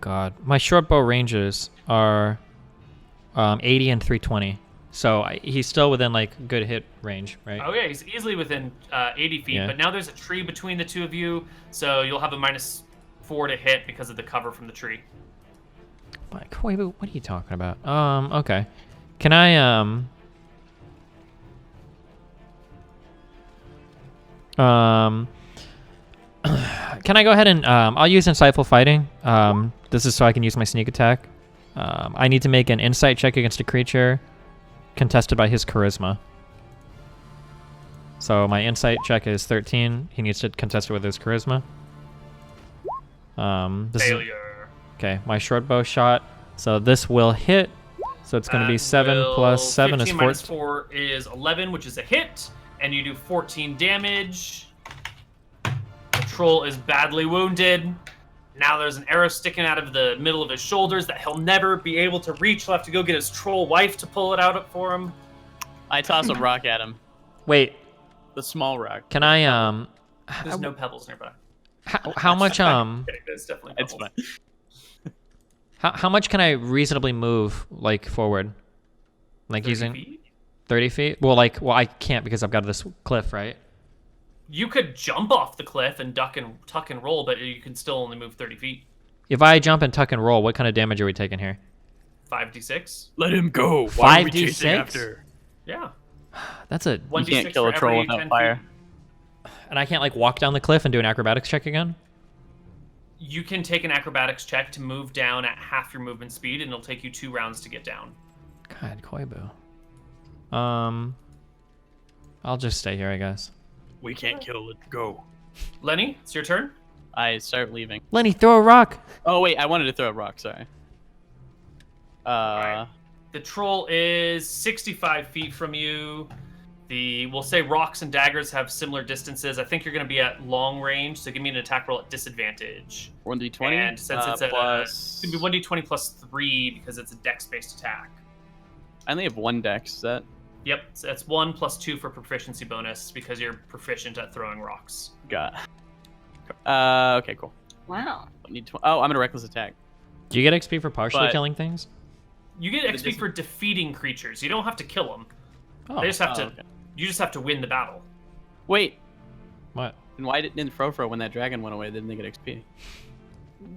S4: God. My short bow ranges are 80 and 320. So he's still within, like, good hit range, right?
S3: Oh, yeah. He's easily within 80 feet.
S4: Yeah.
S3: But now there's a tree between the two of you, so you'll have a -4 to hit because of the cover from the tree.
S4: Koibu, what are you talking about? Okay. Can I, can I go ahead and, I'll use Insightful Fighting. This is so I can use my sneak attack. I need to make an insight check against a creature contested by his charisma. So my insight check is 13. He needs to contest it with his charisma.
S3: Failure.
S4: Okay, my short bow shot. So this will hit. So it's going to be 7 plus 7 is
S3: 15
S4: 14.
S3: minus 4 is 11, which is a hit, and you do 14 damage. The troll is badly wounded. Now there's an arrow sticking out of the middle of his shoulders that he'll never be able to reach. He'll have to go get his troll wife to pull it out for him.
S2: I toss a rock at him.
S4: Wait,
S2: The small rock.
S4: can I
S3: There's no pebbles nearby.
S4: how much
S3: There's definitely
S2: It's
S3: pebbles.
S2: fine.
S4: how much can I reasonably move like forward? Like
S3: 30
S4: using
S3: feet?
S4: 30 feet? Well, I can't because I've got this cliff, right?
S3: You could jump off the cliff and duck and tuck and roll, but you can still only move 30 feet.
S4: If I jump and tuck and roll, what kind of damage are we taking here?
S3: 5d6.
S6: Let him go. Why are we
S4: 5d6?
S6: chasing after?
S3: Yeah.
S4: That's a...
S3: 1d6
S2: You can't kill a
S3: for
S2: troll
S3: every
S2: without
S3: 10
S2: fire.
S3: feet.
S4: And I can't like walk down the cliff and do an acrobatics check again?
S3: You can take an acrobatics check to move down at half your movement speed, and it'll take you 2 rounds to get down.
S4: God, Koibu. I'll just stay here, I guess.
S6: We can't kill it. Go.
S3: Lenny, it's your turn.
S2: I start leaving.
S4: Lenny, throw a rock!
S2: Oh wait, I wanted to throw a rock. Sorry.
S3: Alright. The troll is 65 feet from you. We'll say rocks and daggers have similar distances. I think you're going to be at long range, so give me an attack roll at disadvantage.
S2: 1d20.
S3: And since it's
S2: plus...
S3: it's going to be 1d20 plus 3 because it's a dex-based attack.
S2: I only have 1 dex. Is that?
S3: Yep, so that's 1 plus 2 for proficiency bonus because you're proficient at throwing rocks.
S2: Got. Okay, cool.
S5: Wow.
S2: Oh, I'm gonna reckless attack.
S4: Do you get XP for partially
S2: But-
S4: killing things?
S3: You get XP for defeating creatures. You don't have to kill them.
S4: Oh,
S3: They just have
S2: Oh,
S3: to.
S2: okay.
S3: You just have to win the battle.
S2: Wait,
S4: what?
S2: and why didn't Frofro when that dragon went away? Didn't they get XP?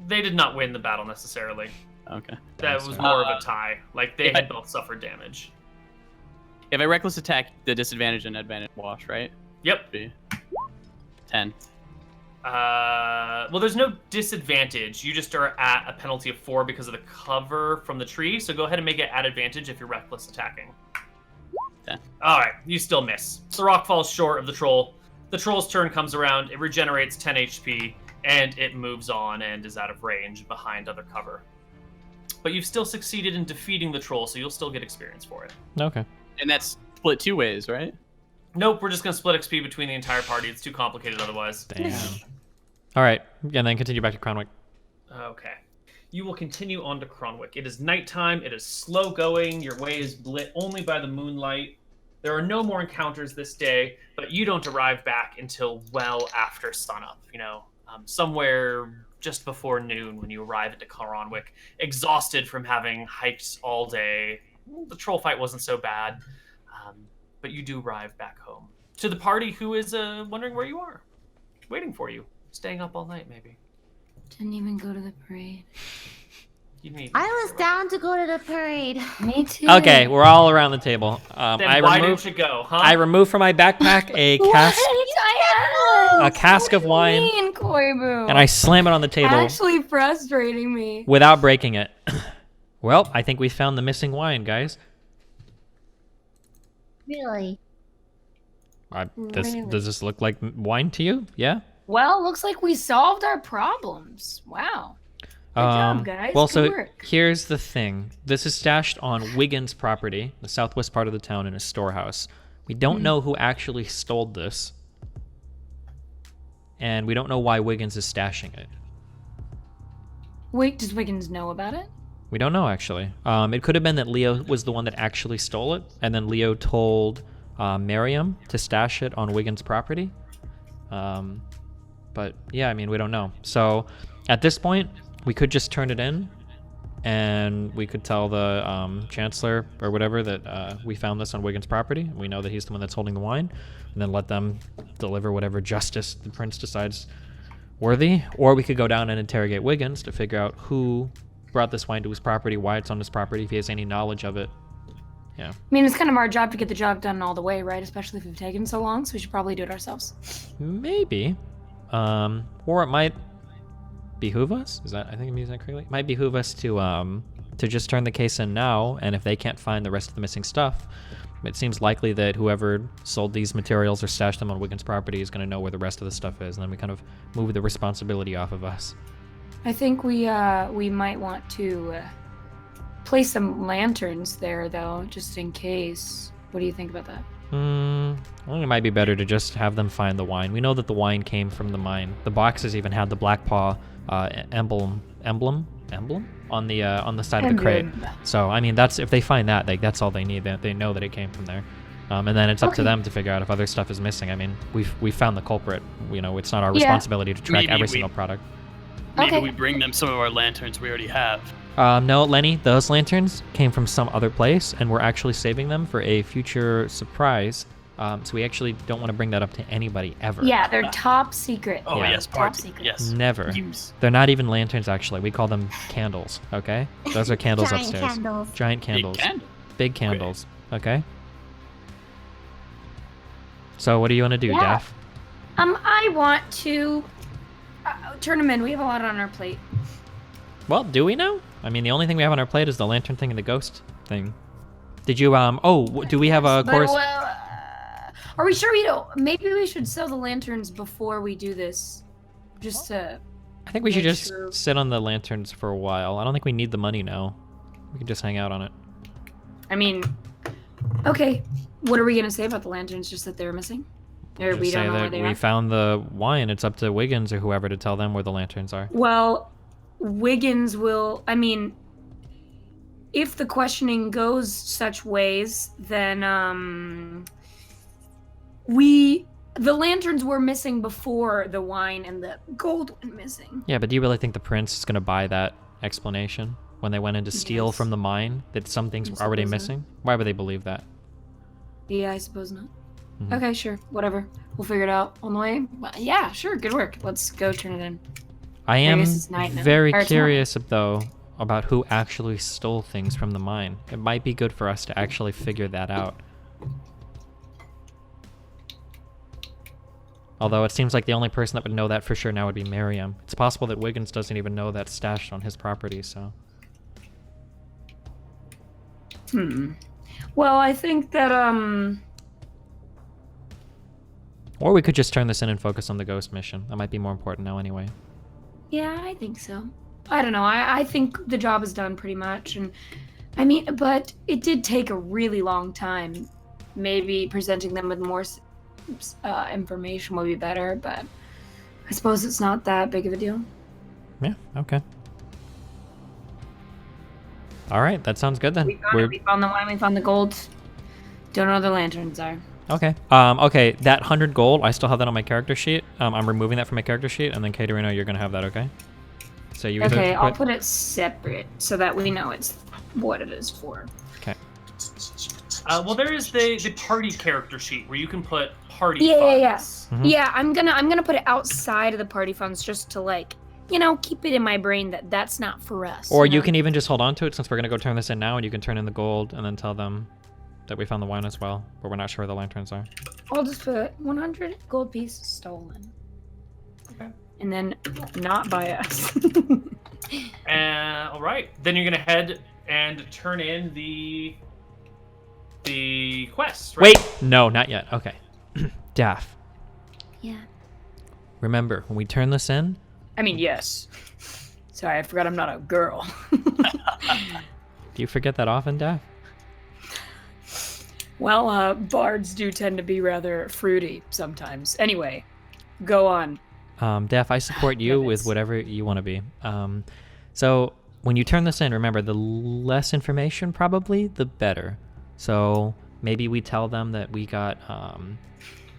S3: They did not win the battle necessarily.
S2: Okay.
S3: That was more of
S2: Uh,
S3: a tie. Like they
S2: if I-
S3: had both suffered damage.
S2: If I reckless attack, the disadvantage and advantage wash, right?
S3: Yep.
S2: Be 10.
S3: Well, there's no disadvantage. You just are at a penalty of 4 because of the cover from the tree. So go ahead and make it at advantage if you're reckless attacking.
S2: 10.
S3: All right, you still miss. The rock falls short of the troll. The troll's turn comes around. It regenerates 10 HP, and it moves on and is out of range behind other cover. But you've still succeeded in defeating the troll, so you'll still get experience for it.
S4: Okay.
S2: And that's split 2 ways, right?
S3: Nope, we're just going to split XP between the entire party. It's too complicated otherwise.
S4: Damn. All right, and then continue back to Cronwick.
S3: Okay. You will continue on to Cronwick. It is nighttime. It is slow going. Your way is lit only by the moonlight. There are no more encounters this day, but you don't arrive back until well after sunup. Somewhere just before noon when you arrive into Cronwick, exhausted from having hiked all day. The troll fight wasn't so bad, but you do arrive back home. To the party who is wondering where you are, waiting for you, staying up all night maybe.
S5: Didn't even go to the parade.
S3: You need.
S1: I was down to go to the parade.
S5: Me too.
S4: Okay, we're all around the table.
S3: Then
S4: I
S3: why
S4: removed
S3: didn't you go, huh?
S4: I removed from my backpack a cask
S5: Diana!
S4: a cask of wine,
S5: Mean, Koibu.
S4: and I slam it on the table
S5: Actually frustrating me.
S4: without breaking it. Well, I think we found the missing wine, guys.
S1: Really?
S5: Really?
S4: Does this look like wine to you? Yeah.
S5: Well, looks like we solved our problems. Wow. Good job, guys.
S4: Well,
S5: Good
S4: so
S5: work.
S4: here's the thing. This is stashed on Wiggins' property, the southwest part of the town, in a storehouse. We don't know who actually stole this, and we don't know why Wiggins is stashing it.
S5: Wait, does Wiggins know about it?
S4: We don't know, actually. It could have been that Leo was the one that actually stole it, and then Leo told Miriam to stash it on Wiggins' property. But yeah, I mean, we don't know. So at this point, we could just turn it in, and we could tell the Chancellor or whatever that we found this on Wiggins' property. We know that he's the one that's holding the wine, and then let them deliver whatever justice the prince decides worthy. Or we could go down and interrogate Wiggins to figure out who brought this wine to his property, why it's on his property, if he has any knowledge of it. Yeah.
S5: I mean, it's kind of our job to get the job done all the way, right? Especially if we've taken so long, so we should probably do it ourselves.
S4: Maybe. Or it might behoove us. I think I'm using that correctly? It might behoove us to just turn the case in now, and if they can't find the rest of the missing stuff, it seems likely that whoever sold these materials or stashed them on Wiggins' property is going to know where the rest of the stuff is, and then we kind of move the responsibility off of us.
S5: I think we might want to place some lanterns there, though, just in case. What do you think about that?
S4: I think it might be better to just have them find the wine. We know that the wine came from the mine. The boxes even had the black paw emblem on the side of the crate. So I mean, that's if they find that, like, that's all they need. They know that it came from there. And then it's up to them to figure out if other stuff is missing. I mean, we found the culprit. You know, it's not our responsibility to track every single product.
S6: Maybe we bring them some of our lanterns we already have.
S4: No, Lenny, those lanterns came from some other place, and we're actually saving them for a future surprise. So we actually don't want to bring that up to anybody ever.
S5: Yeah, they're top secret.
S6: Oh,
S4: Yeah.
S6: yes,
S5: Top
S6: party.
S5: secret.
S6: Yes.
S4: Never.
S6: Use.
S4: They're not even lanterns, actually. We call them candles, okay? Those are candles
S1: Giant
S4: upstairs.
S1: candles.
S4: Giant
S6: Big
S4: candles.
S6: candle.
S4: Big candles, okay? So what do you want to do,
S5: Yeah.
S4: Daff?
S5: I want to turn them in. We have a lot on our plate.
S4: Well, do we know? I mean, the only thing we have on our plate is the lantern thing and the ghost thing. Did you, do we have a
S5: But,
S4: course?
S5: well, are we sure we don't? Maybe we should sell the lanterns before we do this. Just to...
S4: I think we should
S5: make
S4: just
S5: sure.
S4: sit on the lanterns for a while. I don't think we need the money now. We can just hang out on it.
S5: I mean, okay. What are we going to say about the lanterns? Just that they're missing? Or
S4: Just
S5: we
S4: say
S5: don't know where
S4: that
S5: they
S4: we
S5: are?
S4: found the wine. It's up to Wiggins or whoever to tell them where the lanterns are.
S5: Well, Wiggins will... I mean, if the questioning goes such ways, then, the lanterns were missing before the wine and the gold went missing.
S4: Yeah, but do you really think the prince is going to buy that explanation when they went in to steal
S5: Yes.
S4: from the mine that some things
S5: I
S4: were already
S5: suppose not.
S4: missing? Why would they believe that?
S5: Yeah, I suppose not.
S4: Mhm.
S5: Okay, sure. Whatever. We'll figure it out on the way. But yeah, sure. Good work. Let's go turn it in.
S4: I am
S5: guess it's night now.
S4: very
S5: Or it's
S4: curious, though, about who actually stole things from the mine. It might be good for us to actually figure that out. Although it seems like the only person that would know that for sure now would be Miriam. It's possible that Wiggins doesn't even know that's stashed on his property, so...
S5: Well, I think that,
S4: Or we could just turn this in and focus on the ghost mission. That might be more important now anyway.
S5: yeah, I think so. I don't know. I think the job is done pretty much. And I mean, but it did take a really long time. Maybe presenting them with more information would be better, but I suppose it's not that big of a deal.
S4: Yeah, okay. Alright, that sounds good then.
S5: We found the wine, we found the gold. Don't know where the lanterns are.
S4: Okay. Okay, that 100 gold, I still have that on my character sheet. I'm removing that from my character sheet, and then Katerino, you're gonna have that, okay? So you either
S5: Okay, I'll put it separate so that we know it's what it is for.
S4: Okay.
S3: Well, there is the party character sheet where you can put party
S5: Yeah.
S3: funds.
S4: Mhm.
S5: Yeah, I'm gonna put it outside of the party funds just to, like, you know, keep it in my brain that that's not for us.
S4: Or you
S5: know?
S4: can even just hold on to it since we're gonna go turn this in now, and you can turn in the gold and then tell them that we found the wine as well, but we're not sure where the lanterns are.
S5: I'll just put 100 gold piece stolen.
S3: Okay.
S5: And then not by us.
S3: All right, then you're gonna head and turn in the quest. Right?
S4: Wait! No, not yet. Okay. Daff,
S5: Yeah.
S4: remember, when we turn this in,
S5: I mean, yes. Sorry, I forgot I'm not a girl.
S4: do you forget that often, Daff?
S5: Well, bards do tend to be rather fruity sometimes. Anyway, go on.
S4: Daff, I support you with
S5: Yes.
S4: whatever you want to be. So when you turn this in, remember, the less information probably, the better. So maybe we tell them that we got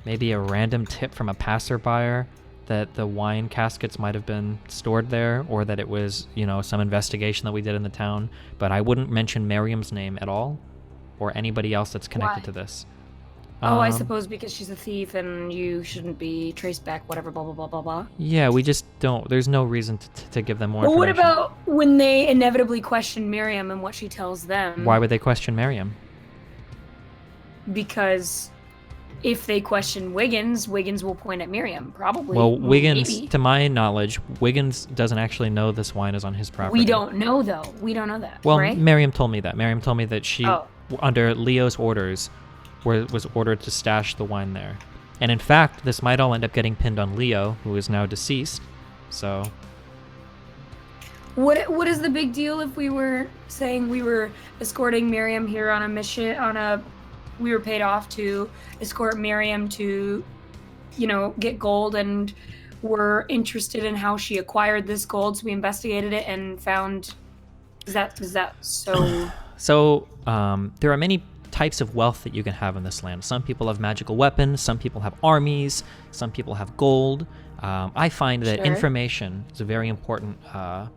S4: maybe a random tip from a passerby that the wine caskets might have been stored there, or that it was, you know, some investigation that we did in the town. But I wouldn't mention Miriam's name at all, or anybody else that's connected
S5: Why?
S4: to this.
S5: Oh, I suppose because she's a thief and you shouldn't be traced back, whatever, blah, blah, blah, blah, blah.
S4: Yeah, we just don't. There's no reason to give them more
S5: Well, what
S4: information.
S5: about when they inevitably question Miriam and what she tells them?
S4: Why would they question Miriam?
S5: Because if they question Wiggins, Wiggins will point at Miriam, probably.
S4: Well, Wiggins,
S5: Maybe.
S4: to my knowledge, Wiggins doesn't actually know this wine is on his property.
S5: We don't know, though. We don't know that,
S4: Well,
S5: right?
S4: Miriam told me that. Miriam told me that she,
S5: Oh.
S4: under Leo's orders, was ordered to stash the wine there. And in fact, this might all end up getting pinned on Leo, who is now deceased. So,
S5: What is the big deal if we were saying we were escorting Miriam here on a mission, we were paid off to escort Miriam to, you know, get gold, and we're interested in how she acquired this gold, so we investigated it and found, is that so?
S4: So there are many types of wealth that you can have in this land. Some people have magical weapons, some people have armies, some people have gold. I find that
S5: Sure.
S4: information is a very important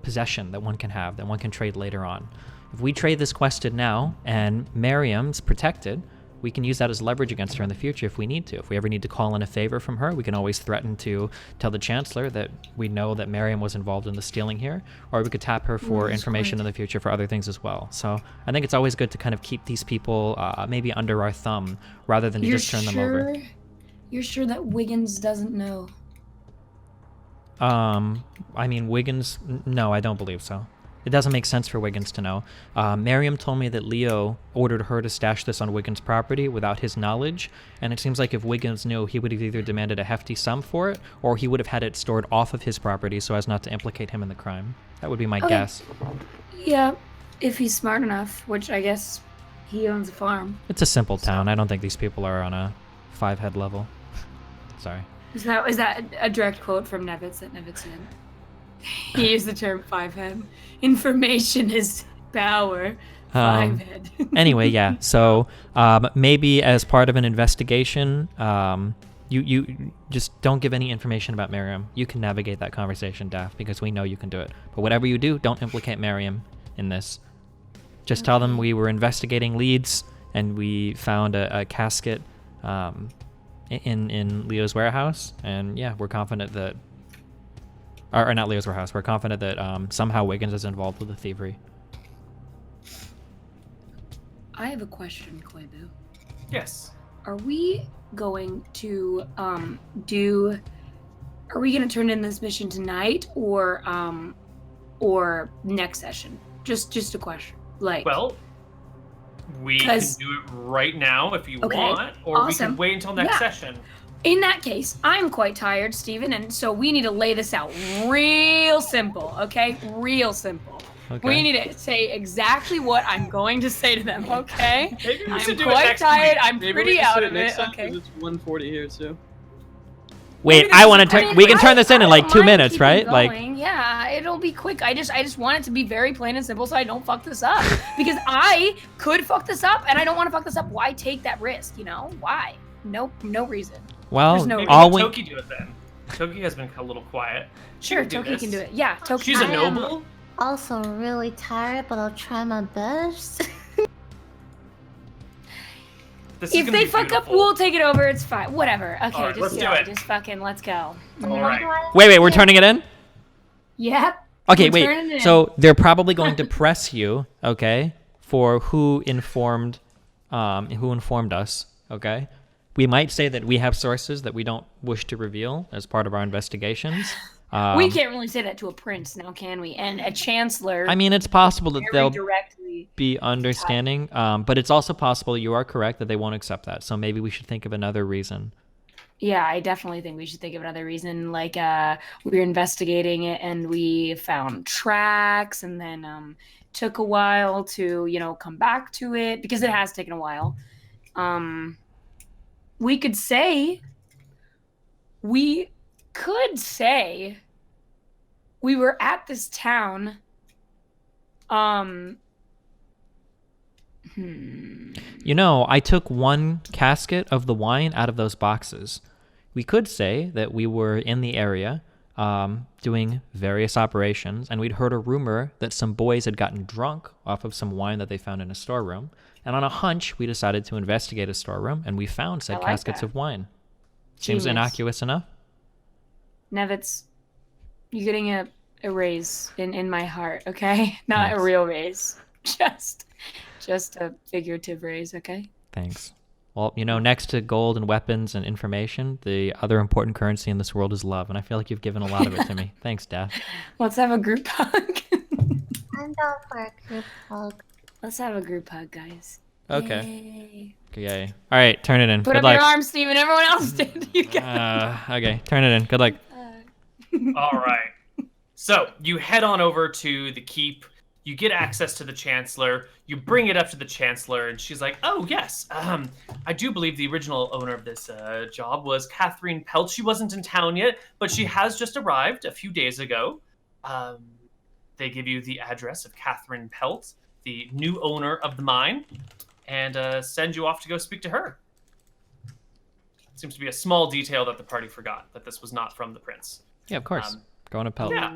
S4: possession that one can have, that one can trade later on. If we trade this quested now and Miriam's protected, we can use that as leverage against her in the future if we need to. If we ever need to call in a favor from her, we can always threaten to tell the Chancellor that we know that Miriam was involved in the stealing here, or we could tap her for information in the future for other things as well. So I think it's always good to kind of keep these people maybe under our thumb rather than to just turn them over.
S5: You're sure that Wiggins doesn't know?
S4: I mean, Wiggins, no, I don't believe so. It doesn't make sense for Wiggins to know. Miriam told me that Leo ordered her to stash this on Wiggins' property without his knowledge, and it seems like if Wiggins knew, he would have either demanded a hefty sum for it, or he would have had it stored off of his property so as not to implicate him in the crime. That would be my guess.
S5: Yeah, if he's smart enough, which I guess he owns a farm.
S4: It's a simple town. I don't think these people are on a 5-head level. Sorry.
S5: Is that a direct quote from Nevitz that Nevitz said? He used the term 5-head. Information is power. 5-head.
S4: Anyway, yeah. So maybe as part of an investigation, you just don't give any information about Miriam. You can navigate that conversation, Daft, because we know you can do it. But whatever you do, don't implicate Miriam in this. Just tell them we were investigating leads and we found a casket in Leo's warehouse, and yeah, we're confident that, or not Leo's warehouse. We're confident that somehow Wiggins is involved with the thievery.
S5: I have a question, Koibu.
S3: Yes.
S5: Are we going to are we going to turn in this mission tonight or next session? Just a question. Like,
S3: Well, we can
S5: 'Cause-
S3: do it right now if you
S5: Okay,
S3: want, or we
S5: awesome.
S3: can wait until next
S5: Yeah.
S3: session.
S5: in that case, I'm quite tired, Steven, and so we need to lay this out real simple, okay? Real simple.
S4: Okay.
S5: We need to say exactly what I'm going to say to them, okay?
S3: Maybe we
S5: I'm
S3: should do it
S5: quite
S3: next
S5: tired.
S3: week.
S5: I'm
S2: Maybe
S5: pretty
S2: we can
S5: out
S2: sit
S5: of
S2: next
S5: it.
S2: time,
S5: Okay.
S2: 'cause it's 1:40 here too.
S4: Wait,
S5: Maybe
S4: I
S5: this
S4: want
S5: is-
S4: to.
S5: mean,
S4: We can turn this in
S5: I
S4: like
S5: don't
S4: 2
S5: mind
S4: minutes,
S5: keeping
S4: right? Like,
S5: going. Yeah, it'll be quick. I just want it to be very plain and simple so I don't fuck this up. Because I could fuck this up and I don't want to fuck this up. Why take that risk, you know? Why? Nope, no reason.
S4: well,
S5: There's no-
S3: Maybe
S4: all
S3: let
S4: we.
S3: Toki do it then. Toki has been a little quiet. She
S5: Sure,
S3: can do
S5: Toki
S3: this.
S5: can do it. Yeah, Toki.
S3: She's a
S1: I am-
S3: noble.
S1: Also really tired, but I'll try my best.
S3: This is
S5: If
S3: gonna
S5: they
S3: be
S5: fuck up,
S3: beautiful.
S5: we'll take it over. It's fine. Whatever. Okay,
S3: Alright,
S5: just
S3: let's
S5: do
S3: do it.
S5: Just fucking let's go.
S3: All right.
S4: Wait, we're turning it in.
S5: Yep.
S4: Okay,
S5: We're turning it
S4: wait.
S5: in.
S4: So they're probably going to press you, okay, for who informed us, okay? We might say that we have sources that we don't wish to reveal as part of our investigations.
S5: We can't really say that to a prince now, can we? And a chancellor.
S4: I mean, it's possible that
S5: very
S4: they'll
S5: directly.
S4: be understanding, but it's also possible, you are correct, that they won't accept that. So maybe we should think of another reason.
S5: Yeah, I definitely think we should think of another reason. Like, we were investigating it and we found tracks, and then took a while to, come back to it because it has taken a while. We could say we were at this town
S4: You know, I took one casket of the wine out of those boxes. We could say that we were in the area doing various operations, and we'd heard a rumor that some boys had gotten drunk off of some wine that they found in a storeroom. And on a hunch, we decided to investigate a storeroom, and we found said caskets of wine. Seems
S5: Genius.
S4: innocuous enough.
S5: Nevitz, you're getting a raise in my heart, okay? Not
S4: Thanks.
S5: a real raise. Just a figurative raise, okay?
S4: Thanks. Well, you know, next to gold and weapons and information, the other important currency in this world is love, and I feel like you've given a lot of it to me. Thanks, Daph.
S5: Let's have a group hug.
S1: I'm down for a group hug.
S5: Let's have a group hug, guys.
S4: Okay. Yay. All right, turn it in.
S5: Put
S4: Good
S5: up
S4: luck.
S5: your arms, Steven. Everyone else did. You guys.
S4: Okay, turn it in. Good luck.
S3: All right. So you head on over to the keep. You get access to the Chancellor. You bring it up to the Chancellor, and she's like, "Oh yes, I do believe the original owner of this job was Catherine Pelt. She wasn't in town yet, but she has just arrived a few days ago. They give you the address of Catherine Pelt, the new owner of the mine, and send you off to go speak to her." Seems to be a small detail that the party forgot, that this was not from the prince.
S4: Yeah, of course. Going to Pelt.
S3: Yeah.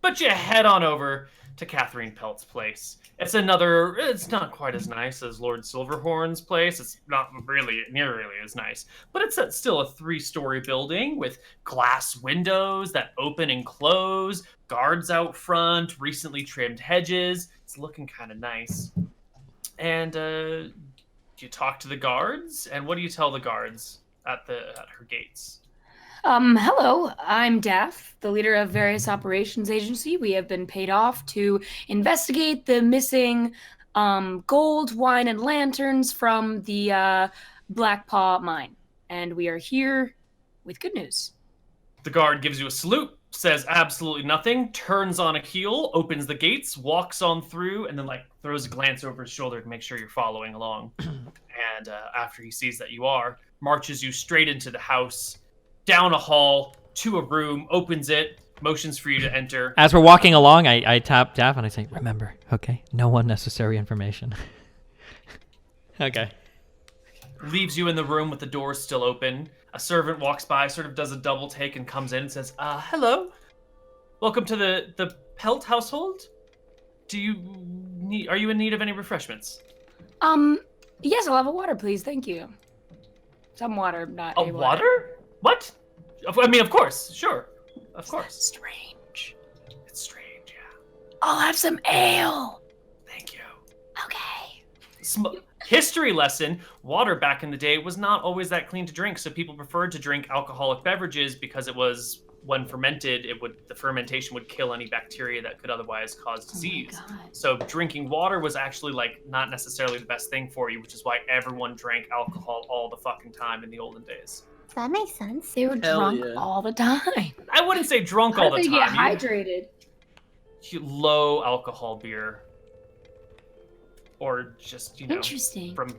S3: But you head on over to Catherine Pelt's place. It's not quite as nice as Lord Silverhorn's place. It's not really nearly as nice. But it's still a 3-story building with glass windows that open and close, guards out front, recently trimmed hedges. It's looking kind of nice. And you talk to the guards, and what do you tell the guards at her gates?
S5: Hello, I'm Daph, the leader of various operations agency. We have been paid off to investigate the missing gold, wine, and lanterns from the Black Paw mine. And we are here with good news.
S3: The guard gives you a salute, says absolutely nothing, turns on a heel, opens the gates, walks on through, and then throws a glance over his shoulder to make sure you're following along. And after he sees that you are, marches you straight into the house, down a hall, to a room, opens it, motions for you to enter.
S4: As we're walking along, I tap Daph and I say, "Remember, okay? No unnecessary information." Okay.
S3: Leaves you in the room with the doors still open. A servant walks by, sort of does a double take, and comes in and says, "Hello. Welcome to the Pelt household. Are you in need of any refreshments?"
S5: Yes, I'll have a water, please. Thank you. Some water, not
S3: A water? What? I mean, of course. Sure. Of course.
S5: Strange.
S3: It's strange, yeah.
S5: I'll have some ale.
S3: Thank you.
S5: Okay.
S3: History lesson, water back in the day was not always that clean to drink, so people preferred to drink alcoholic beverages because it was, when fermented, the fermentation would kill any bacteria that could otherwise cause disease.
S5: Oh my God.
S3: So drinking water was actually not necessarily the best thing for you, which is why everyone drank alcohol all the fucking time in the olden days.
S1: That makes sense.
S5: They were
S6: Hell
S5: drunk
S6: yeah.
S5: all the time.
S3: I wouldn't say drunk
S5: How
S3: all
S5: did
S3: the
S5: they
S3: time.
S5: get hydrated?
S3: Low alcohol beer. Or just,
S5: Interesting.
S3: from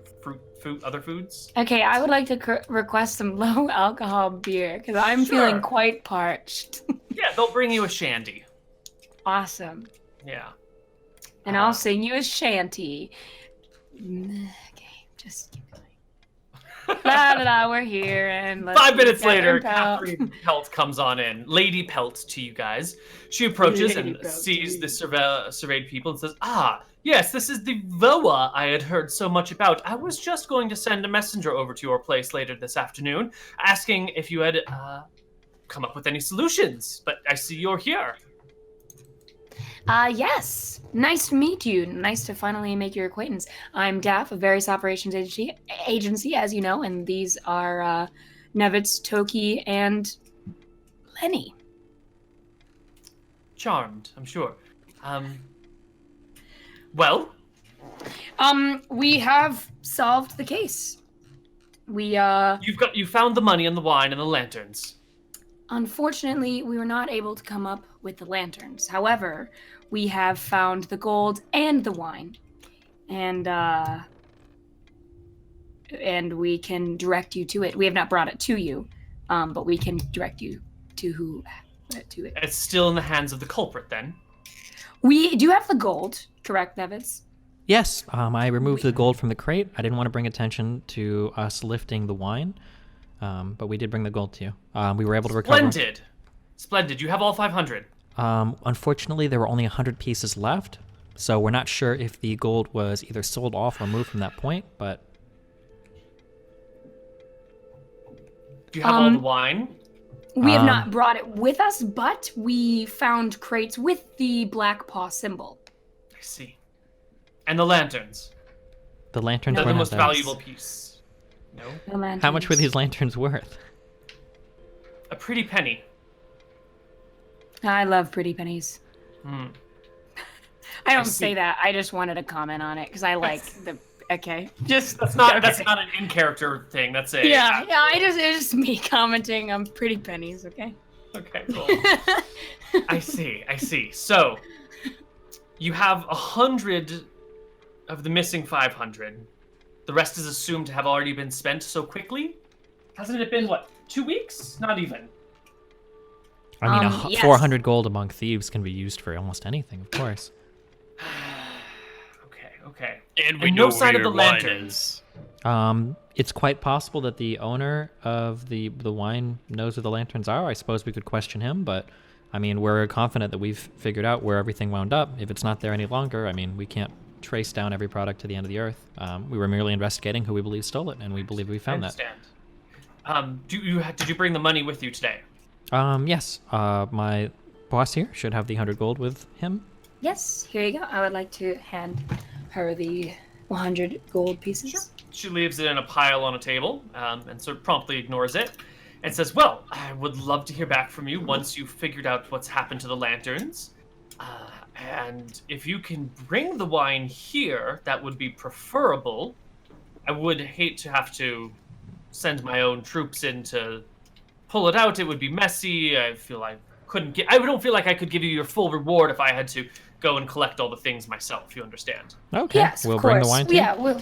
S3: other foods.
S5: Okay, I would like to request some low alcohol beer because I'm feeling
S3: Sure.
S5: quite parched.
S3: Yeah, they'll bring you a shandy.
S5: Awesome.
S3: Yeah.
S5: And I'll sing you a shanty. Okay, just keep going. La la la, we're here and let's
S3: 5 minutes
S5: get
S3: later,
S5: impelled.
S3: Catherine Pelt comes on in. Lady Pelt to you guys. She approaches
S5: Lady
S3: and
S5: Pelt
S3: sees
S5: to
S3: the surveyed people and says, yes, this is the VOA I had heard so much about. I was just going to send a messenger over to your place later this afternoon, asking if you had come up with any solutions. But I see you're here.
S5: Yes. Nice to meet you. Nice to finally make your acquaintance. I'm Daph of various operations agency, as you know, and these are Nevitz, Toki, and Lenny.
S3: Charmed, I'm sure. Well,
S5: We have solved the case. We
S3: you found the money and the wine and the lanterns.
S5: Unfortunately, we were not able to come up with the lanterns. However, we have found the gold and the wine. And we can direct you to it. We have not brought it to you, but we can direct you to it.
S3: It's still in the hands of the culprit, then.
S5: We do have the gold, correct, Nevitz?
S4: Yes, I removed the gold from the crate. I didn't want to bring attention to us lifting the wine, but we did bring the gold to you. We were able to recover.
S3: Splendid. You have all 500.
S4: Unfortunately, there were only 100 pieces left, so we're not sure if the gold was either sold off or moved from that point, but...
S3: Do you have all the wine?
S5: We have not brought it with us, but we found crates with the black paw symbol.
S3: I see. And the lanterns.
S4: The lanterns
S3: They're
S4: were
S3: the
S4: not
S3: most
S4: those.
S3: valuable piece. No?
S5: The lanterns.
S4: How much were these lanterns worth?
S3: A pretty penny.
S5: I love pretty pennies.
S3: Hmm.
S5: I don't say that. I just wanted to comment on it because I like the. Okay, just
S3: That's not
S5: okay.
S3: that's not an in-character thing. That's a
S5: Yeah. It's just me commenting on pretty pennies. Okay.
S3: Okay, cool. I see. So you have 100 of the missing 500. The rest is assumed to have already been spent so quickly. Hasn't it been what, 2 weeks? Not even.
S4: I mean,
S5: Yes.
S4: 400 gold among thieves can be used for almost anything, of course.
S3: Okay.
S6: And we
S3: And
S6: know
S3: no sign
S6: where
S3: of the
S6: your wine
S3: lanterns.
S6: is.
S4: It's quite possible that the owner of the wine knows where the lanterns are. I suppose we could question him, but I mean, we're confident that we've figured out where everything wound up. If it's not there any longer, I mean, we can't trace down every product to the end of the earth. We were merely investigating who we believe stole it, and we believe we
S3: I
S4: found that.
S3: understand. Did you bring the money with you today?
S4: Yes. My boss here should have the 100 gold with him.
S5: Yes. Here you go. I would like to hand her the 100 gold pieces.
S3: Sure. She leaves it in a pile on a table, and sort of promptly ignores it, and says, "Well, I would love to hear back from you once you've figured out what's happened to the lanterns. And if you can bring the wine here, that would be preferable. I would hate to have to send my own troops in to pull it out. It would be messy. I feel I don't feel like I could give you your full reward if I had to go and collect all the things myself. You understand?"
S4: Okay.
S5: Yes,
S4: we'll
S5: of
S4: bring the
S5: course.
S4: wine to you.
S5: Yeah, we'll.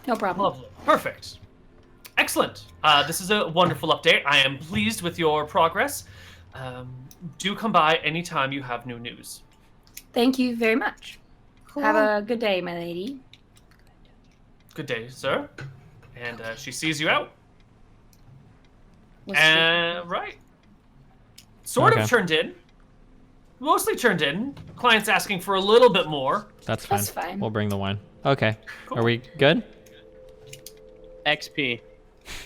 S5: No problem.
S3: Lovely. Perfect. Excellent. This is a wonderful update. I am pleased with your progress. Do come by anytime you have new news.
S5: Thank you very much.
S1: Cool.
S5: Have a good day, my lady.
S3: Good day, sir. And she sees you out.
S5: What's
S3: Right. Sort
S4: Okay.
S3: of turned in. Mostly turned in. Client's asking for a little bit more.
S4: That's fine.
S5: That's fine.
S4: We'll bring the wine. Okay.
S3: Cool.
S4: Are we good?
S2: XP.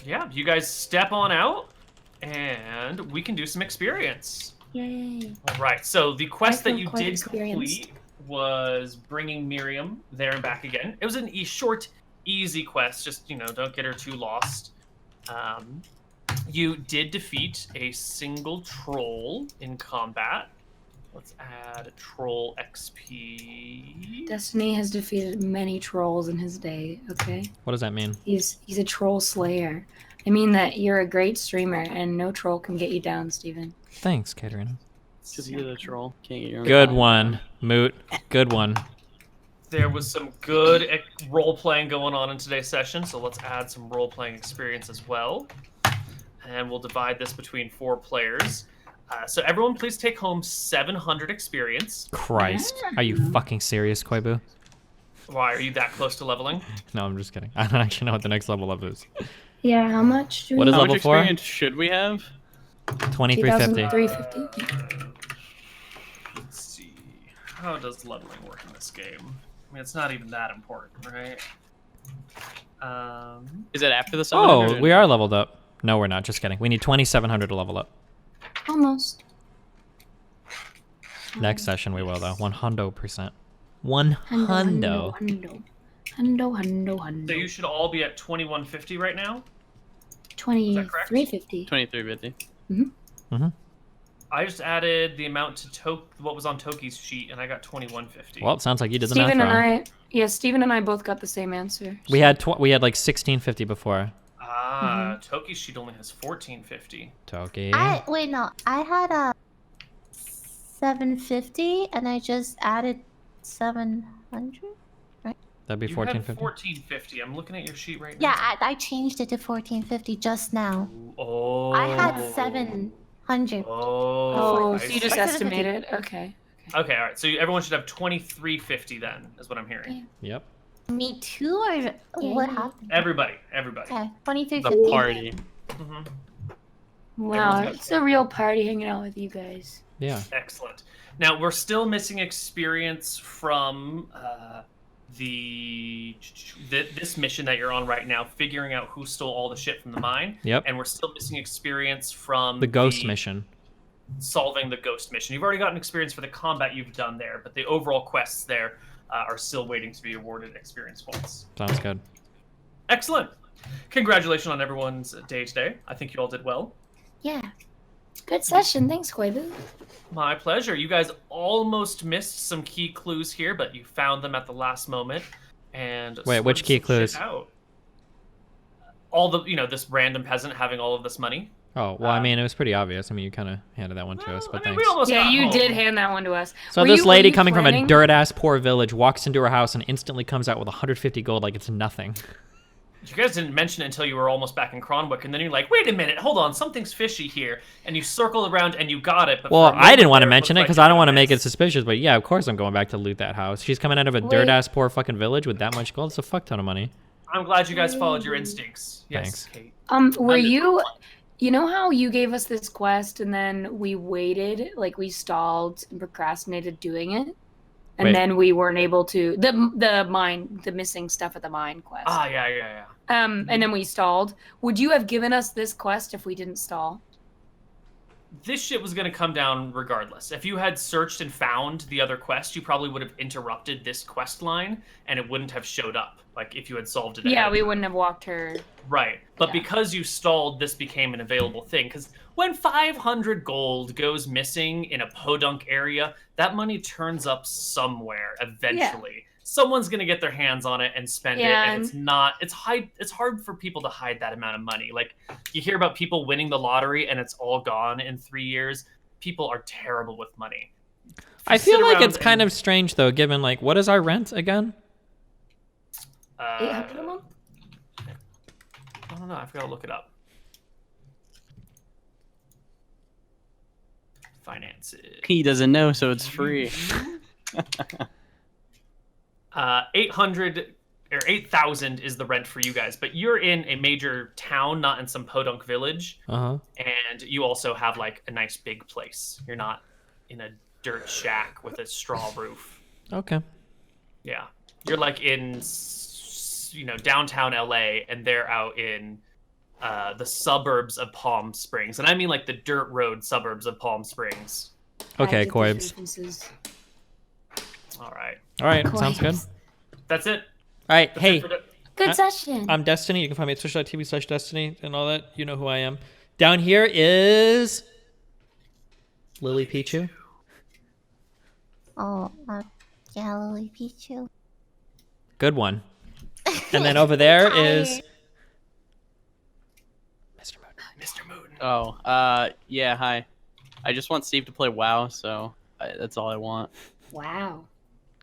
S3: Yeah, you guys step on out, and we can do some experience.
S5: Yay.
S3: All right. So the quest that
S5: feel
S3: you
S5: quite
S3: did
S5: experienced.
S3: complete was bringing Miriam there and back again. It was an short, easy quest. Just don't get her too lost. You did defeat a single troll in combat. Let's add troll XP.
S5: Destiny has defeated many trolls in his day. Okay,
S4: What does that mean?
S5: he's a troll slayer. I mean that you're a great streamer, and no troll can get you down, Steven.
S4: Thanks, Katerino.
S2: Because you're the troll. Can't get your
S4: Good one, Moot. Good one.
S3: There was some good role playing going on in today's session, so let's add some role playing experience as well. And we'll divide this between 4 players. So everyone, please take home 700 experience.
S4: Christ. Are you fucking serious, Koibu?
S3: Why are you that close to leveling?
S4: No, I'm just kidding. I don't actually know what the next level up is.
S5: Yeah, how much do
S4: What
S5: we
S4: is
S2: How
S4: level
S2: much
S4: 4?
S2: experience should we have?
S4: 2350.
S5: 350.
S3: Let's see. How does leveling work in this game? I mean, it's not even that important, right?
S2: Is it after the 700?
S4: Oh, we are leveled up. No, we're not. Just kidding. We need 2700 to level up.
S5: Almost.
S4: Next session we will, though. 100%. 100.
S5: Hundo.
S3: So you should all be at 2150 right now. that correct?
S5: 2350.
S2: 2350.
S3: I just added the amount to what was on Toki's sheet, and I got 2150.
S4: Well, it sounds like you did the
S5: Steven
S4: math
S5: and
S4: wrong.
S5: Steven and I both got the same answer.
S4: We had like 1650 before.
S3: Toki's sheet only has 1450.
S4: Toki.
S1: I had a 750 and I just added 700.
S4: That'd be
S3: You had
S4: 1450.
S3: 1450. I'm looking at your sheet right
S1: Yeah,
S3: now.
S1: I changed it to 1450 just now.
S3: Oh.
S1: I had 700.
S3: Oh.
S5: Oh,
S3: I
S5: so you just
S3: see.
S5: estimated? Okay.
S3: Okay, all right. So everyone should have 2350 then, is what I'm hearing.
S4: Yep.
S1: Me too, or what happened?
S3: Everybody.
S1: Okay, 2350.
S2: The party.
S5: Wow,
S3: Everyone's
S5: it's a real party hanging out with you guys.
S4: Yeah.
S3: Excellent. Now we're still missing experience from this mission that you're on right now, figuring out who stole all the shit from the mine.
S4: Yep.
S3: And we're still missing experience from
S4: The ghost mission.
S3: solving the ghost mission. You've already gotten experience for the combat you've done there, but the overall quests there are still waiting to be awarded experience points.
S4: Sounds good.
S3: Excellent. Congratulations on everyone's day today. I think you all did well.
S1: Yeah.
S5: Good session. Thanks, Koibu.
S3: My pleasure. You guys almost missed some key clues here, but you found them at the last moment. And
S4: Wait, which
S3: sorted
S4: key
S3: some shit
S4: clues?
S3: out. All the, this random peasant having all of this money.
S4: Oh, well, I mean, it was pretty obvious. I mean, you kind of handed that one to us, but
S3: I mean,
S4: thanks.
S3: we almost
S5: Yeah,
S3: got
S5: you
S3: home.
S5: did hand that one to us.
S4: So
S5: Were
S4: this
S5: you- were
S4: lady
S5: you
S4: coming from a
S5: planning-
S4: dirt-ass poor village walks into her house and instantly comes out with 150 gold like it's nothing.
S3: You guys didn't mention it until you were almost back in Cronwick, and then you're like, wait a minute, hold on, something's fishy here. And you circled around and you got it. But
S4: Well,
S3: for a
S4: I didn't
S3: moment
S4: want to
S3: there,
S4: mention it
S3: looked
S4: because
S3: like
S4: I don't
S3: you
S4: want to make it
S3: missed.
S4: suspicious, but yeah, of course I'm going back to loot that house. She's coming out of a
S5: Wait.
S4: dirt-ass poor fucking village with that much gold. It's a fuck ton of money.
S3: I'm glad you guys followed your instincts. Yes,
S4: Thanks.
S3: Kate.
S5: Were
S3: I'm just-
S5: you know how you gave us this quest and then we waited, like we stalled and procrastinated doing it? And
S4: Wait.
S5: then we weren't able to, the missing stuff at the mine quest.
S3: Ah, yeah.
S5: And then we stalled. Would you have given us this quest if we didn't stall?
S3: This shit was going to come down regardless. If you had searched and found the other quest, you probably would have interrupted this quest line, and it wouldn't have showed up, like if you had solved it ahead
S5: Yeah,
S3: of
S5: we
S3: time.
S5: wouldn't have walked her.
S3: Right. But
S5: Yeah.
S3: because you stalled, this became an available thing. Because when 500 gold goes missing in a podunk area, that money turns up somewhere eventually. Someone's going to get their hands on it and spend it.
S5: Yeah,
S3: And it's hard for people to hide that amount of money. Like, you hear about people winning the lottery and it's all gone in 3 years. People are terrible with money.
S4: I feel like it's kind of strange, though, given, like, what is our rent again?
S5: 800 a month?
S3: I don't know. I've got to look it up. Finances.
S2: He doesn't know, so it's free.
S3: 800 or 8,000 is the rent for you guys, but you're in a major town, not in some podunk village,
S4: Uh-huh.
S3: and you also have like a nice big place. You're not in a dirt shack with a straw roof.
S4: Okay.
S3: Yeah, you're like in downtown LA, and they're out in the suburbs of Palm Springs, and I mean like the dirt road suburbs of Palm Springs.
S4: Okay,
S5: I get the
S4: Koibs.
S5: differences.
S3: All right,
S4: All right, sounds good.
S5: Koibs.
S3: that's it.
S4: All right,
S3: That's
S4: hey,
S3: it for the-
S5: Good session.
S4: I'm Destiny. You can find me at twitch.tv/Destiny and all that. You know who I am. Down here is LilyPichu.
S1: Oh, yeah, LilyPichu.
S4: Good one. And then over there is Mr. Mouton.
S3: Mr. Mouton.
S2: Oh, yeah, hi. I just want Steve to play WoW, so that's all I want.
S5: Wow.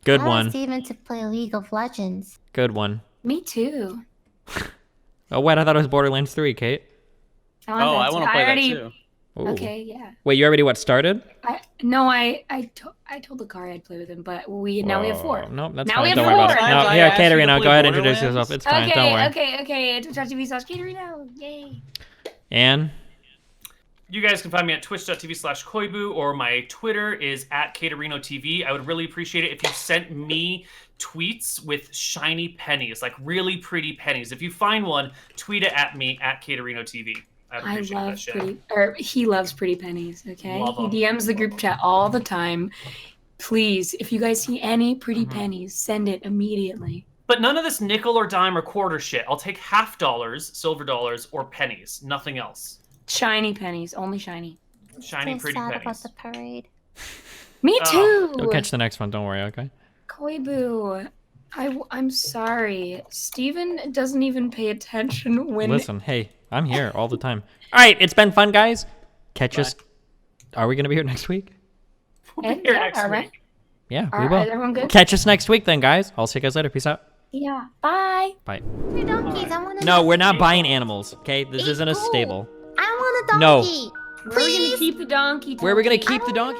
S4: Good
S1: I want
S4: one.
S1: Steven to play League of Legends.
S4: Good one.
S5: Me too.
S4: Oh, wait, I thought it was Borderlands 3, Kate.
S2: Oh, I want to play
S5: already...
S2: that too.
S4: Ooh.
S5: Okay, yeah.
S4: Wait, you already started?
S5: I told the car I'd play with him, but now we have 4.
S4: No, that's
S5: Now
S4: fine.
S5: we have
S4: Don't worry about it.
S5: 4.
S4: No,
S2: I
S4: here,
S2: asked you to
S4: Katerino,
S2: play
S4: go ahead and introduce
S2: Borderlands?
S4: yourself. It's fine. Don't worry.
S5: Okay. Twitch.tv/Katerino. Yay.
S4: And
S3: You guys can find me at twitch.tv/Koibu, or my Twitter is @KaterinoTV. I would really appreciate it if you sent me tweets with shiny pennies, like really pretty pennies. If you find one, tweet it at me @KaterinoTV. I would
S5: I
S3: appreciate that
S5: love
S3: shit.
S5: he loves pretty pennies, okay?
S3: Love 'em.
S5: He DMs the group chat all the time. Please, if you guys see any pretty pennies, send it immediately.
S3: But none of this nickel or dime or quarter shit. I'll take half dollars, silver dollars, or pennies. Nothing else.
S5: Shiny pennies, only shiny.
S3: Shiny,
S1: So
S3: pretty
S1: sad
S3: pennies.
S1: about the parade.
S5: Me
S3: Oh.
S5: too.
S4: you'll catch the next one. Don't worry, okay?
S5: Koibu, I'm sorry. Steven doesn't even pay attention when
S4: Listen, hey, I'm here all the time. All right, it's been fun, guys. Catch us. Are we going to be here next week?
S3: We'll be here next
S5: all right.
S3: week.
S4: Yeah, we
S5: Are
S4: will.
S5: everyone good?
S4: Catch us next week then, guys. I'll see you guys later. Peace out.
S5: Yeah. Bye.
S4: Bye.
S1: For donkeys, I want a
S4: No, we're not buying animals, okay? This isn't a
S1: Cool.
S4: stable.
S1: I want a
S4: No.
S1: donkey.
S5: We're gonna keep the donkey.
S4: Where are we going to
S5: Tony.
S4: keep the donkey?